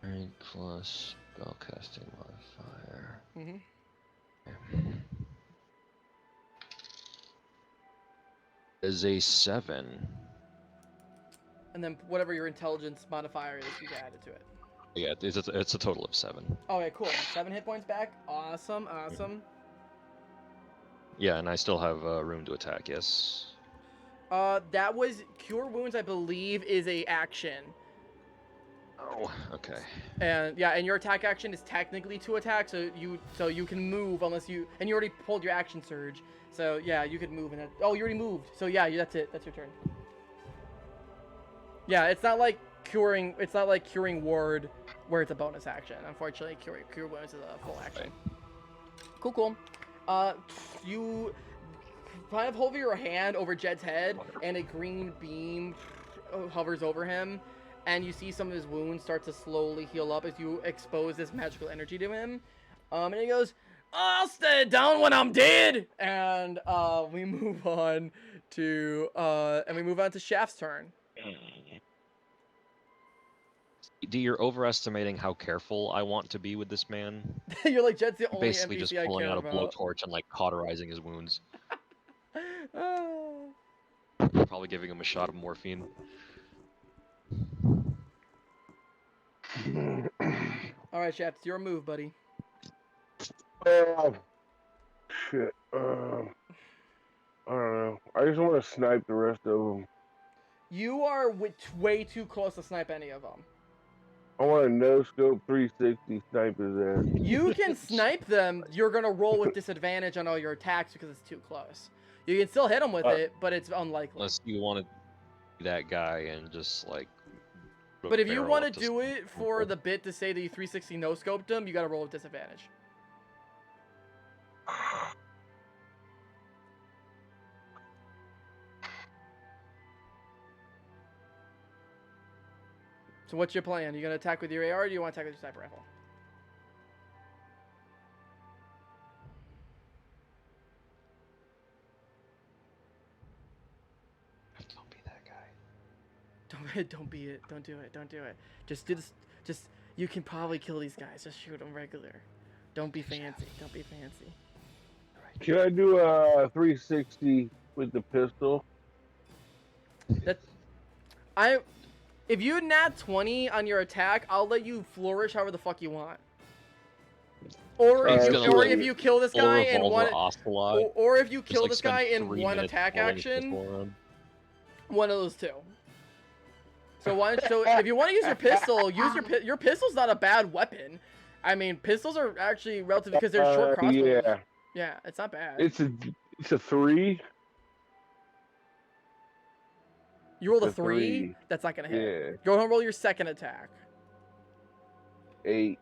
8 plus Spellcasting modifier. Mm-hmm. Is a 7. And then whatever your intelligence modifier is, you can add it to it. Yeah, it's a total of 7. Okay, cool. 7 hit points back. Awesome, awesome. Yeah, and I still have room to attack. Yes. That was Cure Wounds, I believe, is a action. Oh, okay. And yeah, and your attack action is technically to attack, so you can move unless you already pulled your action surge. So yeah, you could move and oh, you already moved. So yeah, that's it. That's your turn. Yeah, it's not like curing ward where it's a bonus action. Unfortunately, cure wounds is a full action. Cool, cool. You kind of hover your hand over Jed's head, and a green beam hovers over him, and you see some of his wounds start to slowly heal up as you expose this magical energy to him. And he goes, "I'll stay down when I'm dead." And we move on to Shaft's turn. You're overestimating how careful I want to be with this man. You're like, Jed's the only Basically, NPC just I pulling care out a about. blowtorch and like cauterizing his wounds. Probably giving him a shot of morphine. All right, Shaft, it's your move, buddy. Shit. I don't know. I just want to snipe the rest of them. You are way too close to snipe any of them. I want to no-scope 360 snipe his ass. You can snipe them. You're going to roll with disadvantage on all your attacks because it's too close. You can still hit them with it, but it's unlikely. Unless you want to be that guy and just like... But if you want to do it for the bit to say that you 360 no-scoped them, you got to roll with disadvantage. So what's your plan? Are you going to attack with your AR or do you want to attack with your sniper rifle? Don't be that guy. Don't be it. Don't do it. Don't do it. Just do this. Just, you can probably kill these guys. Just shoot them regular. Don't be fancy. Don't be fancy. Can I do a 360 with the pistol? If you nat 20 on your attack, I'll let you flourish however the fuck you want. Or if you kill this guy in one, or if you kill this guy in one attack action, one of those two. So if you want to use your pistol, your pistol's not a bad weapon. I mean, pistols are actually relative because they're short crossbows. Yeah, it's not bad. It's a 3. You rolled a 3? That's not gonna hit. Yeah. Go ahead and roll your second attack. 8.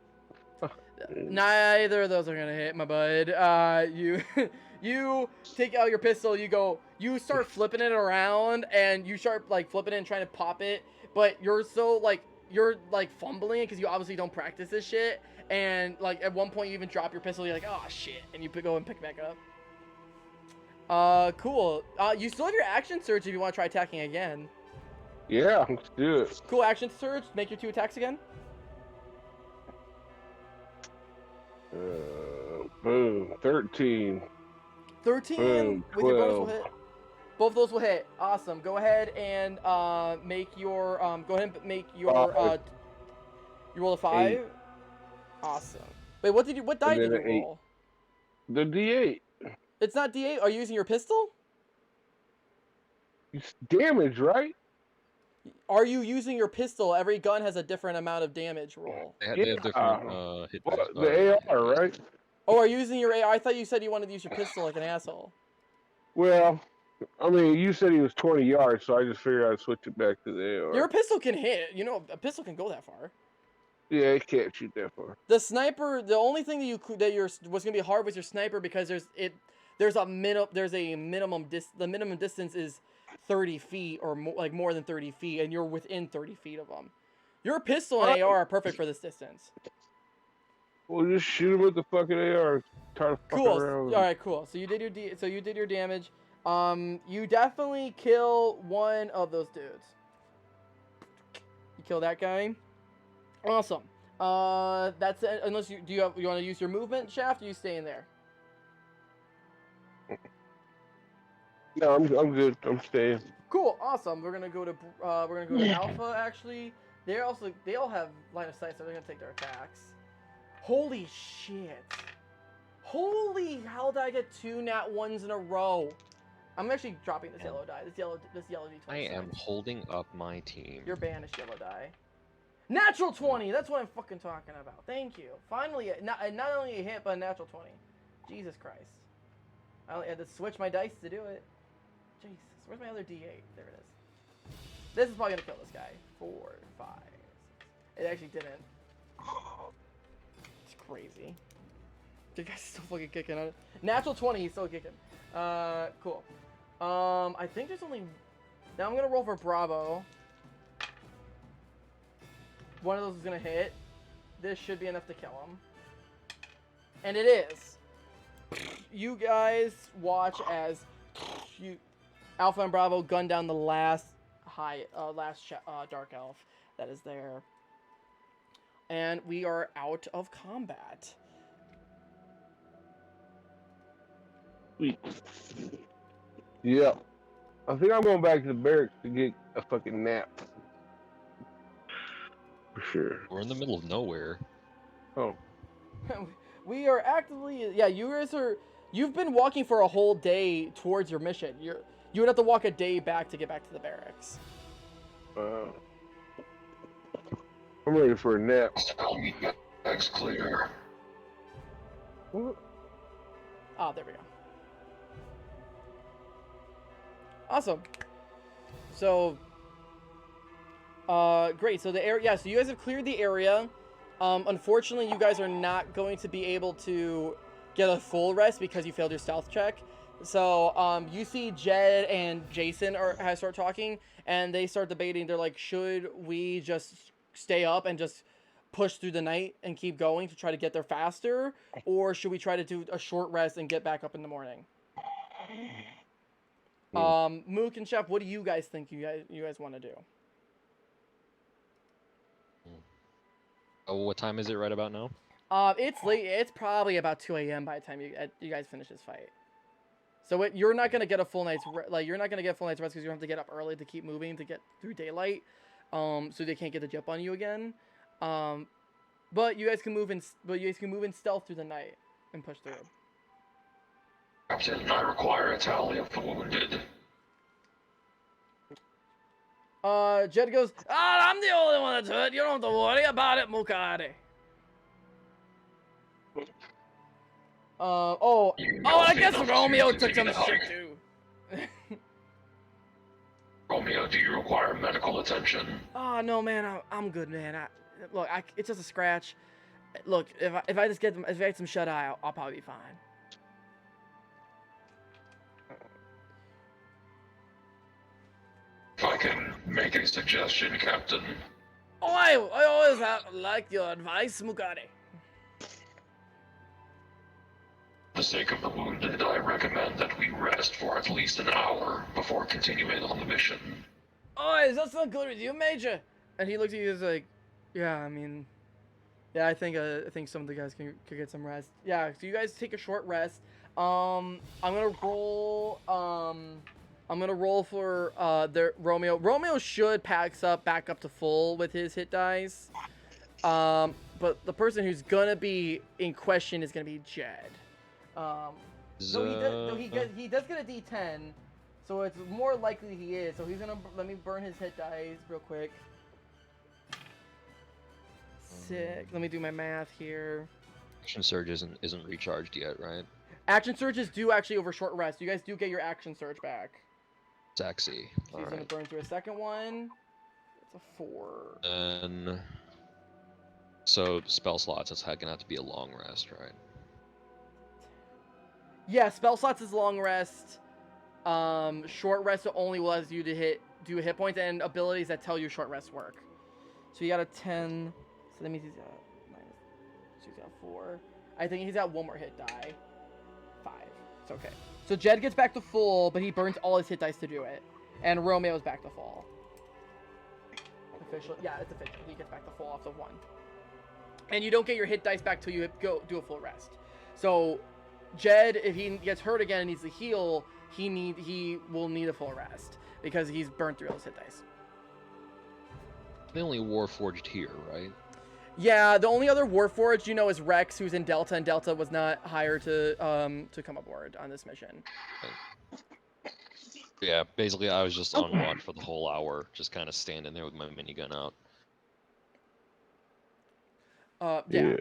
Neither of those are gonna hit, my bud. You take out your pistol. You start flipping it around, and you start like flipping it and trying to pop it. But you're fumbling because you obviously don't practice this shit. And like at one point you even drop your pistol. You're like, oh shit, and you go and pick it back up. Cool. You still have your action surge if you want to try attacking again. Yeah, let's do it. Cool, action surge. Make your 2 attacks again. Boom. 13. 13 Boom, with your bonus will hit. Both of those will hit. Awesome. Go ahead and make your you roll a 5. 8. Awesome. Wait, what die did you roll? The D8. It's not D8. Are you using your pistol? It's damage, right? Are you using your pistol? Every gun has a different amount of damage roll. They have different hit dice. The AR, right? Oh, are you using your AR? I thought you said you wanted to use your pistol like an asshole. Well, I mean, you said he was 20 yards, so I just figured I'd switch it back to the AR. Your pistol can hit. You know, a pistol can go that far. Yeah, it can't shoot that far. The sniper, the only thing was gonna be hard was your sniper because the minimum distance is 30 feet or more than 30 feet, and you're within 30 feet of them. Your pistol and AR are perfect for this distance. Well, just shoot him with the fucking AR. Try to fuck Cool. around. All right, cool. So you did your damage. You definitely kill one of those dudes. You kill that guy. Awesome. That's it. Unless you you want to use your movement shaft? Or you staying there? No, I'm good. I'm staying. Cool, awesome. We're gonna go to Alpha. Actually, they all have line of sight, so they're gonna take their attacks. Holy shit! Holy hell! Did I get 2 nat 1s in a row? I'm actually dropping this yellow die. This yellow d20. I am holding up my team. You're banished, yellow die. Natural 20. That's what I'm fucking talking about. Thank you. Finally, not only a hit, but a natural 20. Jesus Christ! I only had to switch my dice to do it. Jesus, where's my other D8? There it is. This is probably gonna kill this guy. 4, 5. 6. It actually didn't. It's crazy. The guy's still fucking kicking on it. Natural 20, he's still kicking. Cool. I think there's only. Now I'm gonna roll for Bravo. One of those is gonna hit. This should be enough to kill him. And it is. You guys watch as Alpha and Bravo gun down the last Dark Elf that is there. And we are out of combat. Sweet. Yeah. I think I'm going back to the barracks to get a fucking nap. For sure. We're in the middle of nowhere. Oh. We are actively, yeah, you guys are, you've been walking for a whole day towards your mission. You would have to walk a day back to get back to the barracks. I'm ready for a nap. That's clear. What? Ah, there we go. Awesome. So, great. So the area, yeah, so you guys have cleared the area. Unfortunately, you guys are not going to be able to get a full rest because you failed your stealth check. So, you see Jed and Jason start talking, and they start debating. They're like, should we just stay up and just push through the night and keep going to try to get there faster? Or should we try to do a short rest and get back up in the morning? Mook and Chef, what do you guys think you guys want to do? Oh, what time is it right about now? It's late. It's probably about 2 a.m. by the time you guys finish this fight. So you're not gonna get a full night's you're not gonna get a full night's rest because you have to get up early to keep moving to get through daylight. So they can't get the jump on you again. But you guys can move in stealth through the night and push through. Captain, I require a tally of the wounded. Jed goes, I'm the only one that's hurt. You don't have to worry about it, Mukade. I guess Romeo took some shit too. Romeo, do you require medical attention? Oh no, man, I'm good, man. It's just a scratch. Look, if I get some shut eye, I'll probably be fine. If I can make a suggestion, Captain. Oh, I always like your advice, Mukade. For the sake of the wounded, I recommend that we rest for at least an hour before continuing on the mission. Oh, is that sound good with you, Major? And he looks at you and is like, yeah, I mean, yeah, I think some of the guys could get some rest. Yeah, so you guys take a short rest. I'm gonna roll. I'm gonna roll for Romeo. Romeo should back up to full with his hit dice. But the person who's gonna be in question is gonna be Jed. So he does get a D10, so it's more likely he is. So he's gonna let me burn his hit dice real quick. 6. Let me do my math here. Action surge isn't recharged yet, right? Action surges do actually over short rest. You guys do get your action surge back. Sexy. So he's gonna burn through a second one. It's a 4. And so spell slots, it's gonna have to be a long rest, right? Yeah, spell slots is long rest. Short rest only allows you to do hit points and abilities that tell you short rests work. So you got a 10. So that means he's got minus. So he's got 4. I think he's got one more hit die. 5. It's okay. So Jed gets back to full, but he burns all his hit dice to do it. And Romeo's back to full. Official. Yeah, it's official. He gets back to full off the 1. and you don't get your hit dice back till you go do a full rest. So, Jed, if he gets hurt again and needs to heal, he will need a full rest because he's burnt through those hit dice. They only Warforged here, right? Yeah, the only other Warforged you know is Rex, who's in Delta, and Delta was not hired to come aboard on this mission. Yeah, basically I was just on watch for the whole hour, just kind of standing there with my minigun out. Yeah.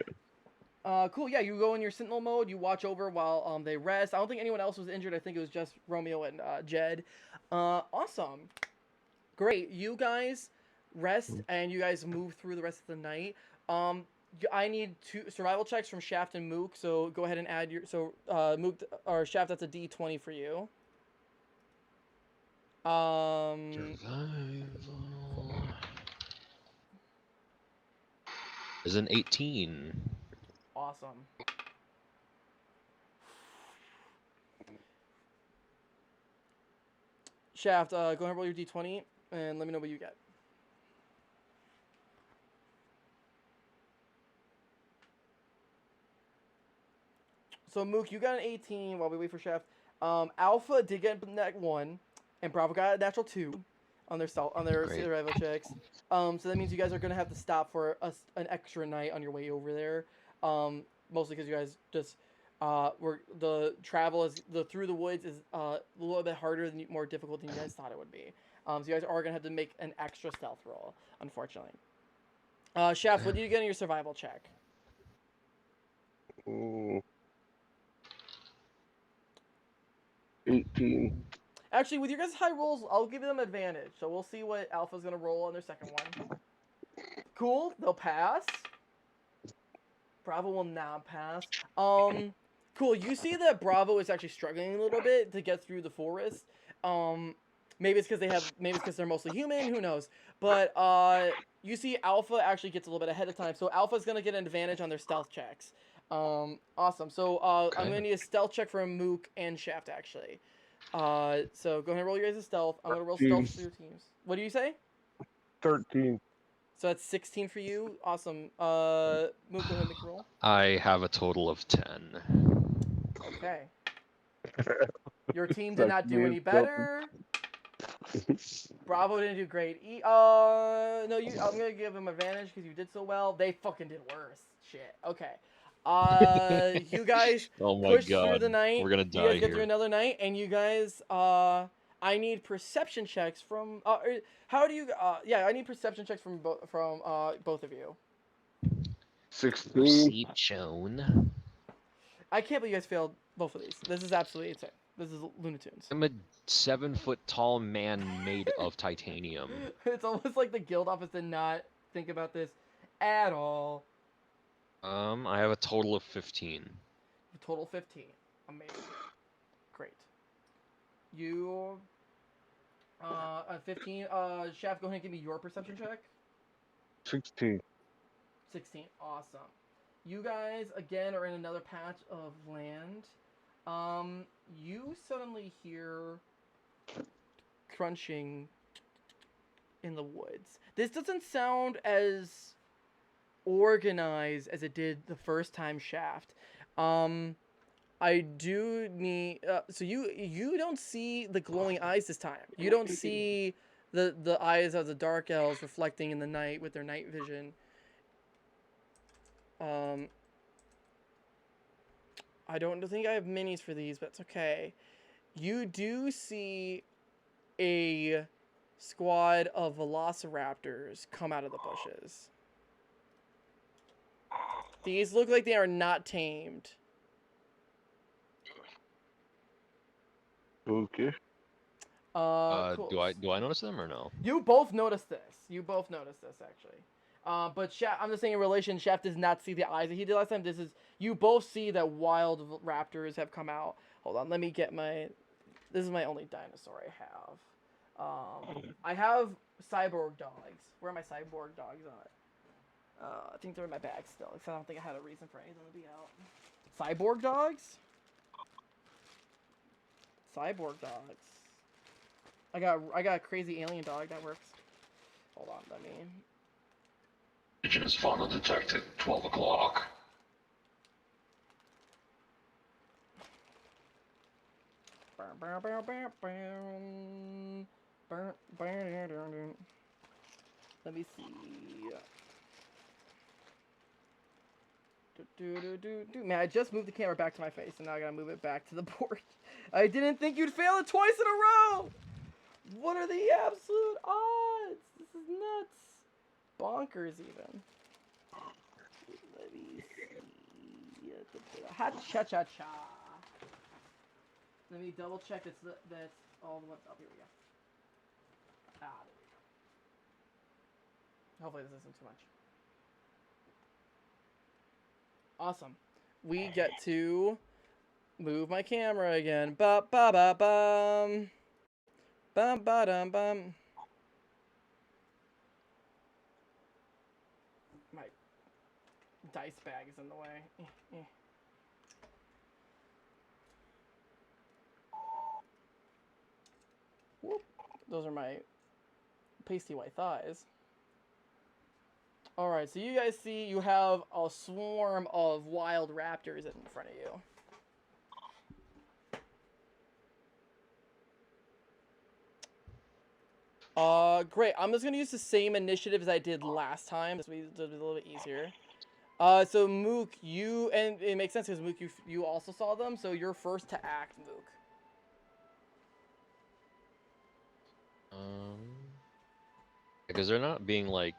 Cool. Yeah, you go in your Sentinel mode. You watch over while they rest. I don't think anyone else was injured. I think it was just Romeo and Jed. Awesome. Great. You guys rest and you guys move through the rest of the night. I need 2 survival checks from Shaft and Mook. So go ahead and add your Mook or Shaft. That's a D20 for you. Survival is an 18. Awesome. Shaft, go ahead and roll your D20 and let me know what you get. So Mook, you got an 18 while we wait for Shaft. Alpha did get a nat 1, and Bravo got a natural 2 on their survival checks. So that means you guys are gonna have to stop for an extra night on your way over there. Mostly because you guys just the travel is through the woods is a little bit harder more difficult than you guys thought it would be. So you guys are gonna have to make an extra stealth roll, unfortunately. Shaft, what did you get in your survival check? 18. Actually, with your guys' high rolls, I'll give them advantage. So we'll see what Alpha's gonna roll on their second one. Cool, they'll pass. Bravo will not pass. Cool. You see that Bravo is actually struggling a little bit to get through the forest. Maybe it's because they're mostly human. Who knows? But you see Alpha actually gets a little bit ahead of time. So Alpha's gonna get an advantage on their stealth checks. Awesome. So Okay. I'm gonna need a stealth check from Mook and Shaft actually. So go ahead and roll your guys' stealth. I'm gonna roll stealth for your teams. What do you say? 13. So that's 16 for you. Awesome. Mook, go ahead and make a roll. I have a total of 10. Okay. Your team did not do any better. Bravo didn't do great. I'm gonna give him advantage because you did so well. They fucking did worse. Shit. Okay. You guys Oh my push god, through the night. we're gonna You die guys get through here. another night, and you guys, I need perception checks from. How do you? I need perception checks from both of you. 16. Perception. I can't believe you guys failed both of these. This is absolutely insane. This is Looney Tunes. I'm a 7-foot tall man made of titanium. It's almost like the guild office did not think about this at all. I have a total of 15. Total 15. Amazing. Great. You 15. Shaft, go ahead and give me your perception check. 16. 16. Awesome. You guys again are in another patch of land. You suddenly hear crunching in the woods. This doesn't sound as organized as it did the first time, Shaft. I do need so you don't see the glowing eyes this time. You don't see the eyes of the dark elves reflecting in the night with their night vision. I don't think I have minis for these, but it's okay. You do see a squad of velociraptors come out of the bushes. These look like they are not tamed. Okay. Cool. Do I notice them or no? You both noticed this. Actually. But Shaft, I'm just saying in relation, Shaft does not see the eyes that he did last time. You both see that wild raptors have come out. Hold on, let me get this is my only dinosaur I have. I have cyborg dogs. Where are my cyborg dogs at? I think they're in my bag still, because I don't think I had a reason for any of them to be out. Cyborg dogs? Cyborg dogs. I got a crazy alien dog that works. Hold on, let me. Indigenous fauna detected. 12 o'clock. Let me see. Man, I just moved the camera back to my face, and now I gotta move it back to the board. I didn't think you'd fail it twice in a row! What are the absolute odds? This is nuts. Bonkers, even. Let me see. Ha-cha-cha-cha. Let me double check that's all the ones. Oh, here we go. There we go. Hopefully this isn't too much. Awesome. We get to move my camera again. Ba ba ba bum. Bum ba dum bum. My dice bag is in the way. Whoop. Those are my pasty white thighs. Alright, so you guys see you have a swarm of wild raptors in front of you. Great. I'm just gonna use the same initiative as I did last time. This way it's a little bit easier. So Mook, you, and it makes sense because Mook, you also saw them, so you're first to act, Mook. Because they're not being like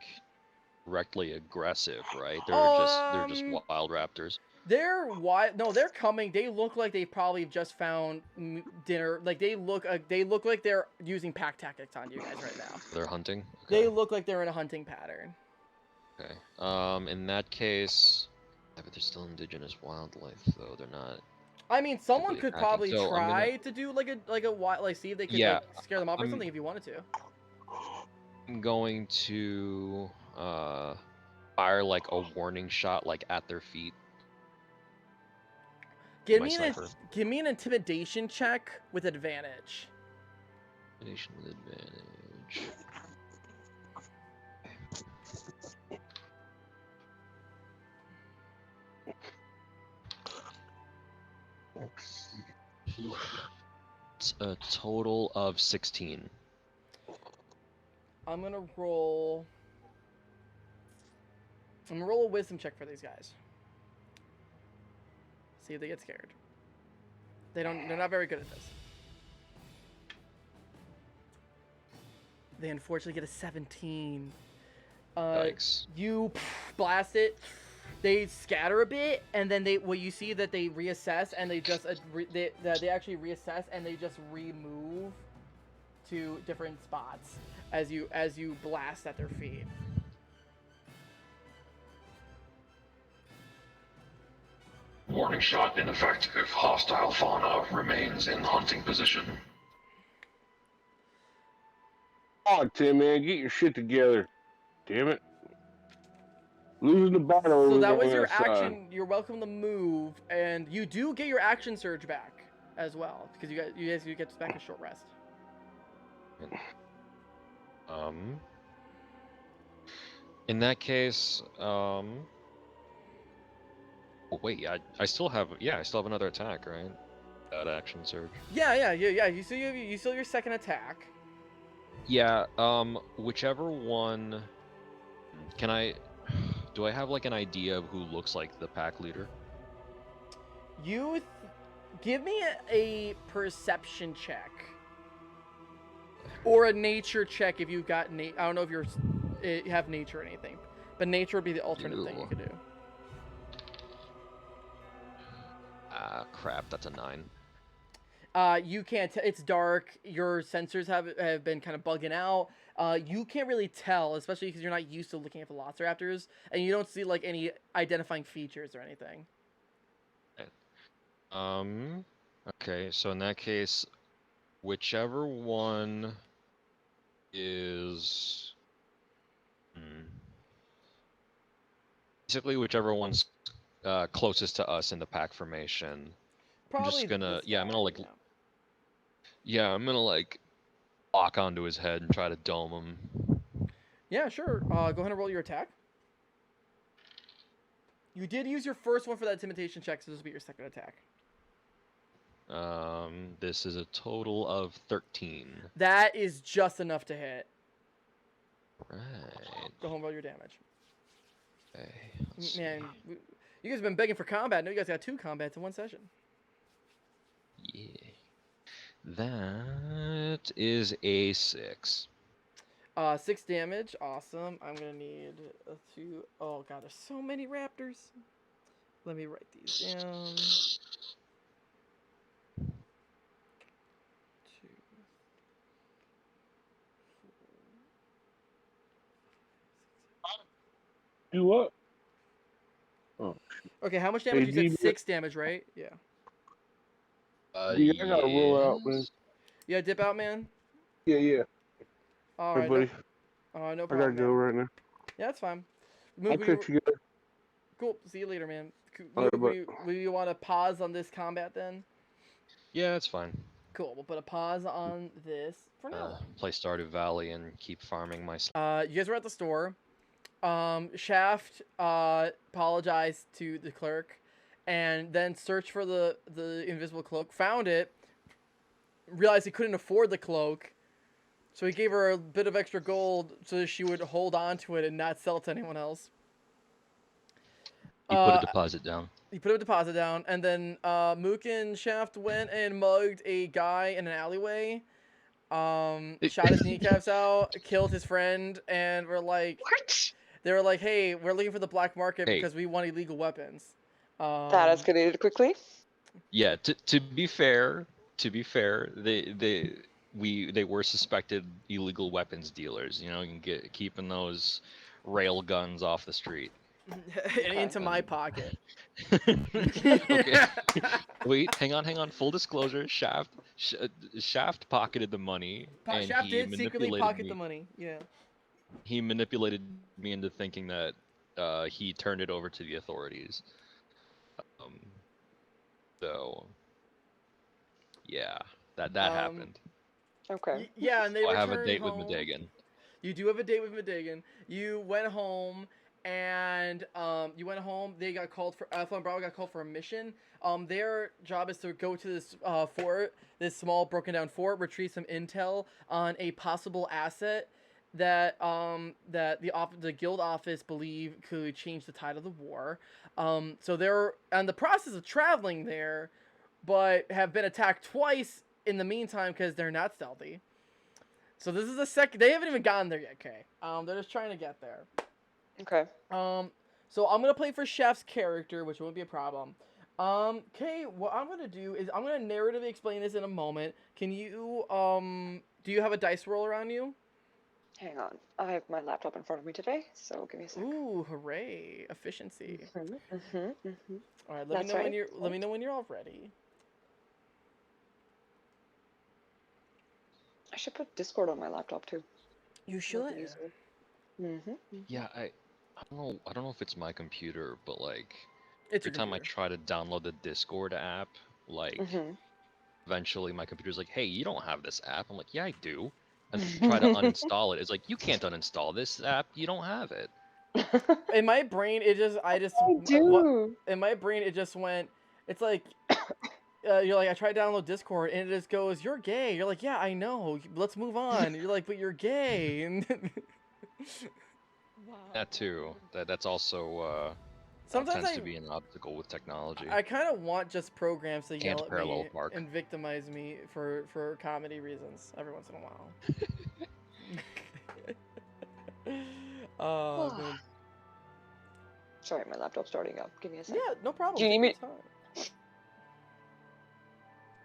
directly aggressive, right? They're just wild raptors. They're wild. No, they're coming. They look like they probably just found dinner. Like they look like they're using pack tactics on you guys right now. They're hunting. Okay. They look like they're in a hunting pattern. Okay. In that case, yeah, but they're still indigenous wildlife, though. They're not. I mean, someone could probably so try to do like see if they could like scare them off or something if you wanted to. I'm going to fire like a warning shot like at their feet. Give me an intimidation check with advantage. Intimidation with advantage. It's a total of 16. I'm gonna roll a wisdom check for these guys. See if they get scared. They're not very good at this. They unfortunately get a 17. Yikes. You blast it. They scatter a bit, and then what you see that they reassess, and they just they actually reassess, and they just remove to different spots as you blast at their feet. Warning shot ineffective. Hostile fauna remains in hunting position. Oh, Tim, man, get your shit together. Damn it. Losing the battle. So that was your action. You're welcome to move, and you do get your action surge back as well because you guys get back a short rest. In that case, oh, wait, I still have another attack, right? That action surge. Yeah. You still your second attack. Yeah. Whichever one. Do I have like an idea of who looks like the pack leader? Give me a perception check or a nature check if you've got I don't know if you have nature or anything, but nature would be the alternate thing you could do. Crap, that's a 9. You can't it's dark. Your sensors have been kind of bugging out. You can't really tell, especially because you're not used to looking at velociraptors, and you don't see like any identifying features or anything. Okay, so in that case, whichever one is basically whichever one's closest to us in the pack formation. Probably I'm just gonna I'm gonna like lock onto his head and try to dome him. Yeah, sure. Go ahead and roll your attack. You did use your first one for that intimidation check, so this will be your second attack. This is a total of 13. That is just enough to hit. Right. Go home, roll your damage. Okay. Let's Man, see. you guys have been begging for combat. No, you guys got 2 combats in one session. Yeah. That is a 6. 6 damage. Awesome. I'm gonna need a 2. Oh god, there's so many raptors. Let me write these down. 2, 4. Do what? Oh, Okay, how much damage? Hey, You D- said 6 damage, right? Yeah. D, I gotta roll out, man. Yes. Yeah, dip out, man. Yeah. All Hey, right. buddy. No I gotta problem, go man. right now. Yeah, that's fine. I'll catch you guys. Cool. See you later, man. All right, Will you want to pause on this combat then? Yeah, that's fine. Cool. We'll put a pause on this for now. Play Stardew Valley and keep farming my. You guys were at the store. Shaft apologized to the clerk, and then searched for the invisible cloak. Found it. Realized he couldn't afford the cloak, so he gave her a bit of extra gold so that she would hold on to it and not sell it to anyone else. You put a deposit down. He put a deposit down, and then Mook and Shaft went and mugged a guy in an alleyway. Shot his kneecaps out, killed his friend, and were like, What? they were like, "Hey, we're looking for the black market Hey. because we want illegal weapons." That escalated quickly. Yeah. To be fair, they were suspected illegal weapons dealers. You know, you can keeping those rail guns off the street. into my pocket. Okay. Wait, hang on. Full disclosure: Shaft pocketed the money, and Shaft he did secretly manipulated pocket me. the money. Yeah. He manipulated me into thinking that he turned it over to the authorities. So yeah, that happened. Okay. Yeah, and they I returned have a date home. with Medagan. You do have a date with Medagan. You went home, and They got called for. Alpha and Bravo got called for a mission. Their job is to go to this fort, this small broken down fort, retrieve some intel on a possible asset that the guild office believe could change the tide of the war. So they're in the process of traveling there, but have been attacked twice in the meantime because they're not stealthy. So this is the second. They haven't even gotten there yet, Kay. They're just trying to get there. Okay. So I'm gonna play for Chef's character, which won't be a problem. Kay, what I'm gonna do is I'm gonna narratively explain this in a moment. Can you do you have a dice roll around you? Hang on. I have my laptop in front of me today, so give me a second. Ooh, hooray! Efficiency. All All right, That's right. let me know when you're all ready. I should put Discord on my laptop too. You should. Yeah, I don't know if it's my computer, but like It's every your time I computer. try to download the Discord app, like eventually my computer's like, "Hey, you don't have this app." I'm like, "Yeah, I do." And try to uninstall it. It's like, "You can't uninstall this app. You don't have it." In my brain, I do. in my brain, it just went. It's like. You're like, I tried to download Discord, and it just goes, "You're gay." You're like, "Yeah, I know. Let's move on." You're like, "But you're gay." And Wow. That too. That's also sometimes tends to be an obstacle with technology. I kind of want just programs to Can't yell at parallel me park. and victimize me for comedy reasons every once in a while. Oh man. Sorry, my laptop's starting up. Give me a second. Yeah, no problem. Do you need Take me- your time.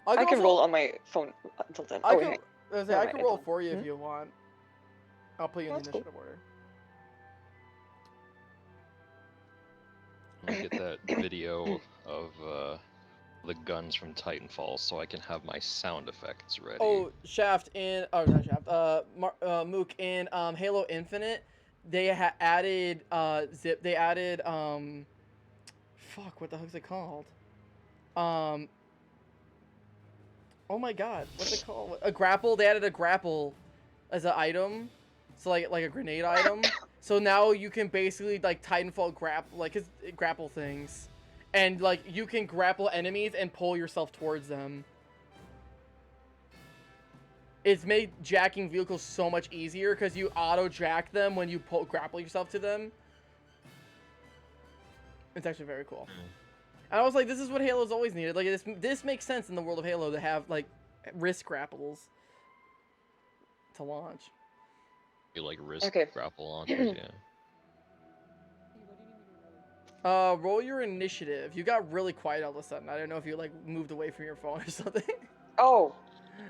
I can also- roll on my phone until then. I Oh, can, wait. I was gonna say, I Never can mind, roll it's for you if on. you want. I'll put you in the That's cool. initiative order. Let me get that video of the guns from Titanfall so I can have my sound effects ready. Oh, Shaft in not Shaft. Mook in Halo Infinite, they added zip. They added fuck, what the heck's it called? Oh my god, what's it called? A grapple. They added a grapple as an item, so like a grenade item. So now you can basically like Titanfall grapple things, and like you can grapple enemies and pull yourself towards them. It's made jacking vehicles so much easier because you auto jack them when you grapple yourself to them. It's actually very cool. And I was like, this is what Halo's always needed. Like this makes sense in the world of Halo to have like wrist grapples to launch. You like wrist Okay. grapple launchers, yeah. Roll your initiative. You got really quiet all of a sudden. I don't know if you like moved away from your phone or something. Oh,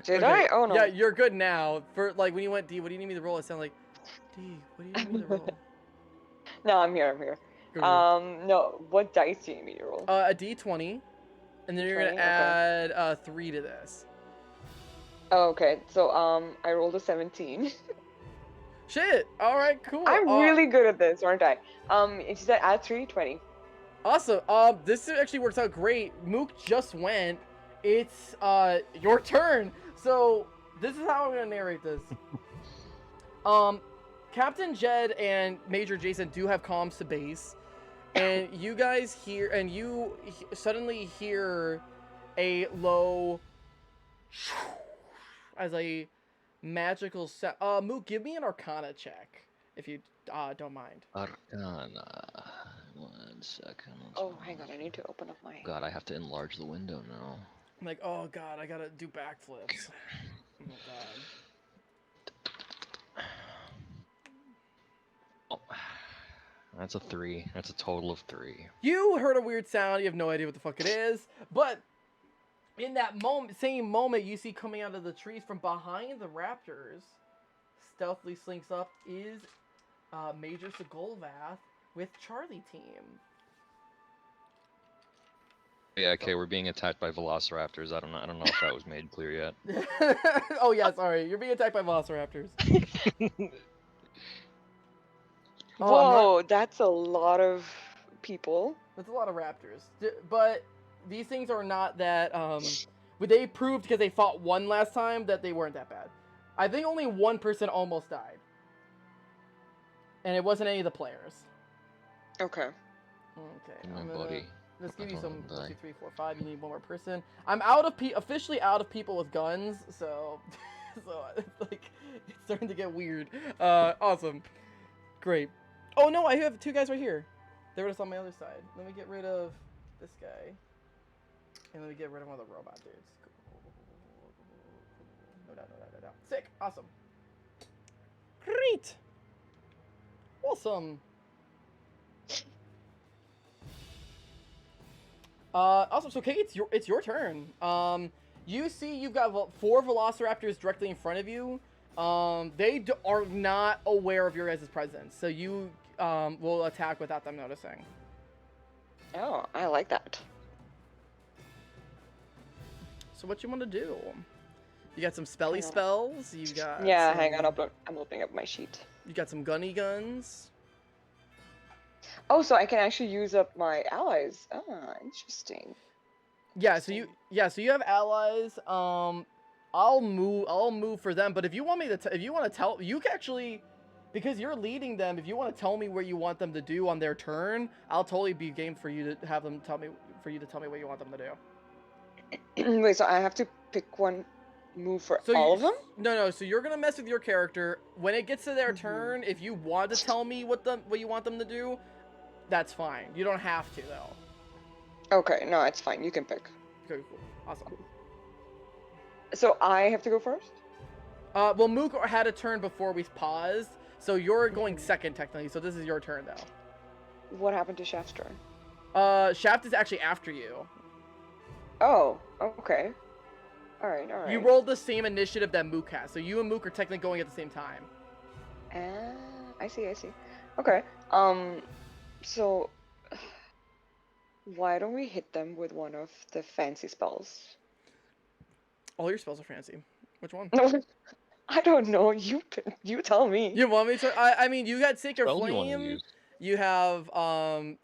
did Okay. I? Oh no. Yeah, you're good now. For like when you went D, what do you need me to roll? It sounded like D. What do you need me to roll? No, I'm here. I'm here. Go. No. What dice do you need me to roll? A D20, and then you're gonna 20? add 3 to this. Oh, okay. So I rolled a 17. Shit. All right. Cool. I'm really good at this, aren't I? She said add 3, 20. Awesome. This actually works out great. Mook just went. It's your turn. So this is how I'm gonna narrate this. Captain Jed and Major Jason do have comms to base, and you guys hear, and you suddenly hear a low as a magical sound. Mook, give me an Arcana check if you don't mind. Arcana. 1 second. Oh, hang on. I need to open up my. God, I have to enlarge the window now. I'm like, oh god, I gotta do backflips. Oh god. Oh, that's a 3. That's a total of 3. You heard a weird sound. You have no idea what the fuck it is, but in that same moment, you see coming out of the trees from behind the raptors, stealthily slinks up is Major Sigolvath with Charlie team. Yeah, okay, we're being attacked by velociraptors. I don't know if that was made clear yet. Oh yeah, sorry. You're being attacked by velociraptors. Whoa, that's a lot of people. That's a lot of raptors. But these things are not that they proved because they fought one last time that they weren't that bad. I think only one person almost died. And it wasn't any of the players. Okay. Okay. My I'm gonna, buddy. let's give you some 1, Die. 2, 3, 4, 5. You need one more person. I'm officially out of people with guns, so it's like it's starting to get weird. Awesome. Great. Oh no, I have 2 guys right here. They were just on my other side. Let me get rid of this guy. And let me get rid of one of the robot dudes. No. Sick. Awesome. Great. Awesome. Awesome. So, Kate, it's your turn. You see you've got 4 velociraptors directly in front of you. They are not aware of your guys' presence, so you will attack without them noticing. Oh, I like that. So what you want to do? You got some spelly spells. You got hang on. I'm opening up my sheet. You got some gunny guns. Oh, so I can actually use up my allies. Ah, interesting. Yeah. So you have allies. I'll move for them. But if you want me to, if you want to tell, you can actually, because you're leading them. If you want to tell me what you want them to do on their turn, I'll totally be game for you to have them tell me what you want them to do. Wait, so I have to pick one move for all of them? No. So you're gonna mess with your character. When it gets to their turn, if you want to tell me what you want them to do, that's fine. You don't have to though. Okay, no, it's fine. You can pick. Okay, cool. Awesome. So I have to go first? Well, Mook had a turn before we paused, so you're going second technically. So this is your turn though. What happened to Shaft's turn? Shaft is actually after you. Oh, okay. All right. You rolled the same initiative that Mook has, so you and Mook are technically going at the same time. I see. Okay. So why don't we hit them with one of the fancy spells? All your spells are fancy. Which one? No, I don't know. You tell me. You want me to? I mean, you got Sacred Spell you wanna Flame. use? You have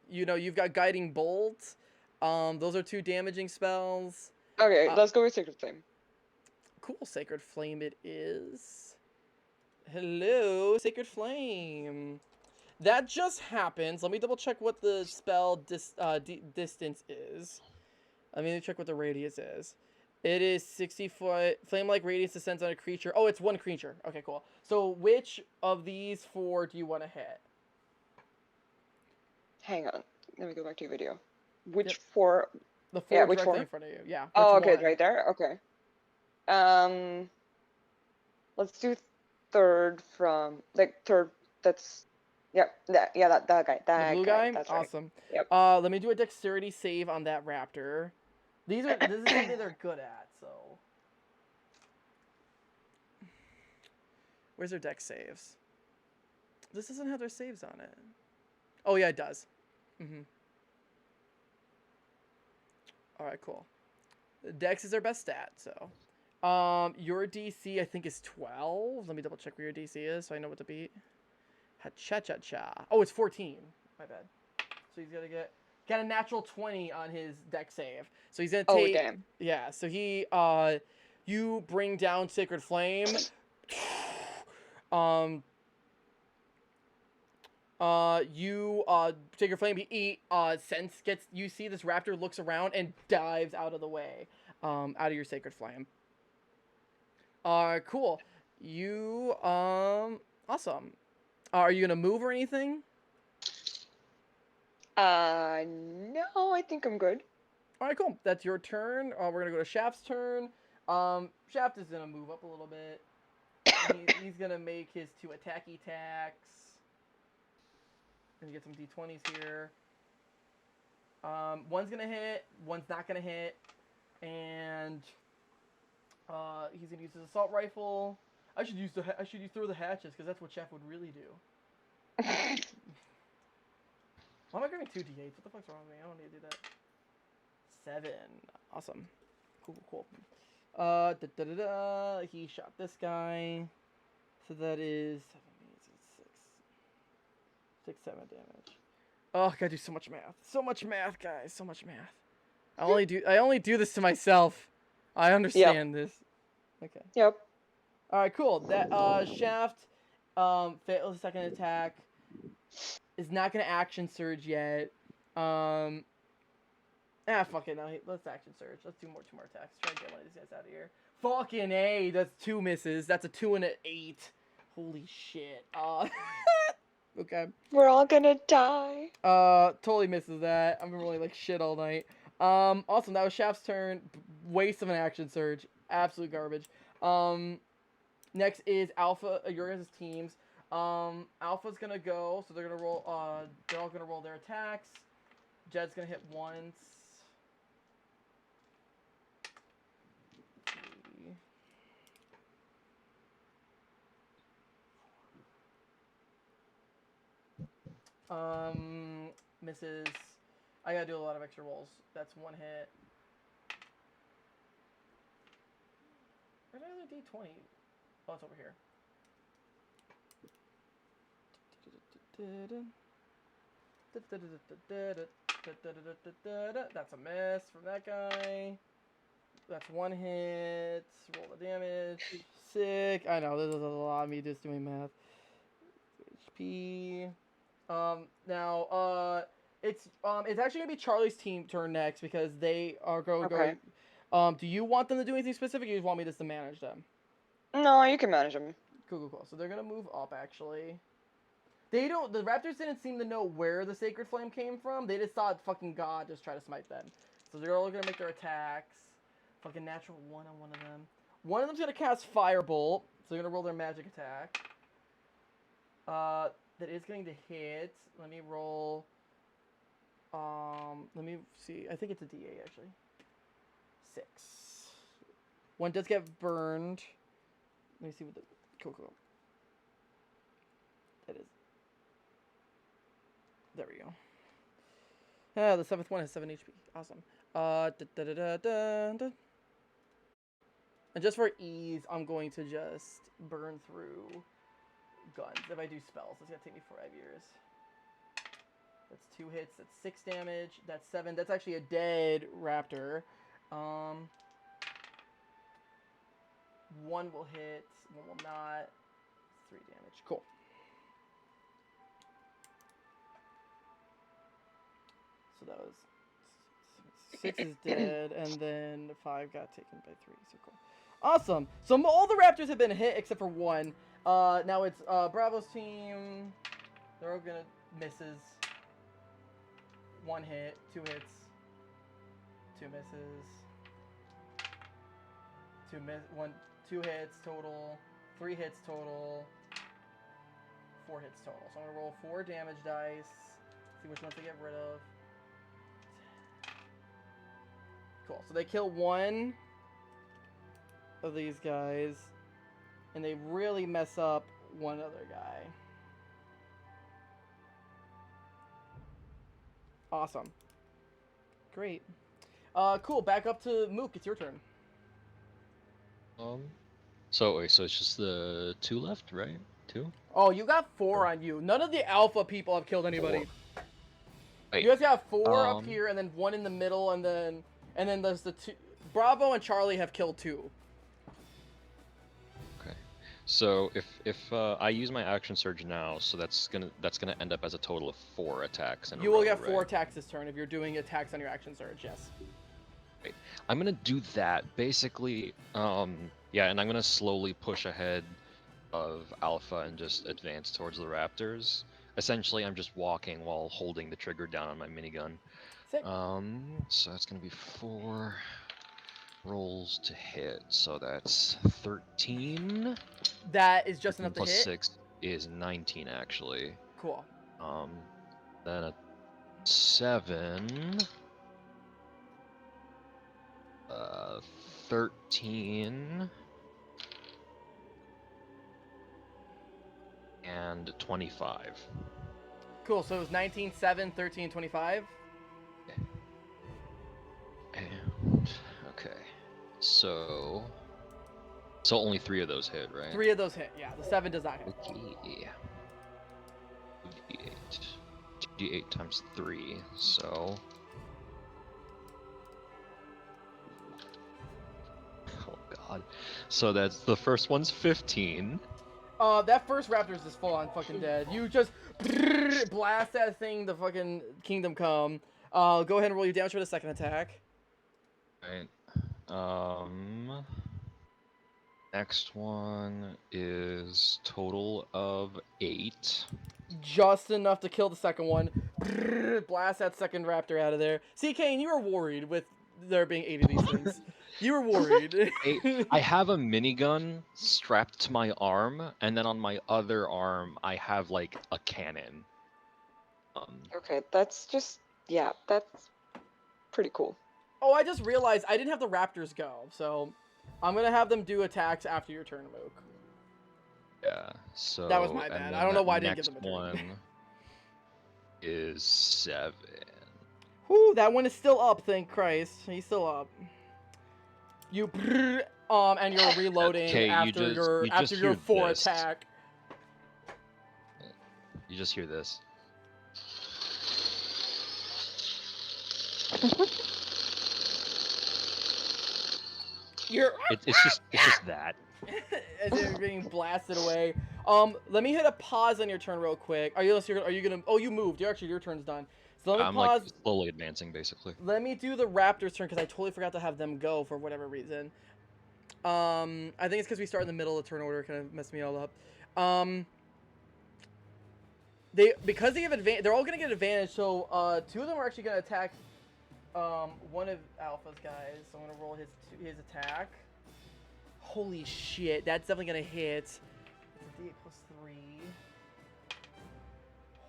you've got Guiding Bolt. Those are 2 damaging spells. Okay, let's go with Sacred Flame. Cool, Sacred Flame it is. Hello, Sacred Flame. that just happens. Let me double check what the spell distance is. Let me check what the radius is. It is 60 foot. Flame-like radius descends on a creature. Oh, it's one creature. Okay, cool. So which of these 4 do you want to hit? Hang on. Let me go back to your video. Which Yep. 4? The 4 Yeah, which directly 4? in front of you. Yeah. Oh, which okay, one? right there. Okay. Let's do third from like third. That's yep. That guy. The blue guy? That's right. Awesome. Yep. Let me do a dexterity save on that raptor. This is something they're good at, so. Where's their dex saves? This doesn't have their saves on it. Oh yeah, it does. Alright, cool. Dex is their best stat, so. Your DC I think is 12. Let me double check where your DC is so I know what to beat. Ha-cha-cha-cha. Oh, it's 14. My bad. So he's gonna get a natural 20 on his dex save. So he's gonna take. Oh damn. Yeah. So he you bring down Sacred Flame. You Sacred Flame. He you see this raptor looks around and dives out of the way, out of your Sacred Flame. Cool. You awesome. Are you gonna move or anything? No, I think I'm good. All right, cool. That's your turn. We're gonna go to Shaft's turn. Shaft is gonna move up a little bit. He's gonna make his 2 attacky attacks. Gonna get some d20s here. One's gonna hit. One's not gonna hit. And he's gonna use his assault rifle. I should throw the hatches because that's what Shaft would really do. Why am I grabbing 2 d8s? What the fuck's wrong with me? I don't need to do that. 7. Awesome. Cool. He shot this guy. So that is 6, 7 damage. Oh, gotta do so much math. So much math, guys. So much math. I only do this to myself. I understand this. Okay. Yep. Alright, cool. That Shaft fails the second attack. Is not gonna action surge yet. Fuck it. No, let's action surge. Let's do two more attacks. Try to get one of these guys out of here. Fucking A. That's 2 misses. That's a 2 and an 8. Holy shit. Okay. We're all gonna die. Totally misses that. I've been rolling like shit all night. Awesome. That was Shaft's turn. Waste of an action surge. Absolute garbage. Next is Alpha. Your guys' teams. Alpha's gonna go, so they're gonna roll. They're all gonna roll their attacks. Jed's gonna hit once. Misses. I gotta do a lot of extra rolls. That's 1 hit. Where's my other d20? Oh, it's over here. That's a miss from that guy. That's 1 hit. Roll the damage. Sick. I know, this is a lot of me just doing math. HP. Now, it's actually gonna be Charlie's team turn next because they are going. Do you want them to do anything specific, or you just want me just to manage them? No, you can manage them. Cool. So they're gonna move up actually. The Raptors didn't seem to know where the Sacred Flame came from. They just thought fucking God just try to smite them. So they're all gonna make their attacks. Fucking natural 1 on one of them. One of them's gonna cast Firebolt, so they're gonna roll their magic attack. That is going to hit. Let me roll. Let me see. I think it's a D8 actually. 6. One does get burned. Let me see what the cool. That is. There we go. The 7th one has 7 HP. Awesome. And just for ease, I'm going to just burn through guns. If I do spells, it's gonna take me 5 years. That's 2 hits. That's 6 damage. That's 7. That's actually a dead raptor. 1 will hit. 1 will not. 3 damage. Cool. So that was 6 is dead, and then 5 got taken by 3. So cool. Awesome. So all the Raptors have been hit except for 1. Now it's Bravo's team. They're all gonna misses. 1 hit, 2 hits, 2 misses, 2 hits total, 3 hits total, 4 hits total. So I'm gonna roll 4 damage dice. See which ones they get rid of. Cool. So they kill 1 of these guys, and they really mess up 1 other guy. Awesome. Great. Cool. Back up to Mook. It's your turn. So wait, so it's just the 2 left, right? 2? Oh, you got 4 on you. None of the alpha people have killed anybody. 4. Wait, You guys got 4 up here, and then 1 in the middle, and then there's the 2. Bravo and Charlie have killed 2. okay. So if I use my action surge now, so that's gonna end up as a total of 4 attacks. You will get 4 attacks this turn if you're doing attacks on your action surge. Yes. Right. I'm gonna do that basically. Yeah, and I'm gonna slowly push ahead of Alpha and just advance towards the Raptors. Essentially, I'm just walking while holding the trigger down on my minigun. Sick. So that's gonna be 4 rolls to hit. So that's 13. That is just enough to Plus hit. 6 is 19 actually. Cool. Then a 7. 13. And 25. Cool. So it was 19, 7, 13, 25. And okay, so only 3 of those hit, right? 3 of those hit. Yeah, the 7 does not hit. Okay. 2d8. 2d8 times 3. So. Oh god. So that's the first one's 15. That first Raptor is just full on fucking dead. You just blast that thing, the fucking Kingdom Come. Go ahead and roll your damage for the second attack. Right. Next one is total of 8. Just enough to kill the second one. Blast that second Raptor out of there. See, Kane, you were worried with there being 8 of these things. You were worried. I have a minigun strapped to my arm, and then on my other arm, I have like a cannon. Okay, that's just, yeah, that's pretty cool. Oh, I just realized I didn't have the Raptors go, so I'm gonna have them do attacks after your turn, Mook. Yeah, so That was my and bad. then I don't know that why I didn't give next them a turn. one is 7. Whew, that one is still up, thank Christ. He's still up. You and you're reloading Okay, after your hear 4 this. attack. You just hear this. You're It's just that. as you're being blasted away. Let me hit a pause on your turn real quick. Are you gonna? Oh, you moved. Your turn's done. So let me I'm pause. like slowly advancing, basically. Let me do the Raptors' turn because I totally forgot to have them go for whatever reason. I think it's because we start in the middle of the turn order, kind of messed me all up. Because they have advantage, they're all gonna get advantage. So 2 of them are actually gonna attack one of Alpha's guys. So I'm gonna roll his attack. Holy shit, that's definitely gonna hit. It's a D8 plus 3.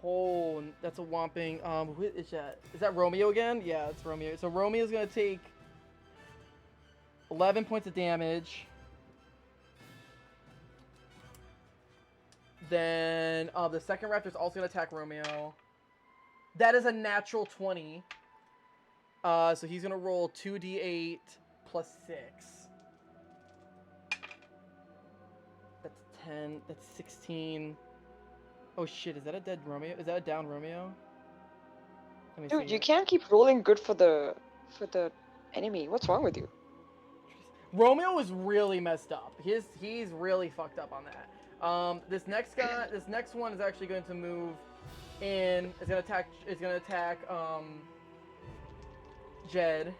Oh, that's a whomping. Who is that? Is that Romeo again? Yeah, it's Romeo. So Romeo's gonna take 11 points of damage. Then the second Raptor's also gonna attack Romeo. That is a natural 20. So he's gonna roll 2d8 plus 6. That's 10. That's 16. Oh shit! Is that a dead Romeo? Is that a down Romeo? Let me Dude, see. you can't keep rolling good for the enemy. What's wrong with you? Romeo is really messed up. He's really fucked up on that. This next one is actually going to move in. It's gonna attack Jed.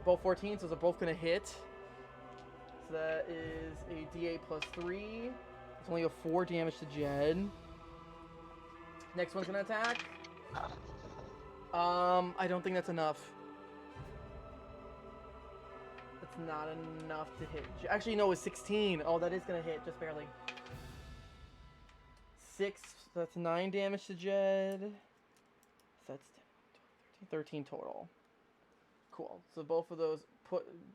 Both 14, so they're both gonna hit. So that is a D8 plus 3. It's only a 4 damage to Jed. Next one's gonna attack. I don't think that's enough. That's not enough to hit. Actually, no, it's 16. Oh, that is gonna hit, just barely. 6, so that's 9 damage to Jed. So that's 10, 13 total. Cool. So both of those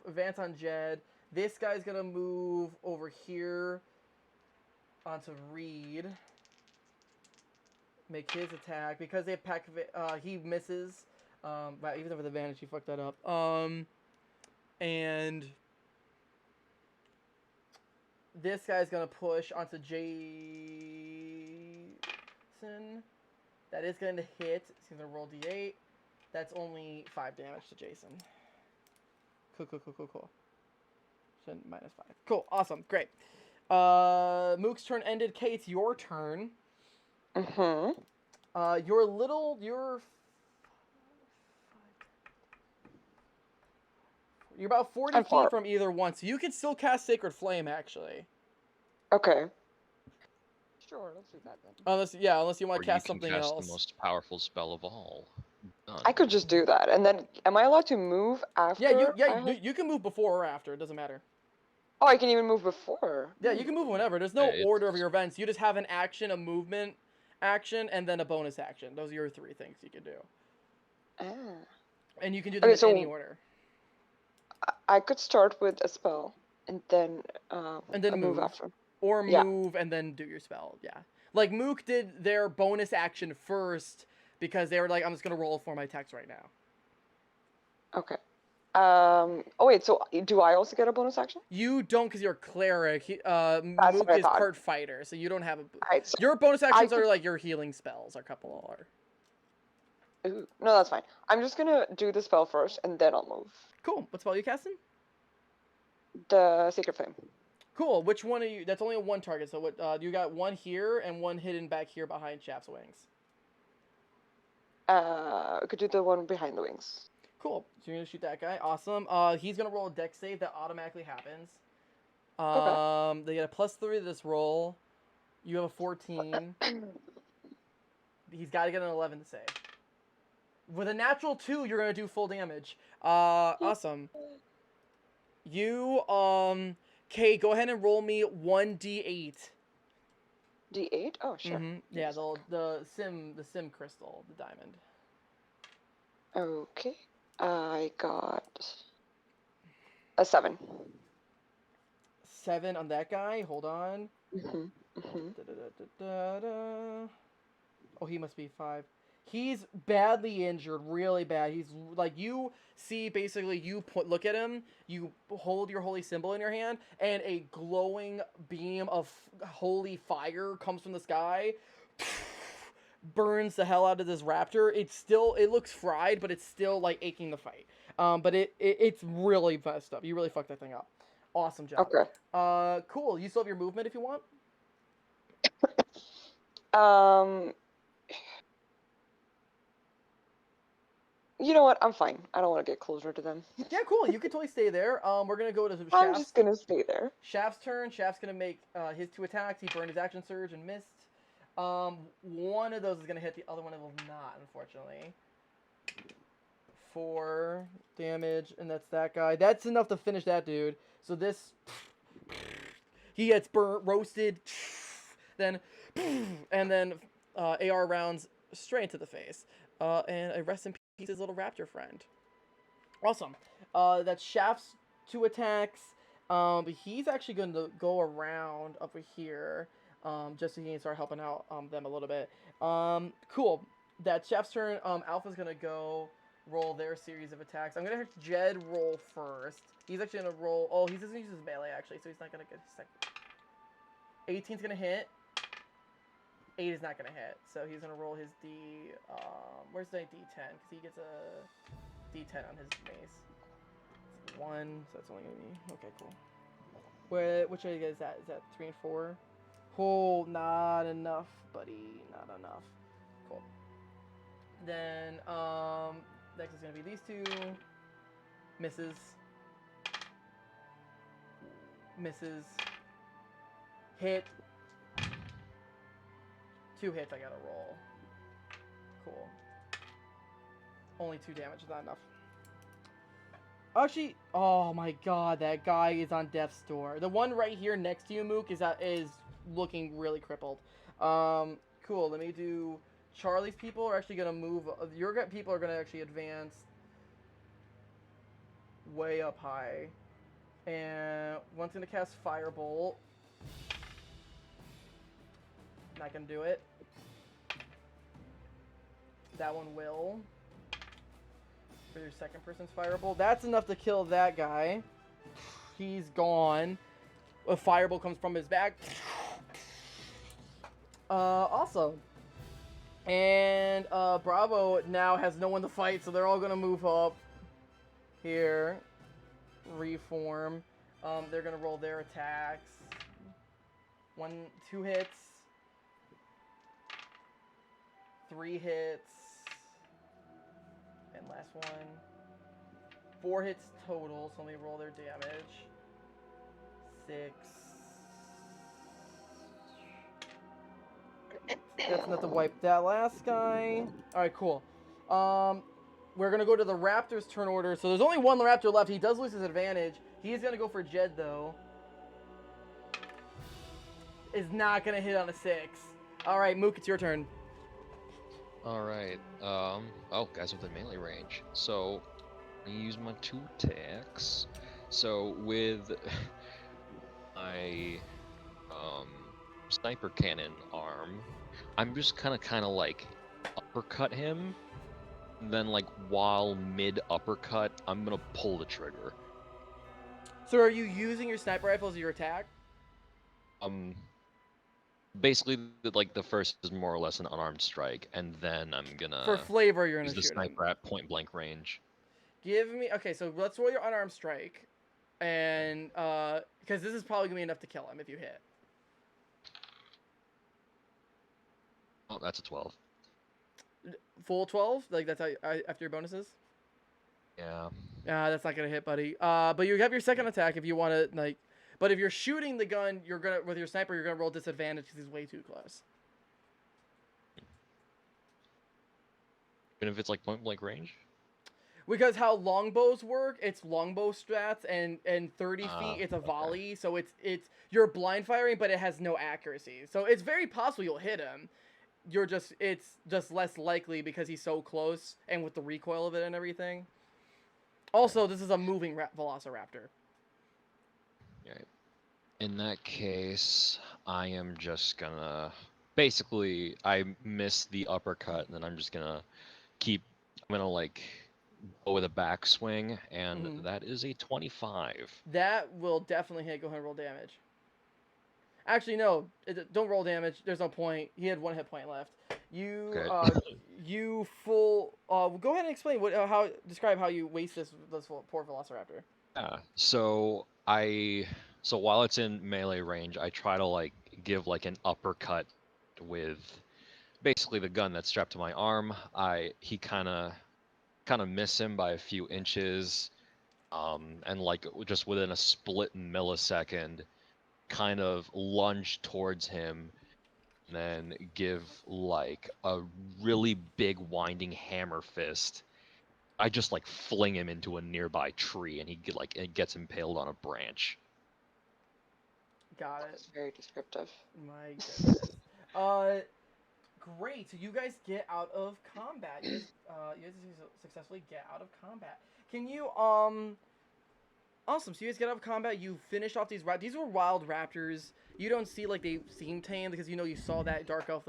advance on Jed. This guy's gonna move over here onto Reed. Make his attack because they have pack. He misses. But even with advantage, he fucked that up. And this guy's gonna push onto Jason. That is going to hit. He's gonna roll D8. That's only 5 damage to Jason. Cool. So minus 5. Cool. Awesome. Great. Mook's turn ended. Kay, it's your turn. Mm-hmm. You're about 40 I'm feet far. from either one, so you can still cast Sacred Flame, actually. Okay. Sure, let's do that then. Unless you want Or to cast you can something cast else. the most powerful spell of all. Done. I could just do that, and then am I allowed to move after? You can move before or after. It doesn't matter. Oh, I can even move before. Yeah, you can move whenever. There's no Yeah, order of your events. You just have an action, a movement action, and then a bonus action. Those are your 3 things you can do. Ah. And you can do them in any order. I could start with a spell, and then a move after. Or move and then do your spell, yeah. Like, Mook did their bonus action first because they were like, I'm just going to roll for my attacks right now. Okay. Oh, wait, so do I also get a bonus action? You don't because you're a cleric. Mook is part fighter, so you don't have a... Alright, so your bonus actions are like your healing spells, a couple are. Ooh, no, that's fine. I'm just going to do the spell first, and then I'll move. Cool. What spell are you casting? The Sacred Flame. Cool. Which one are you... That's only a 1 target, so what? You got 1 here and 1 hidden back here behind Shaft's wings. Could do the one behind the wings. Cool. So you're going to shoot that guy. Awesome. He's going to roll a dex save. That automatically happens. Okay. They get a +3 to this roll. You have a 14. He's got to get an 11 to save. With a natural 2, you're going to do full damage. Awesome. You, Kay, go ahead and roll me 1d8. D8? Oh, sure. Mm-hmm. Yeah, the sim crystal, the diamond. Okay. I got a 7. 7 on that guy. Hold on. Mm-hmm. Oh, he must be 5. He's badly injured, really bad. He's like, you see, basically, you look at him, you hold your holy symbol in your hand, and a glowing beam of holy fire comes from the sky, burns the hell out of this raptor. It looks fried, but it's still like aching to fight. But it's really messed up. You really fucked that thing up. Awesome job. Okay. Cool. You still have your movement if you want. You know what? I'm fine. I don't want to get closer to them. Yeah, cool. You can totally stay there. We're gonna go to Shaft's. I'm just gonna stay there. Shaft's turn. Shaft's gonna make his 2 attacks. He burned his action surge and missed. One of those is gonna hit. The other one will not, unfortunately. 4 damage, and that's that guy. That's enough to finish that dude. So this, he gets burnt, roasted, then, and then AR rounds straight into the face. And I rest in peace, his little raptor friend. Awesome. That's Shaft's 2 attacks. But he's actually going to go around over here, just so he can start helping out them a little bit. Cool. That's Shaft's turn. Alpha's going to go roll their series of attacks. I'm going to have Jed roll first. He's actually going to roll... Oh, he's just going to use his melee, actually, so he's not going to get his second. 18's going to hit. 8 is not going to hit, so he's going to roll his where's the D10? Because he gets a D10 on his mace. It's 1, so that's only going to be... Okay, cool. Which way is that? Is that 3 and 4? Oh, not enough, buddy. Not enough. Cool. Then, Next is gonna be these two. Misses. Misses. Hit. 2 hits I gotta roll. Cool. Only 2 damage, is not enough. Actually, oh my god, that guy is on death's door. The one right here next to you, Mook, is looking really crippled. Cool, let me do... Charlie's people are actually gonna move... Your people are gonna actually advance way up high. And one's gonna cast Firebolt. Not gonna do it. That one will. For your second person's Firebolt. That's enough to kill that guy. He's gone. A Firebolt comes from his back. Awesome. And Bravo now has no one to fight, so they're all gonna move up here. Reform. They're gonna roll their attacks. 2 hits. 3 hits. And last one. 4 hits total, so let me roll their damage. 6. That's enough to wipe that last guy. Alright, cool. We're gonna go to the Raptor's turn order. So there's only one Raptor left. He does lose his advantage. He's gonna go for Jed, though. Is not gonna hit on a 6. Alright, Mook, it's your turn. Alright, oh, guys within melee range. So, I use my 2 attacks. So, with my, sniper cannon arm, I'm just kinda like, uppercut him. Then, like, while mid-uppercut, I'm gonna pull the trigger. So are you using your sniper rifle as your attack? Basically, like, the first is more or less an unarmed strike, and then I'm gonna... For flavor, you're gonna use the shoot him. sniper at point-blank range. Give me... Okay, so let's roll your unarmed strike. And, because this is probably gonna be enough to kill him if you hit. Oh, that's a 12. Full 12? Like, that's how after your bonuses? Yeah. That's not gonna hit, buddy. But you have your second attack if you want to, like... But if you're shooting the gun, you're gonna... With your sniper, you're gonna roll disadvantage because he's way too close. Even if it's, like, point-blank range? Because how longbows work, it's longbow strats, and 30 feet, it's a volley. So it's you're blind firing, but it has no accuracy. So it's very possible you'll hit him. It's just less likely because he's so close, and with the recoil of it and everything. Also, this is a moving Velociraptor. Right. In that case, I am just gonna... Basically, I miss the uppercut, and then I'm just gonna I'm gonna, like, go with a backswing, and that is a 25. That will definitely hit. Go ahead and roll damage. Actually, no. Don't roll damage. There's no point. He had 1 hit point left. Okay. You full... go ahead and explain describe how you waste this poor Velociraptor. Yeah, so while it's in melee range, I try to, like, give, like, an uppercut with basically the gun that's strapped to my arm. He kind of miss him by a few inches, and, like, just within a split millisecond, kind of lunge towards him, and then give, like, a really big winding hammer fist. I just, like, fling him into a nearby tree, and it gets impaled on a branch. Got it. That's very descriptive. My goodness. Great. So you guys get out of combat. You guys successfully get out of combat. Can you Awesome. So you guys get out of combat. You finish off these were wild raptors. You don't see like they seem tame because you saw that dark elf.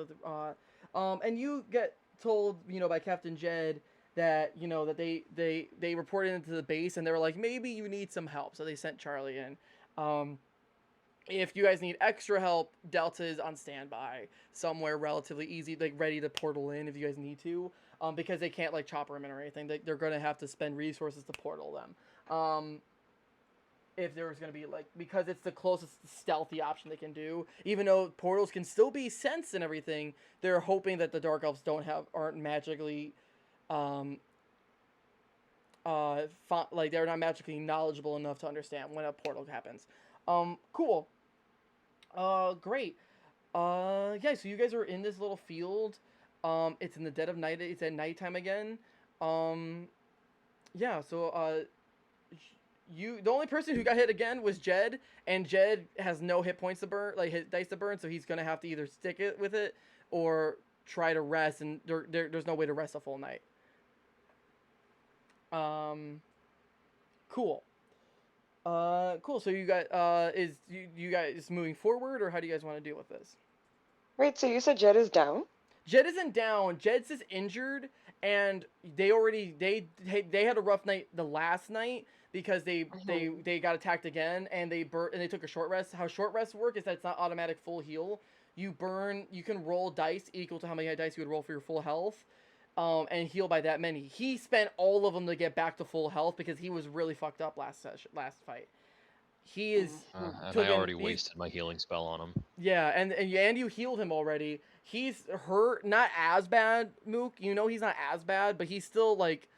And you get told by Captain Jed that that they reported into the base and they were like, maybe you need some help. So they sent Charlie in. If you guys need extra help, Delta is on standby somewhere relatively easy, like ready to portal in if you guys need to, because they can't like chopper them in or anything. They're going to have to spend resources to portal them. If there was going to be because it's the closest stealthy option they can do, even though portals can still be sensed and everything, they're hoping that the Dark Elves aren't magically like they're not magically knowledgeable enough to understand when a portal happens. Cool. Great. Yeah. So you guys are in this little field. It's in the dead of night. It's at nighttime again. Um, yeah. So the only person who got hit again was Jed, and Jed has no hit points to burn, like hit dice to burn, so he's gonna have to either stick it with it or try to rest, and there's no way to rest a full night. Cool. Cool. So you guys, you guys moving forward, or how do you guys want to deal with this? Wait, so you said Jed is down? Jed isn't down. Jed's just injured, and they had a rough night the last night because they got attacked again, and they took a short rest. How short rests work is that it's not automatic full heal. You can roll dice equal to how many dice you would roll for your full health, and heal by that many. He spent all of them to get back to full health because he was really fucked up last fight. He is. And I already wasted my healing spell on him. Yeah, and you healed him already. He's hurt, not as bad, Mook. You know he's not as bad, but he's still like,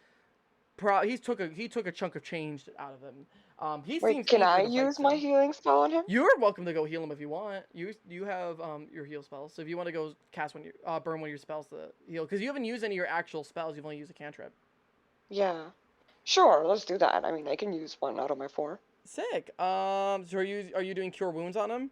he took a chunk of change out of him. Wait, can I use my healing spell on him? You're welcome to go heal him if you want. You have your heal spells, so if you want to go cast burn one of your spells to heal, because you haven't used any of your actual spells. You've only used a cantrip. Yeah, sure. Let's do that. I mean, I can use one out of my 4. Sick. So are you doing cure wounds on him?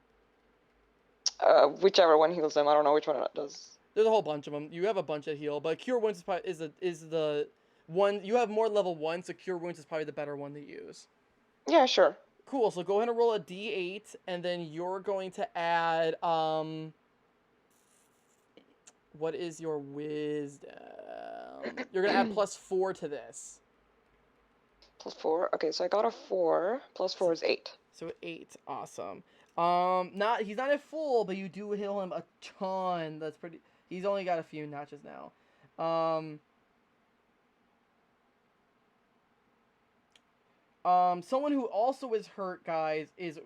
Whichever one heals them. I don't know which one it does. There's a whole bunch of them. You have a bunch that heal, but cure wounds is the one you have more level 1, so cure wounds is probably the better one to use. Yeah, sure. Cool. So go ahead and roll a d8, and then you're going to add what is your wisdom? You're gonna add +4 to this. +4. Okay, so I got a 4. +4 is 8. So 8. Awesome. He's not at full, but you do heal him a ton. That's pretty. He's only got a few notches now. Someone who also is hurt, guys, is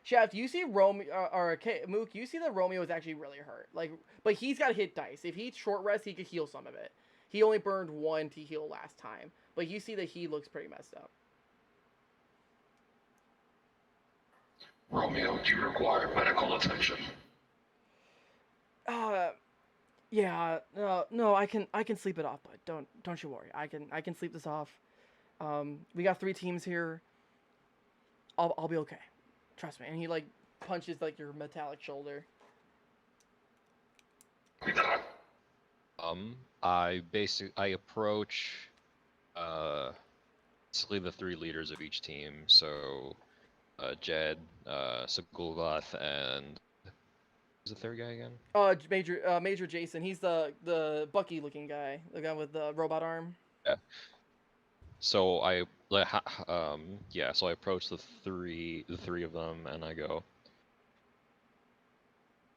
Shaft. You see Romeo Mook. You see that Romeo is actually really hurt. Like, but he's got hit dice. If he short rests, he could heal some of it. He only burned 1 to heal last time, but you see that he looks pretty messed up. Romeo, do you require medical attention? Yeah, no, I can sleep it off, but don't you worry. I can sleep this off. We got 3 teams here. I'll be okay. Trust me. And he like punches like your metallic shoulder. I approach basically the 3 leaders of each team. So Jed, Sagulgoth, and who's the third guy again? Major Jason. He's the Bucky looking guy, the guy with the robot arm. Yeah. So I approach the three of them, and I go,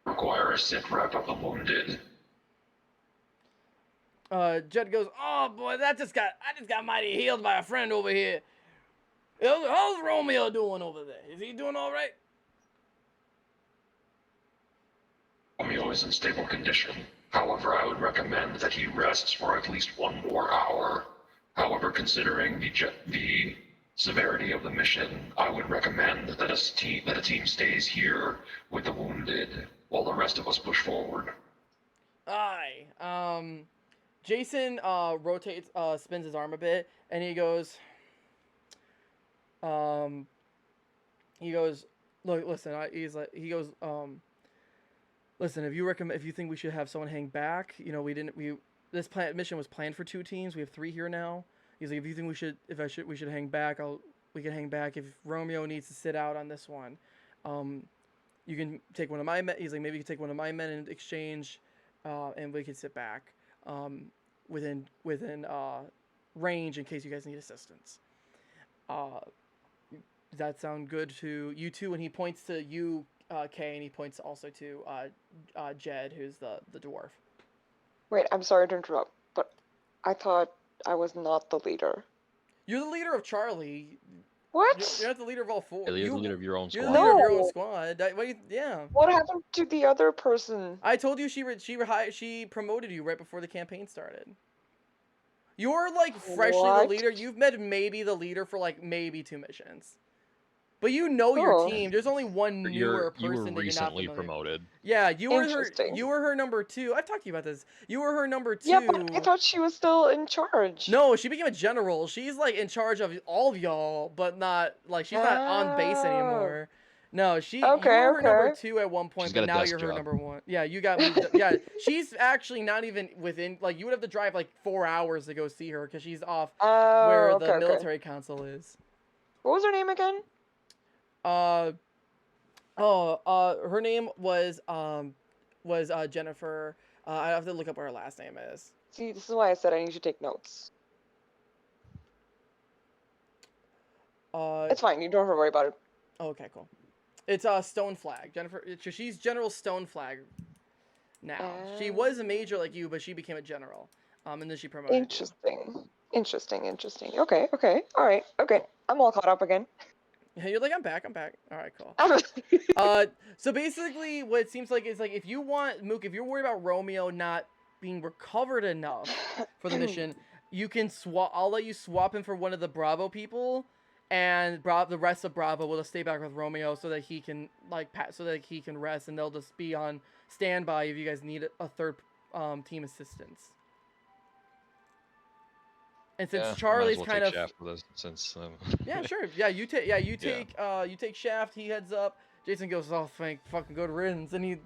require a sit rep of the wounded. Jed goes, oh boy, I just got mighty healed by a friend over here. How's Romeo doing over there? Is he doing all right? Romeo is in stable condition. However, I would recommend that he rests for at least 1 more hour. However, considering the severity of the mission, I would recommend that a team stays here with the wounded while the rest of us push forward. Aye. Jason spins his arm a bit, and he goes, look, listen, listen, if you think we should have someone hang back, you know, this mission was planned for 2 teams. We have 3 here now. He's like, if you think we should hang back, we can hang back. If Romeo needs to sit out on this one, you can take one of my men. He's like, maybe you can take one of my men in exchange, and we can sit back, within range in case you guys need assistance. Does that sound good to you two? And he points to you, Kay, and he points also to Jed, who's the dwarf. Wait, I'm sorry to interrupt, but I thought I was not the leader. You're the leader of Charlie. What? You're not the leader of all 4. you're the leader of your own squad. You're the leader of your own squad. Yeah. What happened to the other person? I told you she promoted you right before the campaign started. You're like freshly the What? leader. You've met maybe the leader for like maybe 2 missions. But you know your Oh, team. There's only one But newer you were person that you're not recently familiar. promoted. Yeah, interesting. you were her number 2. I've talked to you about this. You were her number 2. Yeah, but I thought she was still in charge. No, she became a general. She's like in charge of all of y'all, but not like she's not on base Oh. anymore. No, you Okay, were her number okay. 2 at one point, She's but got a now desk you're her job. number 1. Yeah, you got moved. Yeah, she's actually not even within. Like you would have to drive like 4 hours to go see her because she's off Oh, where okay, the okay. military council is. What was her name again? Her name was Jennifer. I have to look up what her last name is. See, this is why I said I need to take notes. It's fine. You don't have to worry about it. Okay, cool. It's Stone Flag. Jennifer. She's General Stone Flag now. She was a major like you, but she became a general. And then she promoted. Interesting. Okay. All right. Okay. I'm all caught up again. Yeah, you're like, I'm back. All right, cool. So basically, what it seems like is like if you want Mook, if you're worried about Romeo not being recovered enough for the mission, you can swap. I'll let you swap him for one of the Bravo people, and the rest of Bravo will just stay back with Romeo so that he can he can rest, and they'll just be on standby if you guys need a third team assistance. And since Charlie's kind of Shaft with us since yeah, sure. Yeah, you take Shaft, he heads up. Jason goes, "Oh, thank fucking good riddance." And he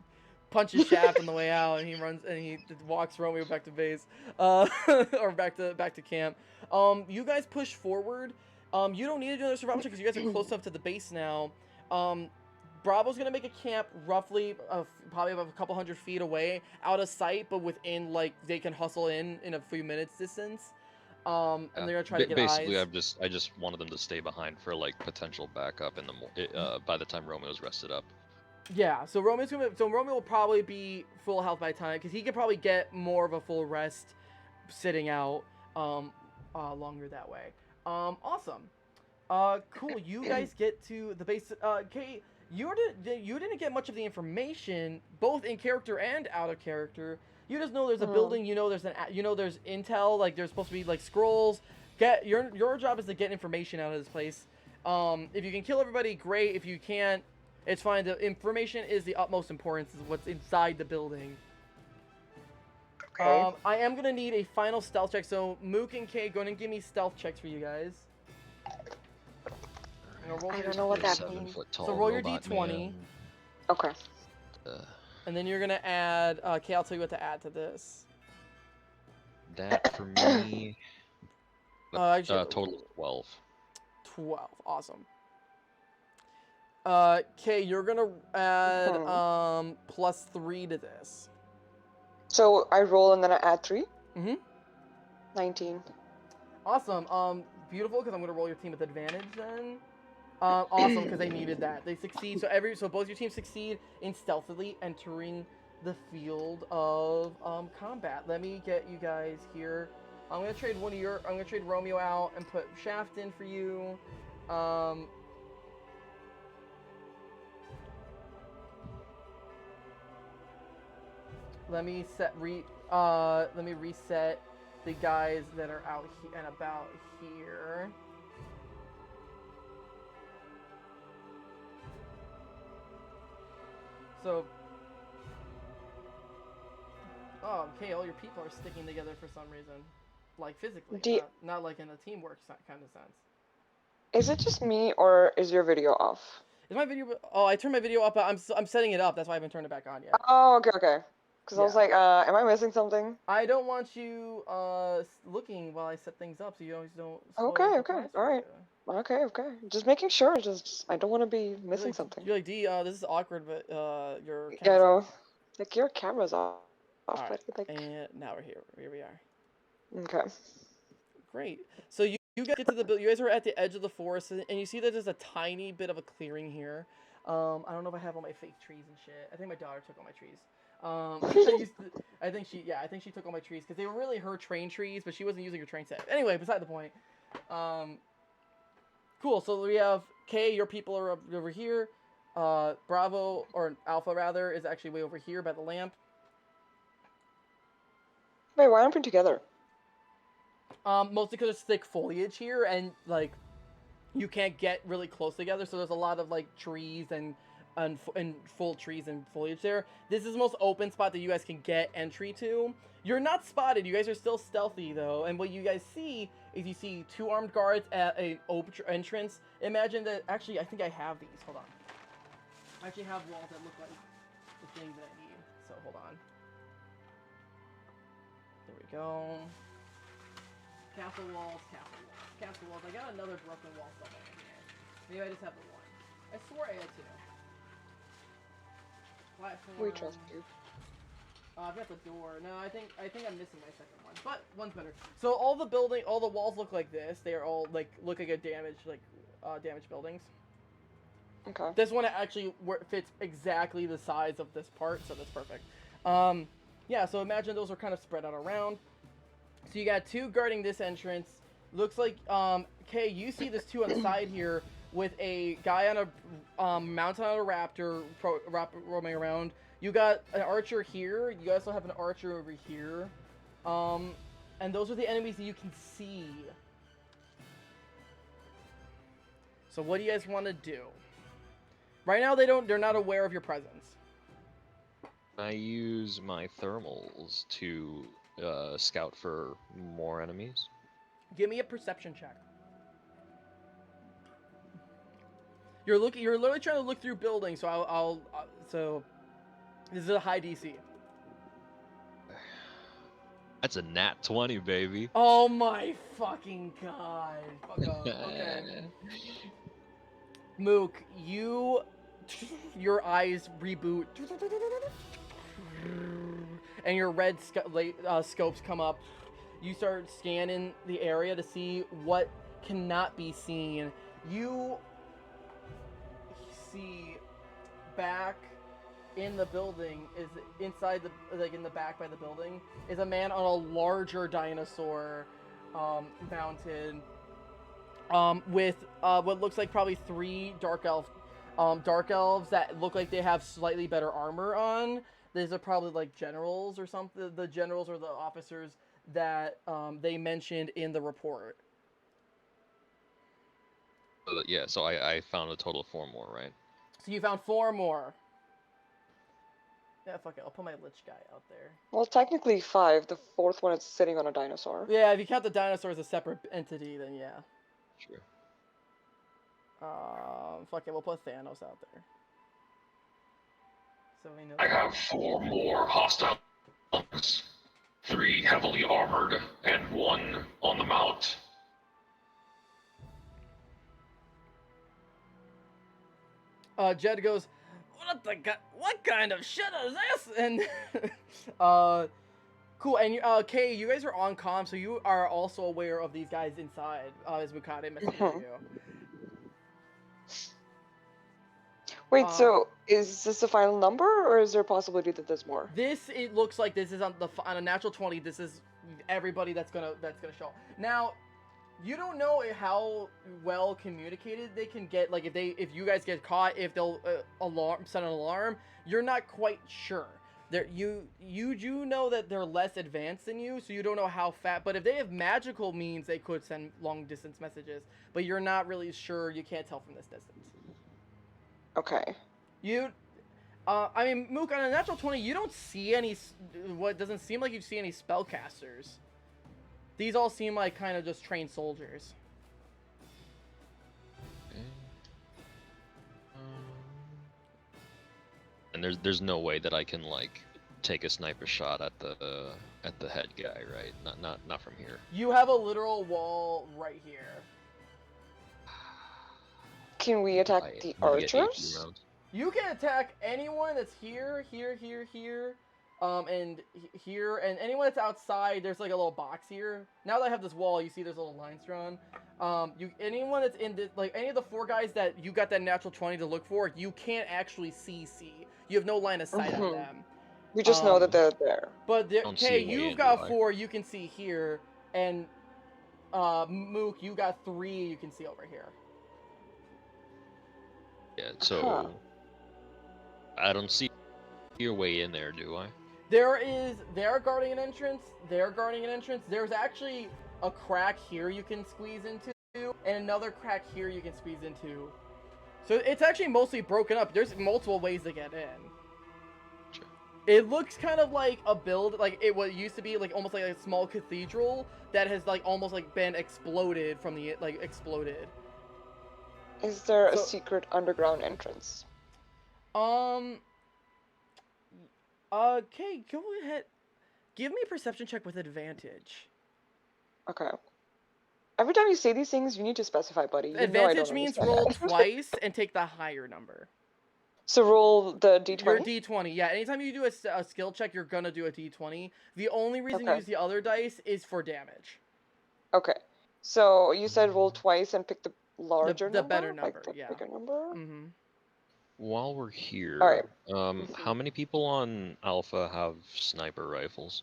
punches Shaft on the way out, and he runs and he walks Romeo back to base. Or back to camp. You guys push forward. You don't need to do another survival check because you guys are close enough to the base now. Bravo's gonna make a camp roughly probably about a couple 100 feet away, out of sight, but within like they can hustle in a few minutes distance. And they're gonna try to get basically eyes. I just wanted them to stay behind for like potential backup in the by the time Romeo's rested up. Yeah, so Romeo will probably be full health by time because he could probably get more of a full rest sitting out longer that way. Awesome. Cool. You guys get to the base. Kate, you didn't get much of the information, both in character and out of character. You just know there's a building. You know there's there's intel. Like there's supposed to be like scrolls. Your job is to get information out of this place. If you can kill everybody, great. If you can't, it's fine. The information is the utmost importance. Is what's inside the building. Okay. I am gonna need a final stealth check. So Mook and Kay, go ahead and give me stealth checks for you guys. I don't know what that means. So roll your d20. Okay. And then you're gonna add. Kay, I'll tell you what to add to this. That for me. Actually, Total 12. 12. Awesome. Kay, you're gonna add +3 to this. So I roll and then I add 3? Mm-hmm. 19. Awesome. Beautiful, because I'm gonna roll your team with advantage then. Awesome, because they needed that. They succeed. So both your teams succeed in stealthily entering the field of combat. Let me get you guys here. I'm gonna trade Romeo out and put Shaft in for you. Let me reset the guys that are out and about here. So, okay, all your people are sticking together for some reason, like physically, not like in a teamwork kind of sense. Is it just me or is your video off? Is my video? Oh, I turned my video up. But I'm setting it up. That's why I haven't turned it back on yet. Oh, okay. Because I was like, am I missing something? I don't want you looking while I set things up, so you always don't. Okay, all right. Okay. Just making sure. I don't want to be missing something. You're like, D, this is awkward, but your. Yeah, no. Like your camera's off. Right. Like... And now we're here. Here we are. Okay. Great. So you guys get to the you guys are at the edge of the forest, and you see that there's a tiny bit of a clearing here. I don't know if I have all my fake trees and shit. I think my daughter took all my trees. I think she took all my trees because they were really her train trees, but she wasn't using her train set. Anyway, beside the point. Cool. So we have Kay. Your people are over here. Bravo or Alpha rather is actually way over here by the lamp. Wait, why aren't we together? Mostly because there's thick foliage here, and like you can't get really close together. So there's a lot of like trees and full trees and foliage there. This is the most open spot that you guys can get entry to. You're not spotted. You guys are still stealthy though, and what you guys see is you see 2 armed guards at an open entrance. Imagine that. Actually, I think I have these. Hold on. I actually have walls that look like the thing that I need. So hold on. There we go. Castle walls, castle walls, castle walls. I got another broken wall somewhere in here. Maybe I just have the one. I swore I had 2. Platform. We trust you. I've got the door. No, I think I'm missing my second one, but one's better. So all the walls look like this. They are all look like a damaged buildings. Okay. This one actually fits exactly the size of this part, so that's perfect. Yeah. So imagine those are kind of spread out around. So you got 2 guarding this entrance. Looks like Kay, you see this 2 on the side here with a guy on a mounted on a raptor roaming around. You got an archer here. You also have an archer over here. And those are the enemies that you can see. So what do you guys want to do? Right now they're not aware of your presence. I use my thermals to scout for more enemies. Give me a perception check. You're literally trying to look through buildings, so so this is a high DC. That's a nat 20, baby. Oh my fucking god. Fuck off. Okay. Mook, your eyes reboot. And your red scopes come up. You start scanning the area to see what cannot be seen. You see back in the building, is inside in the back by the building, is a man on a larger dinosaur mounted with what looks like probably 3 dark elves that look like they have slightly better armor on. These are probably like generals or something. The generals or the officers that they mentioned in the report. Yeah, so I found a total of 4 more, right? So you found 4 more. Yeah, fuck it. I'll put my lich guy out there. Well, technically 5. The 4th one is sitting on a dinosaur. Yeah, if you count the dinosaur as a separate entity, then yeah. Sure. Fuck it. We'll put Thanos out there. So we know. I have 4 more hostile ones. 3 heavily armored and 1 on the mount. Jed goes, what kind of shit is this? And cool. And Kay, you guys are on comm, so you are also aware of these guys inside. As Mukade messaged you. Wait, so is this the final number, or is there a possibility that there's more? It looks like this is on a natural 20. This is everybody that's gonna show. Now, you don't know how well communicated they can get. Like if you guys get caught, if they'll set an alarm. You're not quite sure. You do know that they're less advanced than you, so you don't know how fast. But if they have magical means, they could send long distance messages. But you're not really sure. You can't tell from this distance. Okay. I mean, Mook, on a natural 20, you don't see any. What doesn't seem like you see any spellcasters. These all seem like kind of just trained soldiers. And there's no way that I can like take a sniper shot at the head guy, right? Not from here. You have a literal wall right here. Can we attack the archers? You can attack anyone that's here, and here, and anyone that's outside. There's like a little box here. Now that I have this wall, you see there's little lines drawn. Anyone that's in any of the 4 guys that you got that natural 20 to look for, you can't actually see. You have no line of sight on them. We just know that they're there. But okay, you've got 4 you can see here, and Mook, you got 3 you can see over here. Yeah, so I don't see your way in there, do I? They're guarding an entrance. They're guarding an entrance. There's actually a crack here you can squeeze into, and another crack here you can squeeze into. So it's actually mostly broken up. There's multiple ways to get in. Sure. It looks kind of like a build, like it what used to be like almost like a small cathedral that has like almost like been exploded from the exploded. Is there a So- secret underground entrance? Okay, go ahead. Give me a perception check with advantage. Okay. Every time you say these things, you need to specify, buddy. You know I Advantage don't means understand roll that. twice and take the higher number. So roll the Your d20? d20, yeah. Anytime you do a skill check, you're gonna do a d20. The only reason you Okay. use the other dice is for damage. Okay. So you said roll twice and pick the larger the number? better Like number, the yeah. bigger number? Mm-hmm. While we're here, Alright. how many people on Alpha have sniper rifles?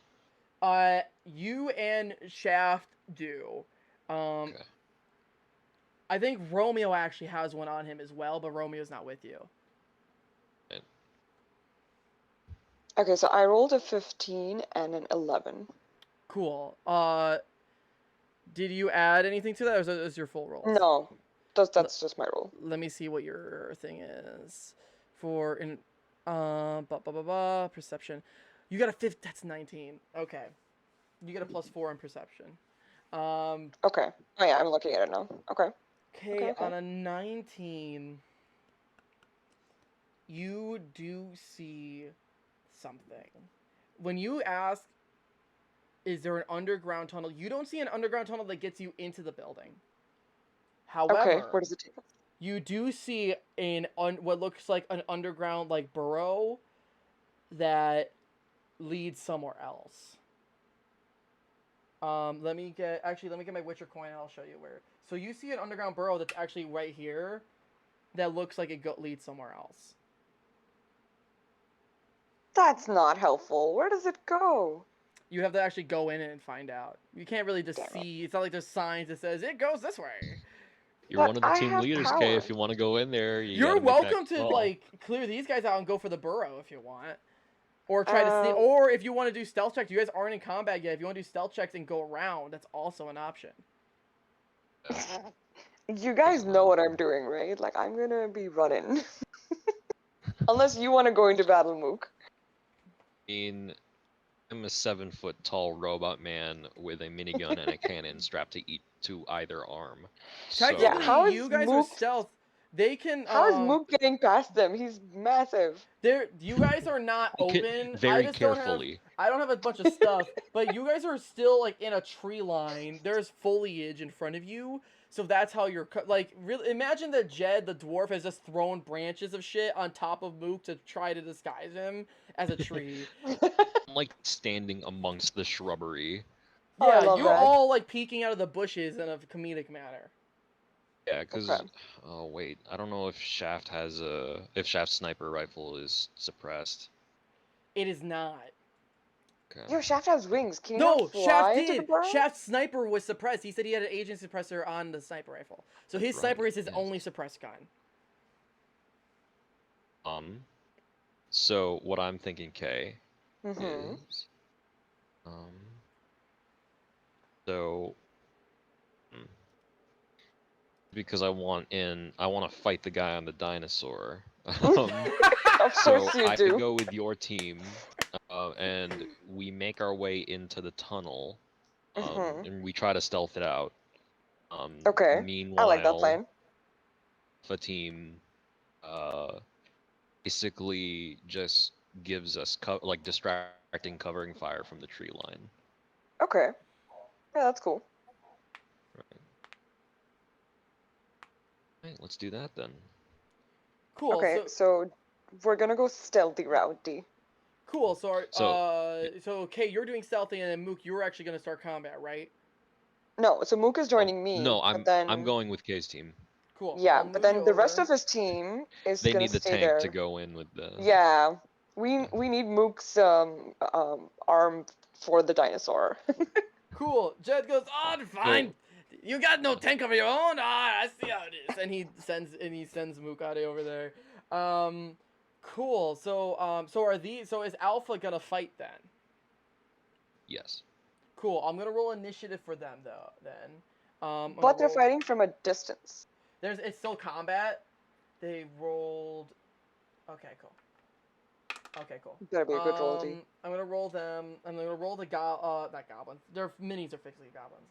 You and Shaft do. Okay. I think Romeo actually has one on him as well, but Romeo's not with you. Okay, so I rolled a 15 and an 11. Cool. Did you add anything to that, or is that your full rolls? No, that's just my roll. Let me see what your thing is. For in perception. You got a 5. That's 19. Okay. You get a +4 in perception. Okay. Oh yeah, I'm looking at it now. Okay. Okay, Okay. on a 19, you do see something. When you ask, is there an underground tunnel? You don't see an underground tunnel that gets you into the building. However, Okay, where does it take us? you do see what looks like an underground like burrow that leads somewhere else. Let me get my Witcher coin and I'll show you where. So you see an underground burrow that's actually right here that looks like it leads somewhere else. That's not helpful. Where does it go? You have to actually go in and find out. You can't really just Damn it. see. It's not like there's signs that says it goes this way. You're But one of the I team have leaders, power. Kay. If you want to go in there, You're gotta make that welcome to call. like clear these guys out and go for the burrow if you want, or try to see. Um, Or if you want to do stealth checks, you guys aren't in combat yet. If you want to do stealth checks and go around, that's also an option. You guys know what I'm doing, right? Like, I'm gonna be running. Unless you want to go into battle, Mook. I mean, I'm a 7-foot-tall robot man with a minigun and a cannon strapped to either arm. Technically, Yeah, how is you guys Mook- are stealth. They can. How is Mook getting past them? He's massive. You guys are not open. Very I just carefully. I don't have a bunch of stuff, but you guys are still like in a tree line. There's foliage in front of you, so that's how you're like. Really, imagine that Jed, the dwarf, has just thrown branches of shit on top of Mook to try to disguise him as a tree. I'm like standing amongst the shrubbery. Oh, I Yeah, love you're that. all like peeking out of the bushes in a comedic manner. Yeah, because Okay. oh wait, I don't know if Shaft's sniper rifle is suppressed. It is not. Okay. Yo, Shaft has wings. Can you No, not fly Shaft into the did. burrow? Shaft's sniper was suppressed. He said he had an agent suppressor on the sniper rifle. So his Right, sniper is his yes. only suppressed gun. So what I'm thinking, Kay, Mm-hmm. is so because I want to fight the guy on the dinosaur. Of So course you I do. go with your team, and we make our way into the tunnel, Mhm. and we try to stealth it out. Okay, Meanwhile, I like that plan. the team, basically just gives us distracting covering fire from the tree line. Okay. Yeah, that's cool. Right, let's do that then. Cool. Okay, so we're gonna go stealthy route, D. Cool. So, So- Kay, you're doing stealthy, and then Mook, you're actually gonna start combat, right? No, so Mook is joining me. No, but then, I'm going with Kay's team. Cool. Yeah, I'll but move then you the rest over. of his team is They gonna need the stay tank there. to go in with the. Yeah, we need Mook's arm for the dinosaur. Cool. Jed goes, oh, fine. You got no tank of your own. Ah, I see how it is. And he sends Mukade over there. Cool. So is Alpha gonna fight then? Yes. Cool. I'm gonna roll initiative for them though. Then, I'm gonna But they're roll. fighting from a distance. It's still combat. They rolled. Okay, cool. Okay, cool. Better be a good roll, D. I'm gonna roll them. I'm gonna roll the not goblins. Their minis are fixing goblins.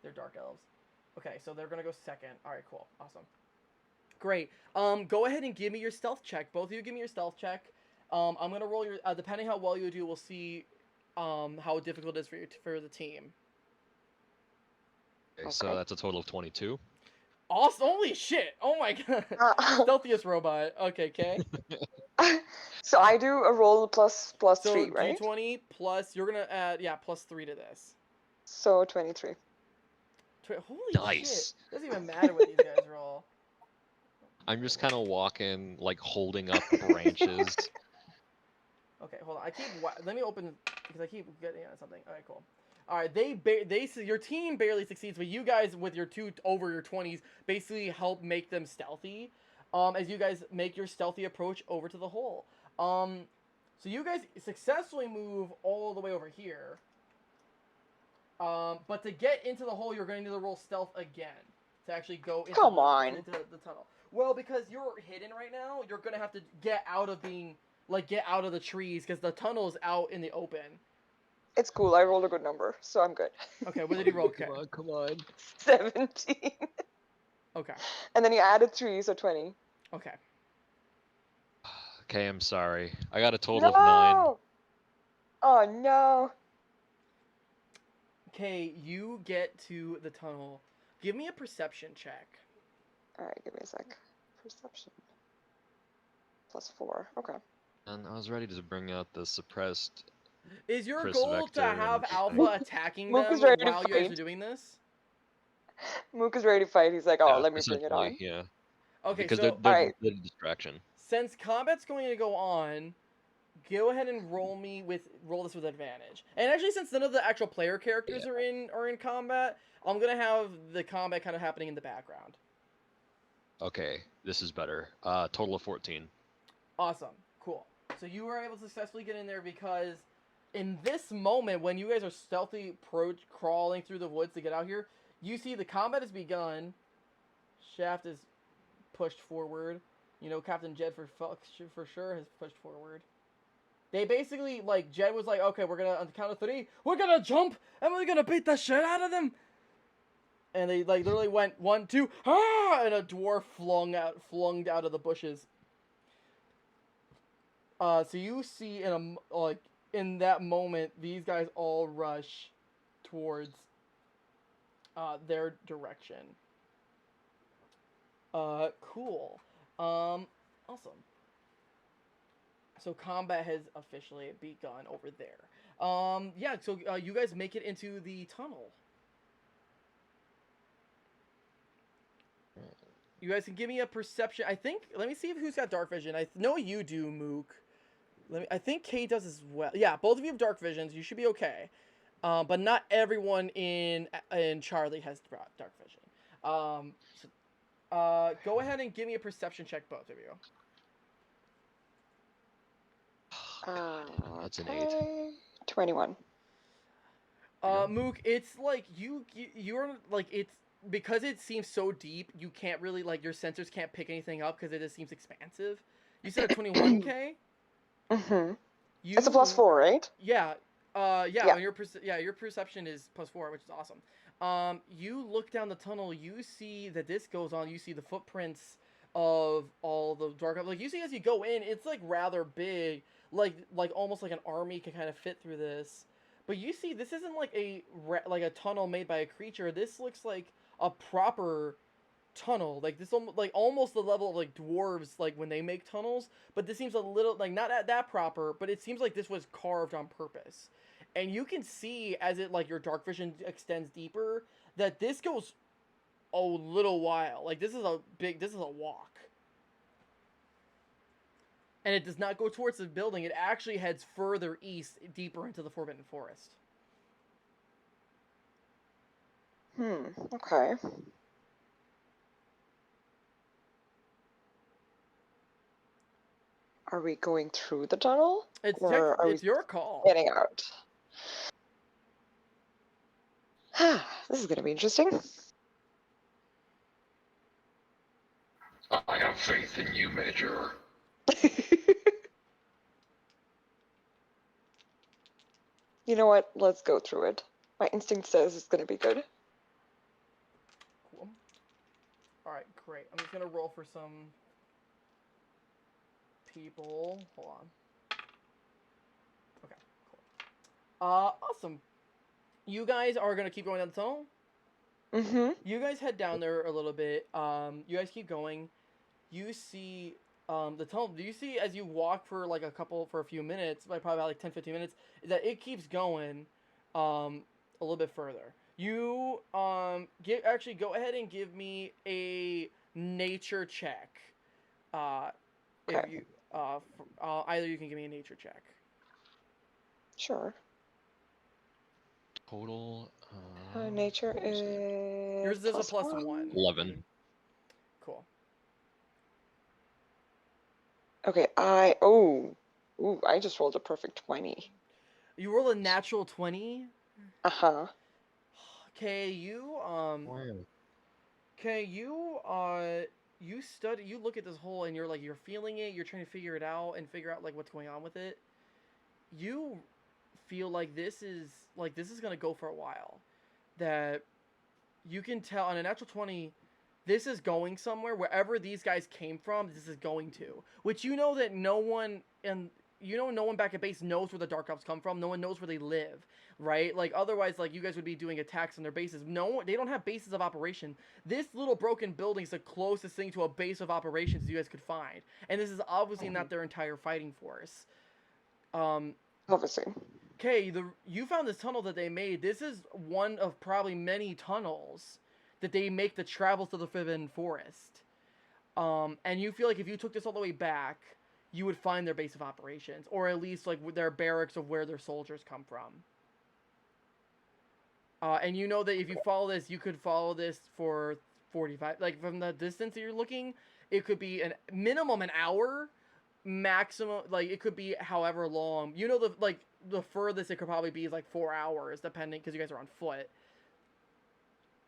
They're dark elves. Okay, so they're gonna go second. All right, cool, awesome, great. Go ahead and give me your stealth check. Both of you, give me your stealth check. I'm gonna roll your. Depending how well you do, we'll see, how difficult it is for the team. Okay, so Okay. that's a total of 22. Awesome! Holy shit! Oh my god! Stealthiest robot. Okay, Kay. So I do a roll plus So 3, right? D20 plus you're gonna add plus 3 to this. So 23. Holy shit! Nice. Doesn't even matter what these guys roll. I'm just kind of walking, like holding up branches. Okay, hold on. Let me open because I keep getting on something. All right, cool. All right, your team barely succeeds, but you guys with your two over your 20s basically help make them stealthy. As you guys make your stealthy approach over to the hole. So you guys successfully move all the way over here. But to get into the hole, you're going to need to roll stealth again to actually go into Come on. into the tunnel. Well, because you're hidden right now, you're gonna have to get out of the trees because the tunnel is out in the open. It's cool. I rolled a good number, so I'm good. Okay, what did you roll? Okay. Come on. 17. Okay. And then you added 3, so 20. Okay. Okay, I'm sorry. I got a total of 9. Oh no. Okay, you get to the tunnel. Give me a perception check. Alright, give me a sec. Perception. +4. Okay. And I was ready to bring out the suppressed. Is your Chris goal to Vector have and- Alpha attacking Mook them is ready to while you guys are fight. doing this? Mook is ready to fight. He's like, oh, Yeah, let me bring it essentially, on. yeah. Okay, Because so they're Alright. a distraction. since combat's going to go on, go ahead and roll this with advantage. And actually, since none of the actual player characters are in combat, I'm gonna have the combat kind of happening in the background. Okay, this is better. Total of 14. Awesome, cool. So you were able to successfully get in there because in this moment, when you guys are stealthy crawling through the woods to get out here, you see the combat has begun. Shaft is pushed forward. You know, Captain Jed for sure has pushed forward. They basically, like, Jed was like, okay, we're gonna, on the count of 3, we're gonna jump, and we're gonna beat the shit out of them. And they, like, literally went 1, 2, and a dwarf flung out of the bushes. So you see in that moment, these guys all rush towards, their direction. Cool. Awesome. So combat has officially begun over there. Yeah, so you guys make it into the tunnel. You guys can give me a perception. Let me see who's got dark vision. I know you do, Mook. I think Kate does as well. Yeah, both of you have dark visions. You should be okay. But not everyone in Charlie has dark vision. Go ahead and give me a perception check, both of you. That's an Okay. 21. Mook, it's like you're like it's because it seems so deep. You can't really your sensors can't pick anything up because it just seems expansive. You said a 21K. Mm-hmm. It's a +4, right? Yeah. Yeah. Yeah. Your perception is +4, which is awesome. You look down the tunnel. You see that this goes on. You see the footprints of all the dark. Like you see as you go in, it's like rather big. Like almost like an army can kind of fit through this. But you see, this isn't like a tunnel made by a creature. This looks like a proper tunnel. Like this, almost the level of like dwarves, like when they make tunnels. But this seems a little like not that proper. But it seems like this was carved on purpose. And you can see as it your dark vision extends deeper that this goes a little while. Like this is a walk. And it does not go towards the building. It actually heads further east, deeper into the Forbidden Forest. Okay. Are we going through the tunnel? It's Or are we it's your call. getting out? This is going to be interesting. I have faith in you, Major. You know what? Let's go through it. My instinct says it's going to be good. Cool. All right, great. I'm just gonna roll for some people. Hold on. Okay, cool. Awesome. You guys are gonna keep going down the tunnel. Mm-hmm. You guys head down there a little bit. You guys keep going. You see the tunnel. Do you see as you walk for like for a few minutes, like probably about like 10, 15 minutes, that it keeps going a little bit further. You actually go ahead and give me a nature check. If Okay. you either you can give me a nature check. Sure. Total. Nature what was it? is Yours is a plus +1. 1. 11. Cool. Okay, I just rolled a perfect 20. You roll a natural 20. Uh-huh. Okay, you you study, you look at this hole and you're feeling it, you're trying to figure it out and figure out like what's going on with it. You feel like this is going to go for a while. That you can tell on a natural 20 this is going somewhere. Wherever these guys came from, this is going to. Which you know that no one back at base knows where the Dark Elves come from. No one knows where they live, right? Like otherwise, like you guys would be doing attacks on their bases. They don't have bases of operation. This little broken building is the closest thing to a base of operations you guys could find, and this is obviously not their entire fighting force. Obviously. Okay, you found this tunnel that they made. This is one of probably many tunnels that they make that travels to the Forbidden Forest. And you feel like if you took this all the way back, you would find their base of operations, or at least like their barracks of where their soldiers come from. And you know that if you follow this, you could follow this for 45. Like from the distance that you're looking, it could be an minimum an hour, maximum like it could be however long. You know the furthest it could probably be is like 4 hours, depending because you guys are on foot.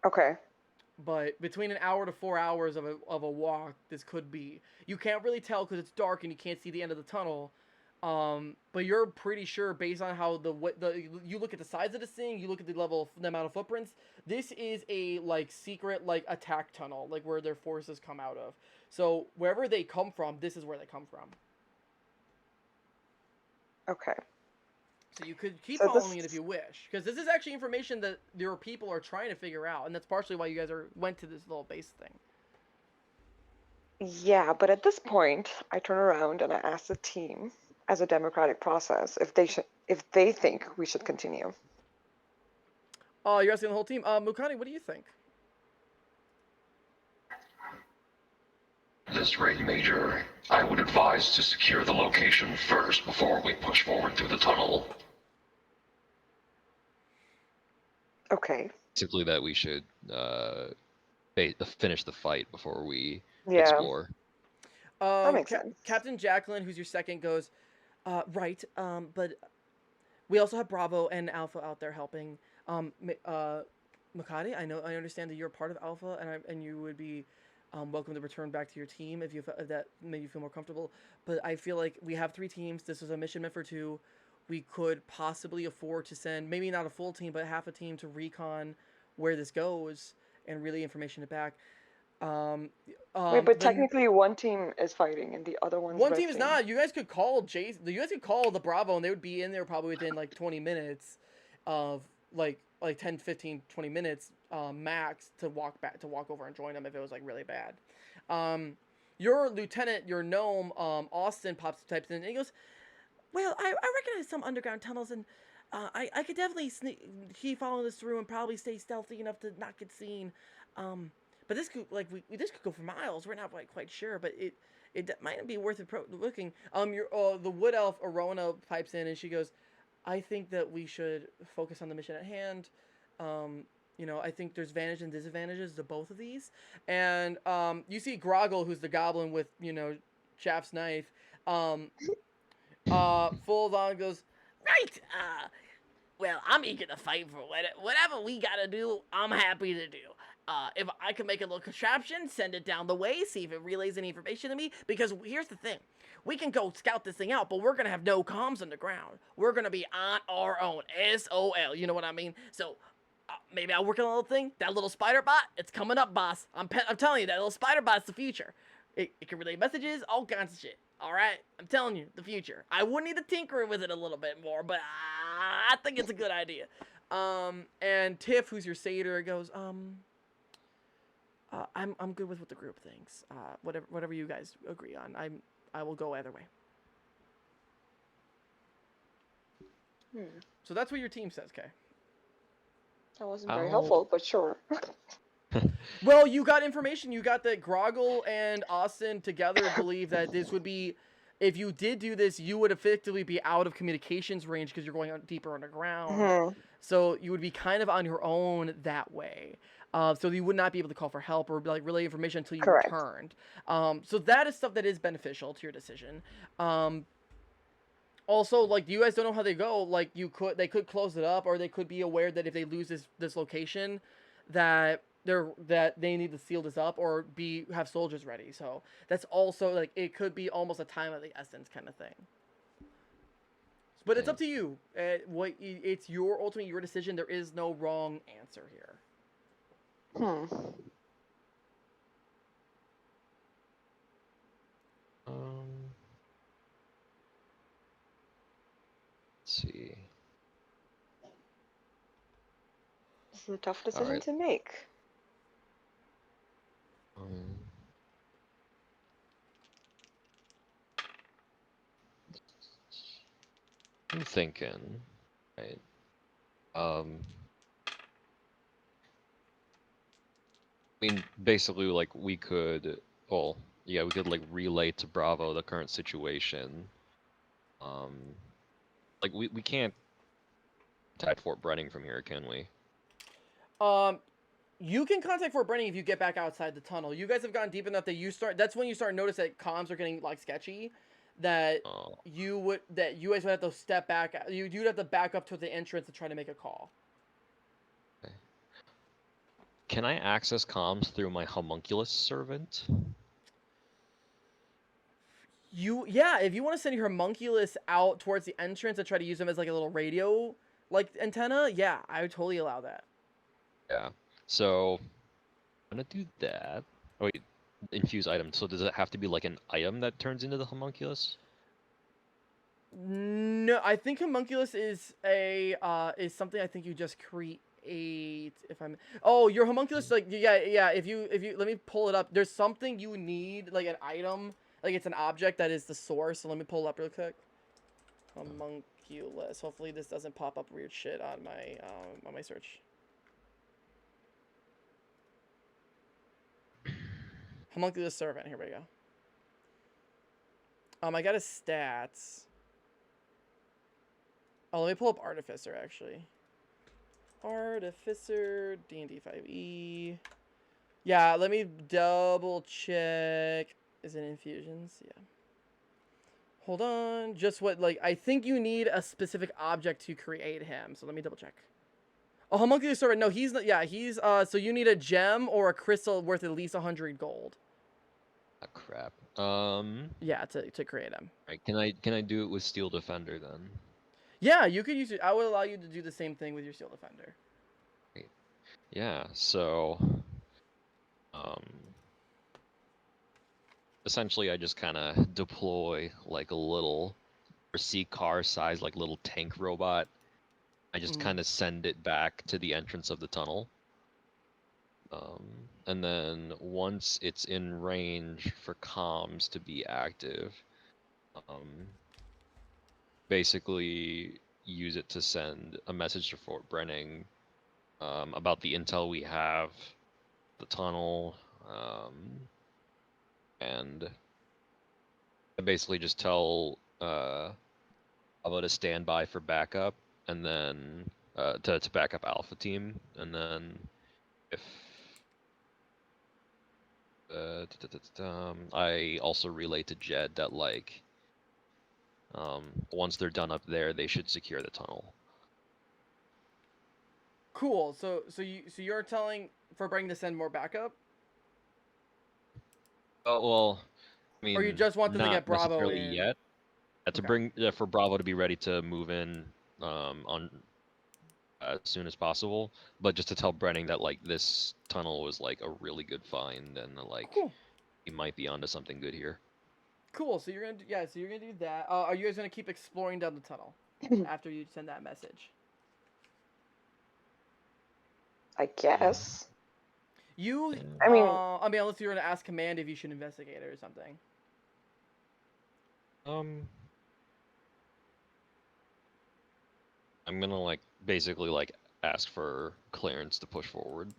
Okay. But between an hour to 4 hours of a walk, this could be. You can't really tell because it's dark and you can't see the end of the tunnel. But you're pretty sure based on how you look at the size of this thing, you look at the amount of footprints. This is a like secret like attack tunnel, like where their forces come out of. So wherever they come from, this is where they come from. Okay. So you could keep So following this- it if you wish, because this is actually information that your people are trying to figure out, and that's partially why you guys went to this little base thing. Yeah, but at this point, I turn around and I ask the team, as a democratic process, if they think we should continue. You're asking the whole team. Mukade, what do you think? At this rate, Major, I would advise to secure the location first before we push forward through the tunnel. Okay. Simply that we should finish the fight before we Yeah. explore. That makes sense. Captain Jacqueline, who's your second, goes, right, but we also have Bravo and Alpha out there helping. Mukade, I understand that you're part of Alpha, and you would be welcome to return back to your team if that made you feel more comfortable. But I feel like we have 3 teams. This is a mission meant for 2. We could possibly afford to send maybe not a full team, but half a team to recon where this goes and relay information it back. Wait, but technically one team is fighting and the other one's one team is resting. not. You guys could call Jason. You guys could call the Bravo, and they would be in there probably within like 20 minutes of like 10, 15, 20 minutes max to walk over and join them if it was like really bad. Your lieutenant, your gnome, Austin types in and he goes, well, I recognize some underground tunnels, and I could definitely keep following this through and probably stay stealthy enough to not get seen. But this could this could go for miles. We're not quite sure, but it might be worth looking. The wood elf Arona pipes in and she goes, I think that we should focus on the mission at hand. I think there's advantages and disadvantages to both of these. And you see Groggle, who's the goblin with Chaff's knife. Full on goes, right. Well, I'm eager to fight for whatever we gotta do. I'm happy to do. If I can make a little contraption, send it down the way, see if it relays any information to me. Because here's the thing, we can go scout this thing out, but we're gonna have no comms underground. We're gonna be on our own. SOL. You know what I mean? So maybe I'll work on a little thing. That little spider bot, it's coming up, boss. I'm telling you, that little spider bot's the future. It can relay messages, all kinds of shit. All right, I'm telling you, the future. I would need to tinker with it a little bit more, but I think it's a good idea. And Tiff, who's your satyr, goes, I'm good with what the group thinks. Whatever you guys agree on, I will go either way. So that's what your team says, Kay. That wasn't very helpful, but sure. Well, you got information. You got that Groggle and Austin together believe that this would be, if you did do this, you would effectively be out of communications range because you're going deeper underground. So you would be kind of on your own that way. So you would not be able to call for help or like relay information until you Correct. returned. So that is stuff that is beneficial to your decision. Also, like, you guys don't know how they go. Like, they could close it up, or they could be aware that if they lose this location, that they need to seal this up or have soldiers ready. So that's also, like, it could be almost a time of the essence kind of thing. But it's up to you. It's ultimately your decision. There is no wrong answer here. Let's see. This is a tough decision to make. I'm thinking, right? I mean, basically, like, we could like relay to Bravo the current situation. Like, we can't attack Fort Brenning from here, can we? You can contact Fort Brenning if you get back outside the tunnel. You guys have gone deep enough that that's when you start to notice that comms are getting, like, sketchy. That you guys would have to step back. You'd have to back up to the entrance to try to make a call. Okay. Can I access comms through my homunculus servant? If you want to send your homunculus out towards the entrance and try to use them as, like, a little radio, like, antenna, yeah, I would totally allow that. Yeah. So I'm gonna do that. Oh wait, infuse item. So does it have to be like an item that turns into the homunculus? No, I think homunculus is something I think you just create. If I'm your homunculus, like, yeah. If you let me pull it up. There's something you need, like an item, like it's an object that is the source. So let me pull it up real quick. Homunculus. Hopefully this doesn't pop up weird shit on my search. Homunculus servant. Here we go. I got his stats. Oh, let me pull up Artificer, actually. Artificer, D&D 5e. Yeah, let me double check. Is it infusions? Yeah. Hold on. Just what, like, I think you need a specific object to create him. So let me double check. Oh, homunculus servant. No, he's not. Yeah, he's, so you need a gem or a crystal worth at least 100 gold. Ah, crap. Yeah, to create him. Right, can I do it with Steel Defender then? Yeah, you could use it. I would allow you to do the same thing with your Steel Defender. Right. Yeah, so essentially I just kind of deploy like a little RC car size, like, little tank robot. I just kind of send it back to the entrance of the tunnel. And then once it's in range for comms to be active, basically use it to send a message to Fort Brenning about the intel we have, the tunnel, and I basically just tell about a standby for backup, and then to back up Alpha Team, and then if I also relay to Jed that, like, Once they're done up there, they should secure the tunnel. Cool. So you're telling for Brain to send more backup, Oh well, I or you mean, just want them to not get Bravo necessarily in? yet. To Okay. bring for Bravo to be ready to move in on as soon as possible, but just to tell Brenning that like this tunnel was like a really good find and like Cool. he might be onto something good here. Cool. So you're gonna so you're gonna do that. Are you guys gonna keep exploring down the tunnel after you send that message? I guess. You, I mean, I mean, unless you're gonna ask Command if you should investigate it or something. I'm gonna like basically like ask for clearance to push forward.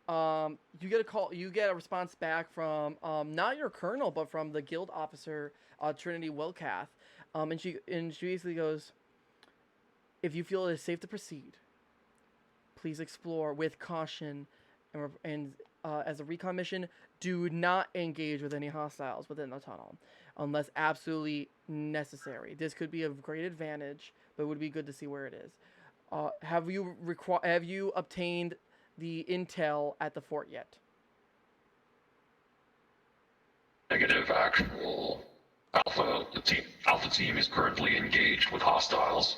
You get a call. You get a response back from not your colonel, but from the guild officer, Trinity Wilcath. And she basically goes, if you feel it is safe to proceed, please explore with caution, and as a recon mission, do not engage with any hostiles within the tunnel, unless absolutely necessary. This could be of great advantage, but it would be good to see where it is. Have you obtained the intel at the fort yet? Negative, actual. Alpha team is currently engaged with hostiles.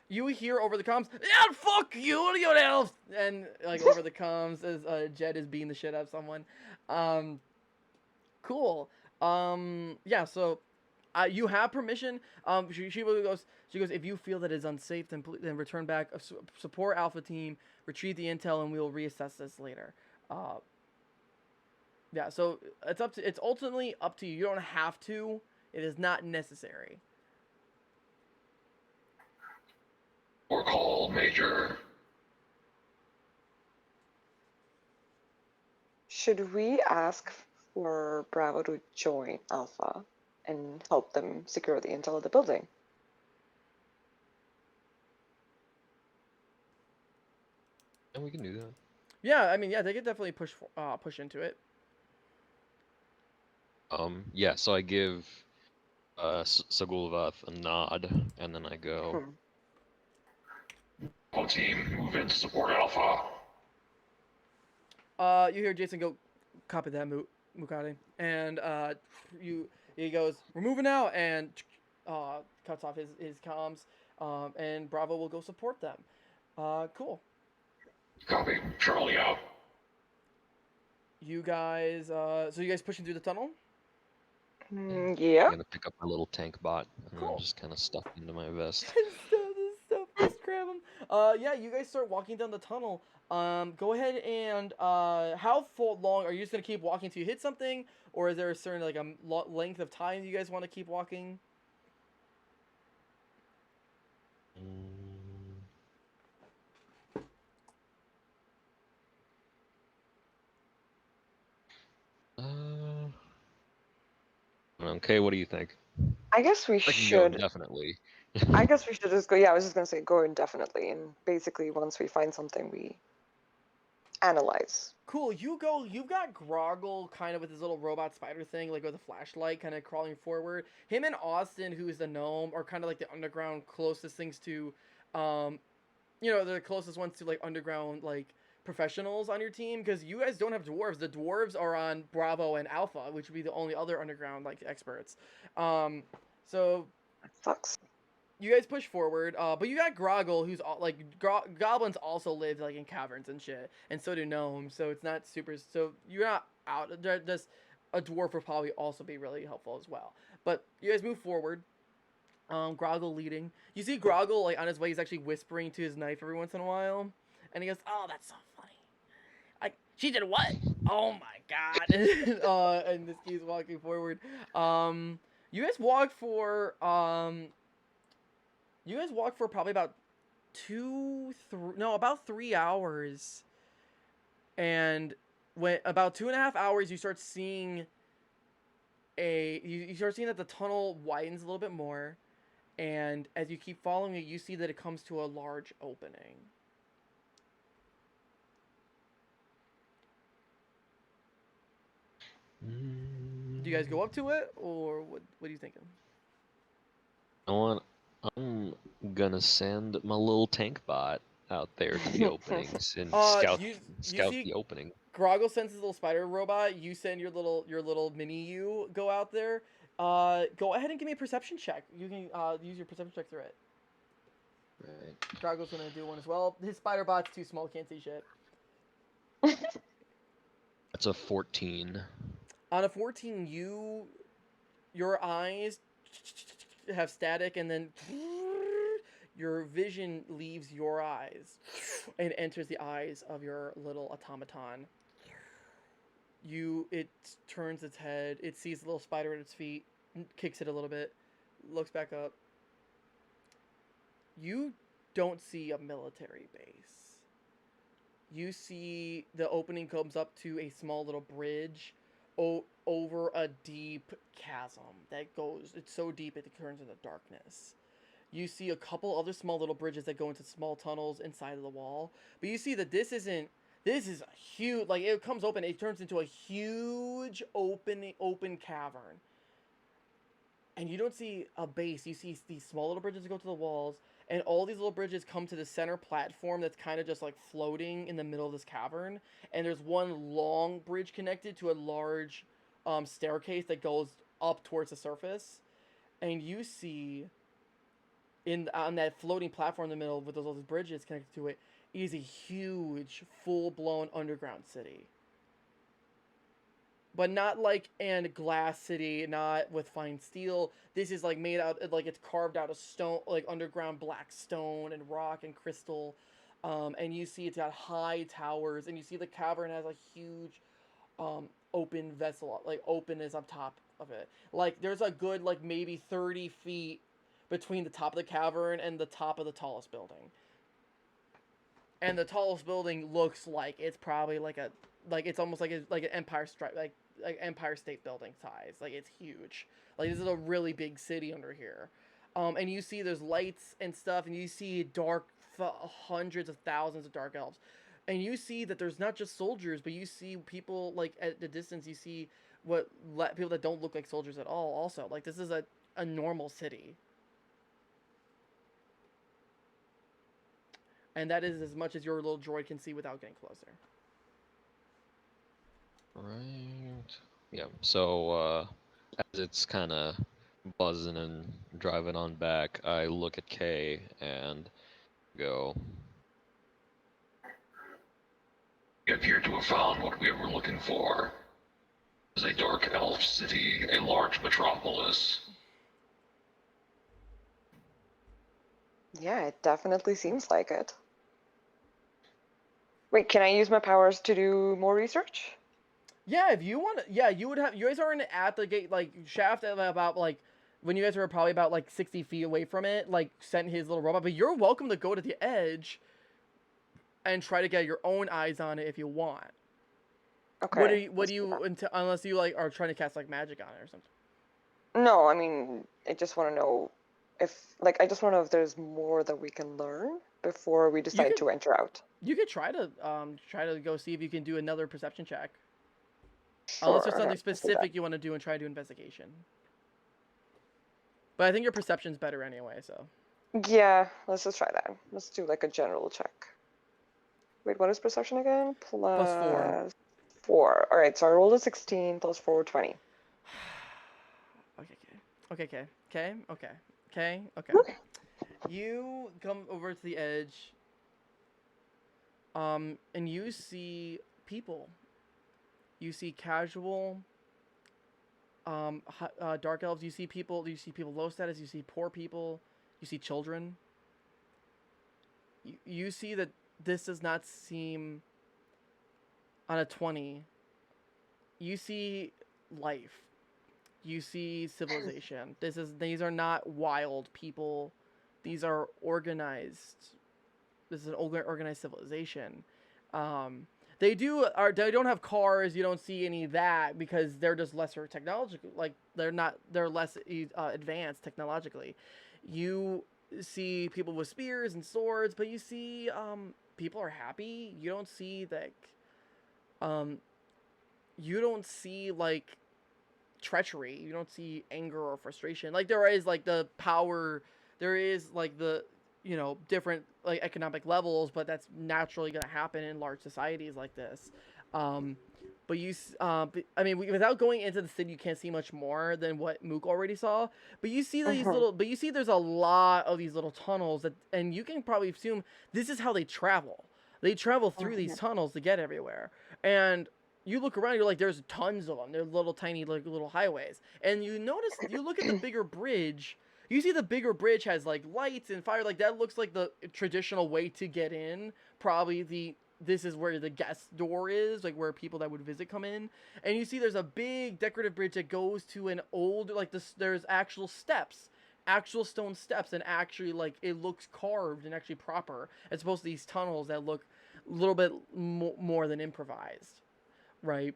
You hear over the comms, yeah, fuck you elves, and like over the comms as Jed is beating the shit out of someone. Cool. Yeah. So, you have permission. She goes. She goes. If you feel that it's unsafe, then return back. Support Alpha team. Retrieve the intel, and we will reassess this later. Yeah. So it's ultimately up to you. You don't have to. It is not necessary. Or call Major. should we ask for Bravo to join Alpha and help them secure the intel of the building? And we can do that. Yeah. I mean, yeah, they could definitely push into it. Yeah. So I give Sagulvath a nod, and then I go. Alpha team, move in to support Alpha. You hear Jason go, copy that, Mukade, and he goes, we're moving out, and cuts off his comms, and Bravo will go support them. Cool. Copy. Charlie out. You guys, so you guys pushing through the tunnel? Yeah. I'm gonna pick up my little tank bot and Cool. then just kind of stuff into my vest. Just grab him. Yeah, you guys start walking down the tunnel. Go ahead and how long are you just gonna keep walking till you hit something, or is there a certain like a length of time you guys want to keep walking? Okay, what do you think? I guess we I can go should. indefinitely. I guess we should just go. Yeah, I was just gonna say go indefinitely, and basically once we find something, we analyze. Cool. You've got Groggle kind of with his little robot spider thing, like with a flashlight, kind of crawling forward. Him and Austin, who is the gnome, are kind of like the underground closest things to, the closest ones to like underground like professionals on your team, because you guys don't have dwarves. The dwarves are on Bravo and Alpha, which would be the only other underground like experts. So That sucks. you guys push forward, but you got Groggle, who's like goblins also live like in caverns and shit, and so do gnomes. So it's not super. So you're not out. Just a dwarf would probably also be really helpful as well. But you guys move forward. Groggle leading. You see Groggle like on his way. He's actually whispering to his knife every once in a while, and he goes, "Oh, that's so funny. Like she did what? Oh my god!" And this keeps walking forward. You guys walk for You guys walk for probably about about 3 hours, and when about 2.5 hours, you start seeing you start seeing that the tunnel widens a little bit more, and as you keep following it, you see that it comes to a large opening. Do you guys go up to it, or what are you thinking? You know what? I'm gonna send my little tank bot out there to the openings and You scout see, the opening. Groggle sends his little spider robot. You send your little mini you go out there. Go ahead and give me a perception check. You can use your perception check through it. Right. Groggle's gonna do one as well. His spider bot's too small, can't see shit. That's a 14. On a 14, your eyes have static, and then your vision leaves your eyes and enters the eyes of your little automaton. It turns its head, it sees the little spider at its feet, kicks it a little bit, looks back up. You don't see a military base. You see the opening comes up to a small little bridge over a deep chasm that goes, it's so deep it turns into darkness. You see a couple other small little bridges that go into small tunnels inside of the wall, but you see that this is a huge, like, it comes open, it turns into a huge open cavern, and you don't see a base. You see these small little bridges that go to the walls, and all these little bridges come to the center platform that's kind of just like floating in the middle of this cavern. And there's one long bridge connected to a large staircase that goes up towards the surface. And you see on that floating platform in the middle with all those bridges connected to it is a huge, full-blown underground city. But not like a glass city, not with fine steel. This is like made out, like it's carved out of stone, like underground black stone and rock and crystal. And you see it's got high towers, and you see the cavern has a huge open vessel, like open is up top of it. Like there's a good like maybe 30 feet between the top of the cavern and the top of the tallest building. And the tallest building looks like it's probably like it's almost like an Empire Strike, like Empire State Building size. Like it's huge. Like this is a really big city under here. And you see there's lights and stuff, and you see hundreds of thousands of dark elves. And you see that there's not just soldiers, but you see people like at the distance. You see people that don't look like soldiers at all. Also, like this is a normal city. And that is as much as your little droid can see without getting closer. Right. Yeah. So as it's kind of buzzing and driving on back, I look at Kay and go, We appear to have found what we were looking for. It is a dark elf city, a large metropolis. Yeah, it definitely seems like it. Wait, can I use my powers to do more research? Yeah, if you want to, yeah, you would have. You guys are at the gate, like Shaft, at about like when you guys were probably about like 60 feet away from it, like sent his little robot. But you're welcome to go to the edge and try to get your own eyes on it if you want. Okay. What do you unless you like are trying to cast like magic on it or something? No, I mean, I just want to know I just want to know if there's more that we can learn before we decide to enter out. You could try to go see if you can do another perception check. Sure, Unless there's okay, something specific you want to do and try to do investigation. But I think your perception's better anyway, so. Yeah, let's just try that. Let's do like a general check. Wait, what is perception again? Plus 4. 4. All right, so I rolled a 16 plus 4, 20. Okay. You come over to the edge, and you see people. You see casual, dark elves. You see people low status. You see poor people. You see children. You see that this does not seem on a 20. You see life. You see civilization. These are not wild people. These are organized. This is an organized civilization. They don't have cars. You don't see any of that because they're just lesser technological. Like they're less advanced technologically. You see people with spears and swords, but you see people are happy. You don't see like treachery. You don't see anger or frustration. Like there is like the power, there is like the different like economic levels, but that's naturally going to happen in large societies like this. Um, I mean, without going into the city, you can't see much more than what Mook already saw. But you see but you see there's a lot of these little tunnels and you can probably assume this is how they travel. They travel through these tunnels to get everywhere. And you look around, you're like, there's tons of them. They're little tiny, like little highways. And you look at the bigger bridge. You see the bigger bridge has like lights and fire. Like that looks like the traditional way to get in. Probably this is where the guest door is, like where people that would visit come in. And you see there's a big decorative bridge that goes to an old, like this, there's actual steps, actual stone steps, and actually like it looks carved and actually proper, as opposed to these tunnels that look a little bit more than improvised, right?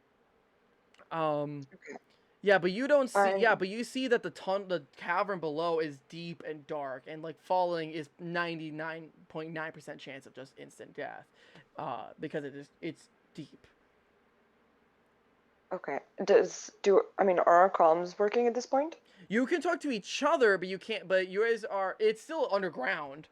Yeah, but you don't see. Yeah, but you see that the cavern below is deep and dark, and like falling is 99.9% chance of just instant death, because it's deep. Okay. I mean, are our comms working at this point? You can talk to each other, but you can't. But you guys are. It's still underground.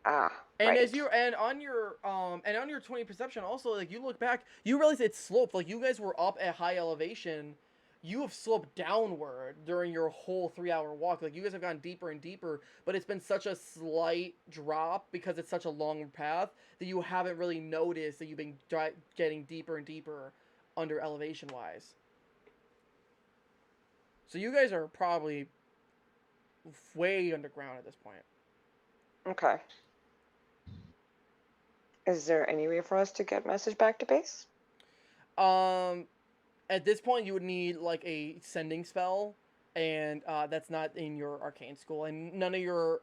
Ah. And right. on your 20 perception also, like you look back, you realize it's sloped. Like you guys were up at high elevation, you have sloped downward during your whole 3-hour walk. Like you guys have gone deeper and deeper, but it's been such a slight drop because it's such a long path that you haven't really noticed that you've been getting deeper and deeper under elevation wise. So you guys are probably way underground at this point. Okay. Is there any way for us to get message back to base? At this point, you would need like a sending spell, and that's not in your arcane school, and none of your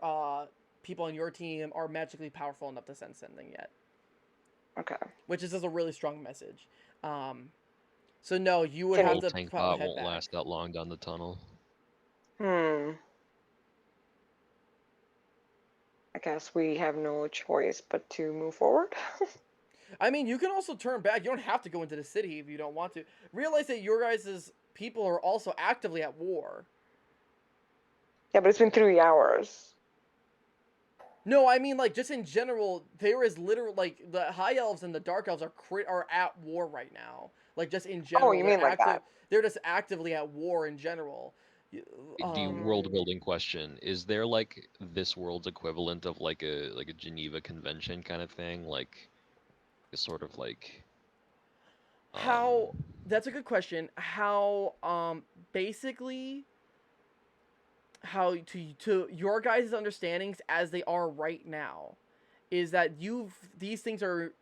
people on your team are magically powerful enough to send sending yet. Okay. Which is just a really strong message. So no, you would have to tank probably bot head won't back. last that long down the tunnel. I guess we have no choice but to move forward. I mean, you can also turn back. You don't have to go into the city if you don't want to. Realize that your guys' people are also actively at war. Yeah, but it's been 3 hours. No, I mean, like, just in general, there is literally, like, the High Elves and the Dark Elves are at war right now. Like, just in general. Oh, you mean like that? They're just actively at war in general. The world building question: is there like this world's equivalent of like a Geneva Convention kind of thing, like a sort of like? How? That's a good question. How? Basically, how to your guys' understandings as they are right now is that these things are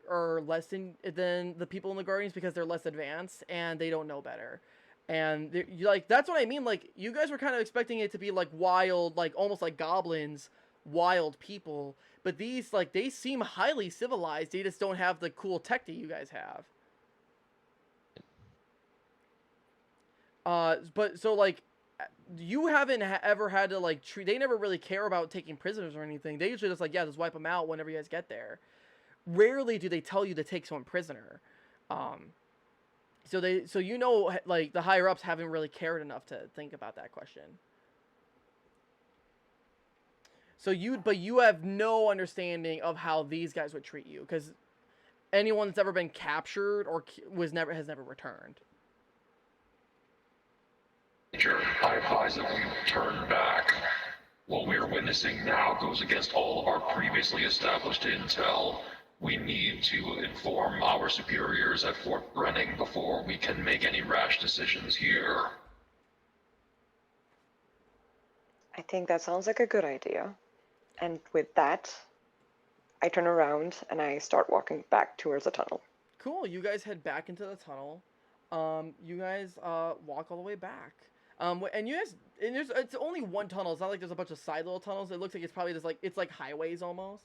less than the people in the Guardians because they're less advanced and they don't know better. And you like that's what I mean. Like you guys were kind of expecting it to be like wild, like almost like goblins, wild people. But these like they seem highly civilized. They just don't have the cool tech that you guys have. But so like you haven't ever had to like treat. They never really care about taking prisoners or anything. They usually just like just wipe them out whenever you guys get there. Rarely do they tell you to take someone prisoner. So like the higher ups haven't really cared enough to think about that question. So you have no understanding of how these guys would treat you because anyone that's ever been captured or has never returned. I advise that we turn back. What we are witnessing now goes against all of our previously established intel. We need to inform our superiors at Fort Brenning before we can make any rash decisions here. I think that sounds like a good idea. And with that, I turn around and I start walking back towards the tunnel. Cool. You guys head back into the tunnel. You guys walk all the way back. And it's only one tunnel. It's not like there's a bunch of side little tunnels. It looks like it's probably just like it's like highways almost.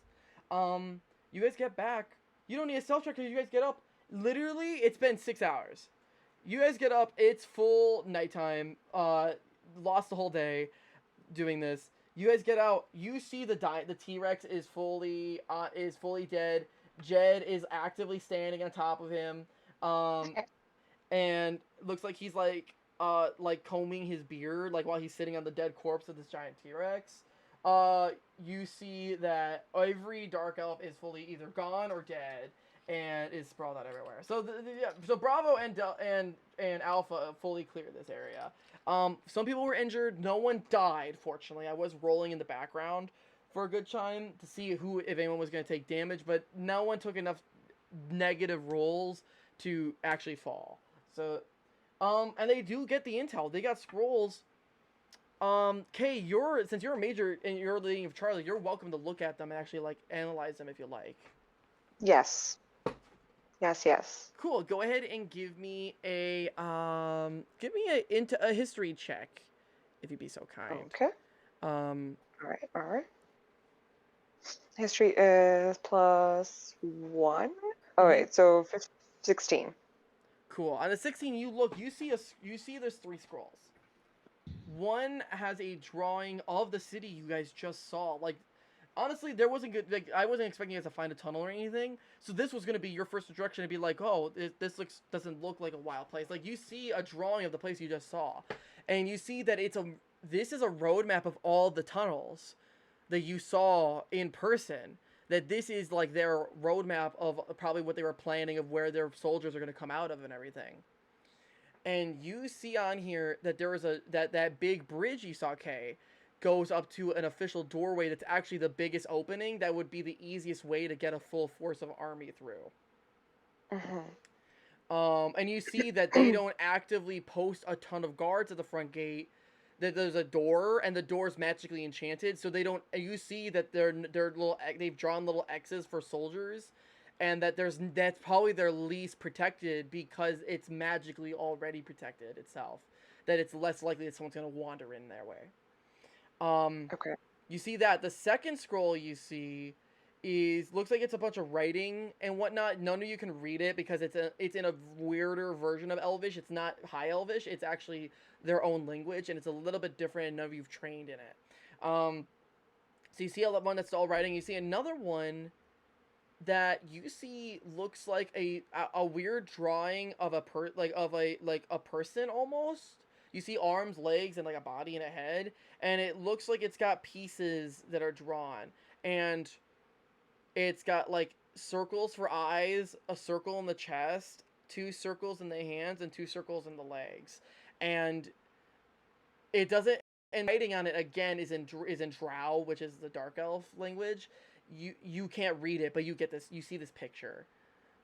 You guys get back. You don't need a stealth check because you guys get up. Literally, it's been 6 hours. You guys get up. It's full nighttime. Lost the whole day doing this. You guys get out. You see the T-Rex is fully dead. Jed is actively standing on top of him. And looks like he's like like combing his beard, like while he's sitting on the dead corpse of this giant T-Rex, you see that every dark elf is fully either gone or dead and is sprawled out everywhere. So so Bravo and Alpha fully cleared this area. Some people were injured. No one died, fortunately. I was rolling in the background for a good time to see if anyone was going to take damage, but no one took enough negative rolls to actually fall. So, and they do get the intel. They got scrolls. Kay, since you're a major and you're leading of Charlie, you're welcome to look at them and actually like analyze them if you like. Yes. Yes. Cool. Go ahead and give me a history check, if you'd be so kind. Okay. Um, All right. History is +1. Oh, wait, so 16. Cool. On a 16, you see there's 3 scrolls. One has a drawing of the city you guys just saw. Like, honestly, there wasn't good. Like, I wasn't expecting you guys to find a tunnel or anything. So this was gonna be your first introduction to be like, oh, this doesn't look like a wild place. Like, you see a drawing of the place you just saw, and you see that this is a roadmap of all the tunnels that you saw in person. That this is like their roadmap of probably what they were planning of where their soldiers are gonna come out of and everything. And you see on here that there is that big bridge you saw, Kay, goes up to an official doorway that's actually the biggest opening that would be the easiest way to get a full force of army through. And you see that they don't actively post a ton of guards at the front gate. That there's a door and the door's magically enchanted, so they don't. You see that they've drawn little X's for soldiers, and that's probably their least protected because it's magically already protected itself. That it's less likely that someone's gonna wander in their way. Okay. You see that the second scroll you see looks like it's a bunch of writing and whatnot. None of you can read it because it's in a weirder version of Elvish. It's not High Elvish. It's actually their own language, and it's a little bit different, and none of you've trained in it. So you see one that's all writing. You see another one that you see looks like a weird drawing of a person almost. You see arms, legs, and like a body and a head, and it looks like it's got pieces that are drawn, and it's got like circles for eyes, a circle in the chest, 2 circles in the hands, and 2 circles in the legs, and it doesn't. And writing on it again is in Drow, which is the Dark Elf language. You can't read it, but you get this. You see this picture,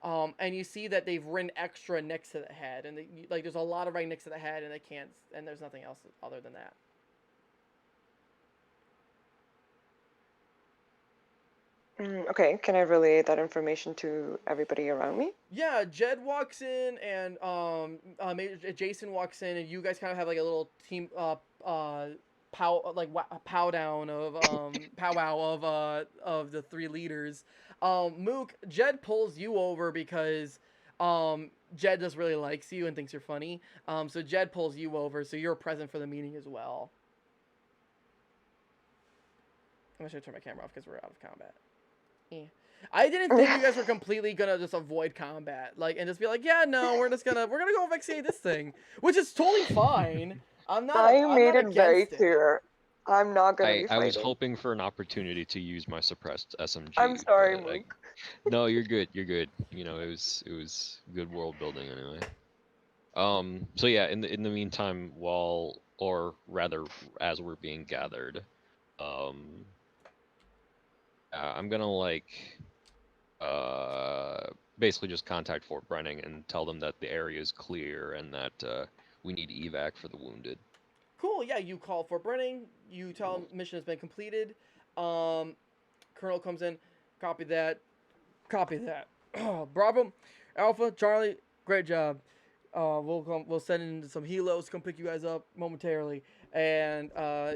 and you see that they've written extra next to the head, and there's a lot of writing next to the head, and they can't. And there's nothing else other than that. Okay, can I relay that information to everybody around me? Yeah, Jed walks in, and Jason walks in, and you guys kind of have like a little team powwow of the 3 leaders. Mook, Jed pulls you over because Jed just really likes you and thinks you're funny. So Jed pulls you over, so you're present for the meeting as well. I'm just gonna turn my camera off because we're out of combat. Yeah. I didn't think you guys were completely gonna just avoid combat, and just be like, yeah, no, we're gonna go investigate this thing, which is totally fine. I'm made not it very against it. clear. I'm not gonna be I fighting. was hoping for an opportunity to use my suppressed SMG. I'm sorry, but Mook. No, you're good. You're good. You know, it was good world building anyway. So yeah, in the meantime, as we're being gathered, I'm gonna basically just contact Fort Brenning and tell them that the area is clear and that we need evac for the wounded. Cool. Yeah, you call Fort Brenning. You tell them mission has been completed. Colonel comes in. Copy that. Bravo, Alpha, Charlie. Great job. We'll send in some helos to come pick you guys up momentarily, and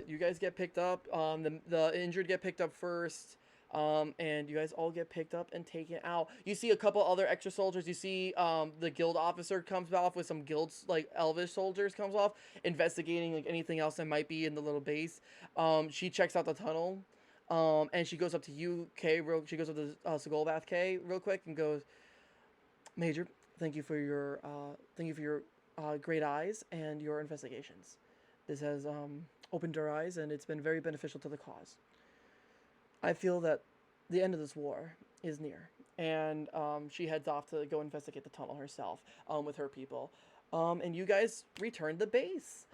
you guys get picked up. The injured get picked up first. And you guys all get picked up and taken out. You see a couple other extra soldiers. You see the guild officer comes off with some guilds, Elvish soldiers comes off, investigating anything else that might be in the little base. She checks out the tunnel, and she goes up to you, Kay. She goes up to Sigolbath, Kay, real quick, and goes, Major, thank you for your great eyes and your investigations. This has opened our eyes, and it's been very beneficial to the cause. I feel that the end of this war is near, and she heads off to go investigate the tunnel herself with her people. And you guys return the base.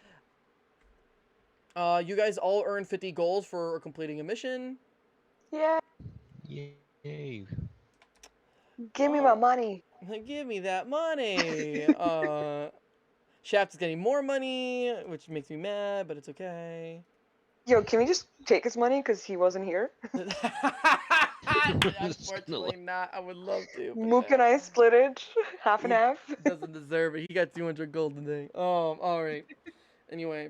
You guys all earn 50 gold for completing a mission. Yeah, Yay. give me my money. Give me that money. Shaft is getting more money, which makes me mad, but it's okay. Yo, can we just take his money because he wasn't here? Unfortunately not. I would love to. but Mook and I split it, half and He half. doesn't deserve it. He got 200 gold today. All right. Anyway,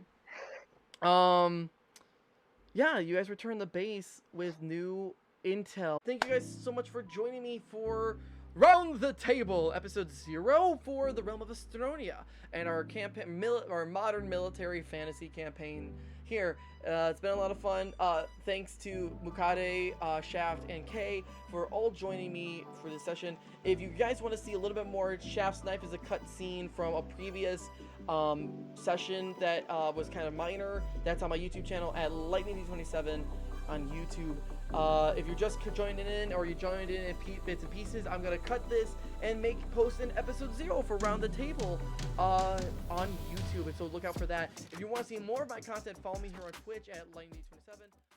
yeah, you guys return the base with new intel. Thank you guys so much for joining me for Round the Table, episode 0 for the Realm of Estronia, and our campaign, our modern military fantasy campaign here. It's been a lot of fun. Thanks to Mukade, Shaft, and Kay for all joining me for this session. If you guys want to see a little bit more, Shaft's knife is a cut scene from a previous session that was kind of minor. That's on my YouTube channel at LightningD27 on YouTube. If you're just joining in, or you joined in bits and pieces, I'm gonna cut this and post an episode 0 for Round the Table on YouTube, and so look out for that. If you want to see more of my content, follow me here on Twitch at LightningD27.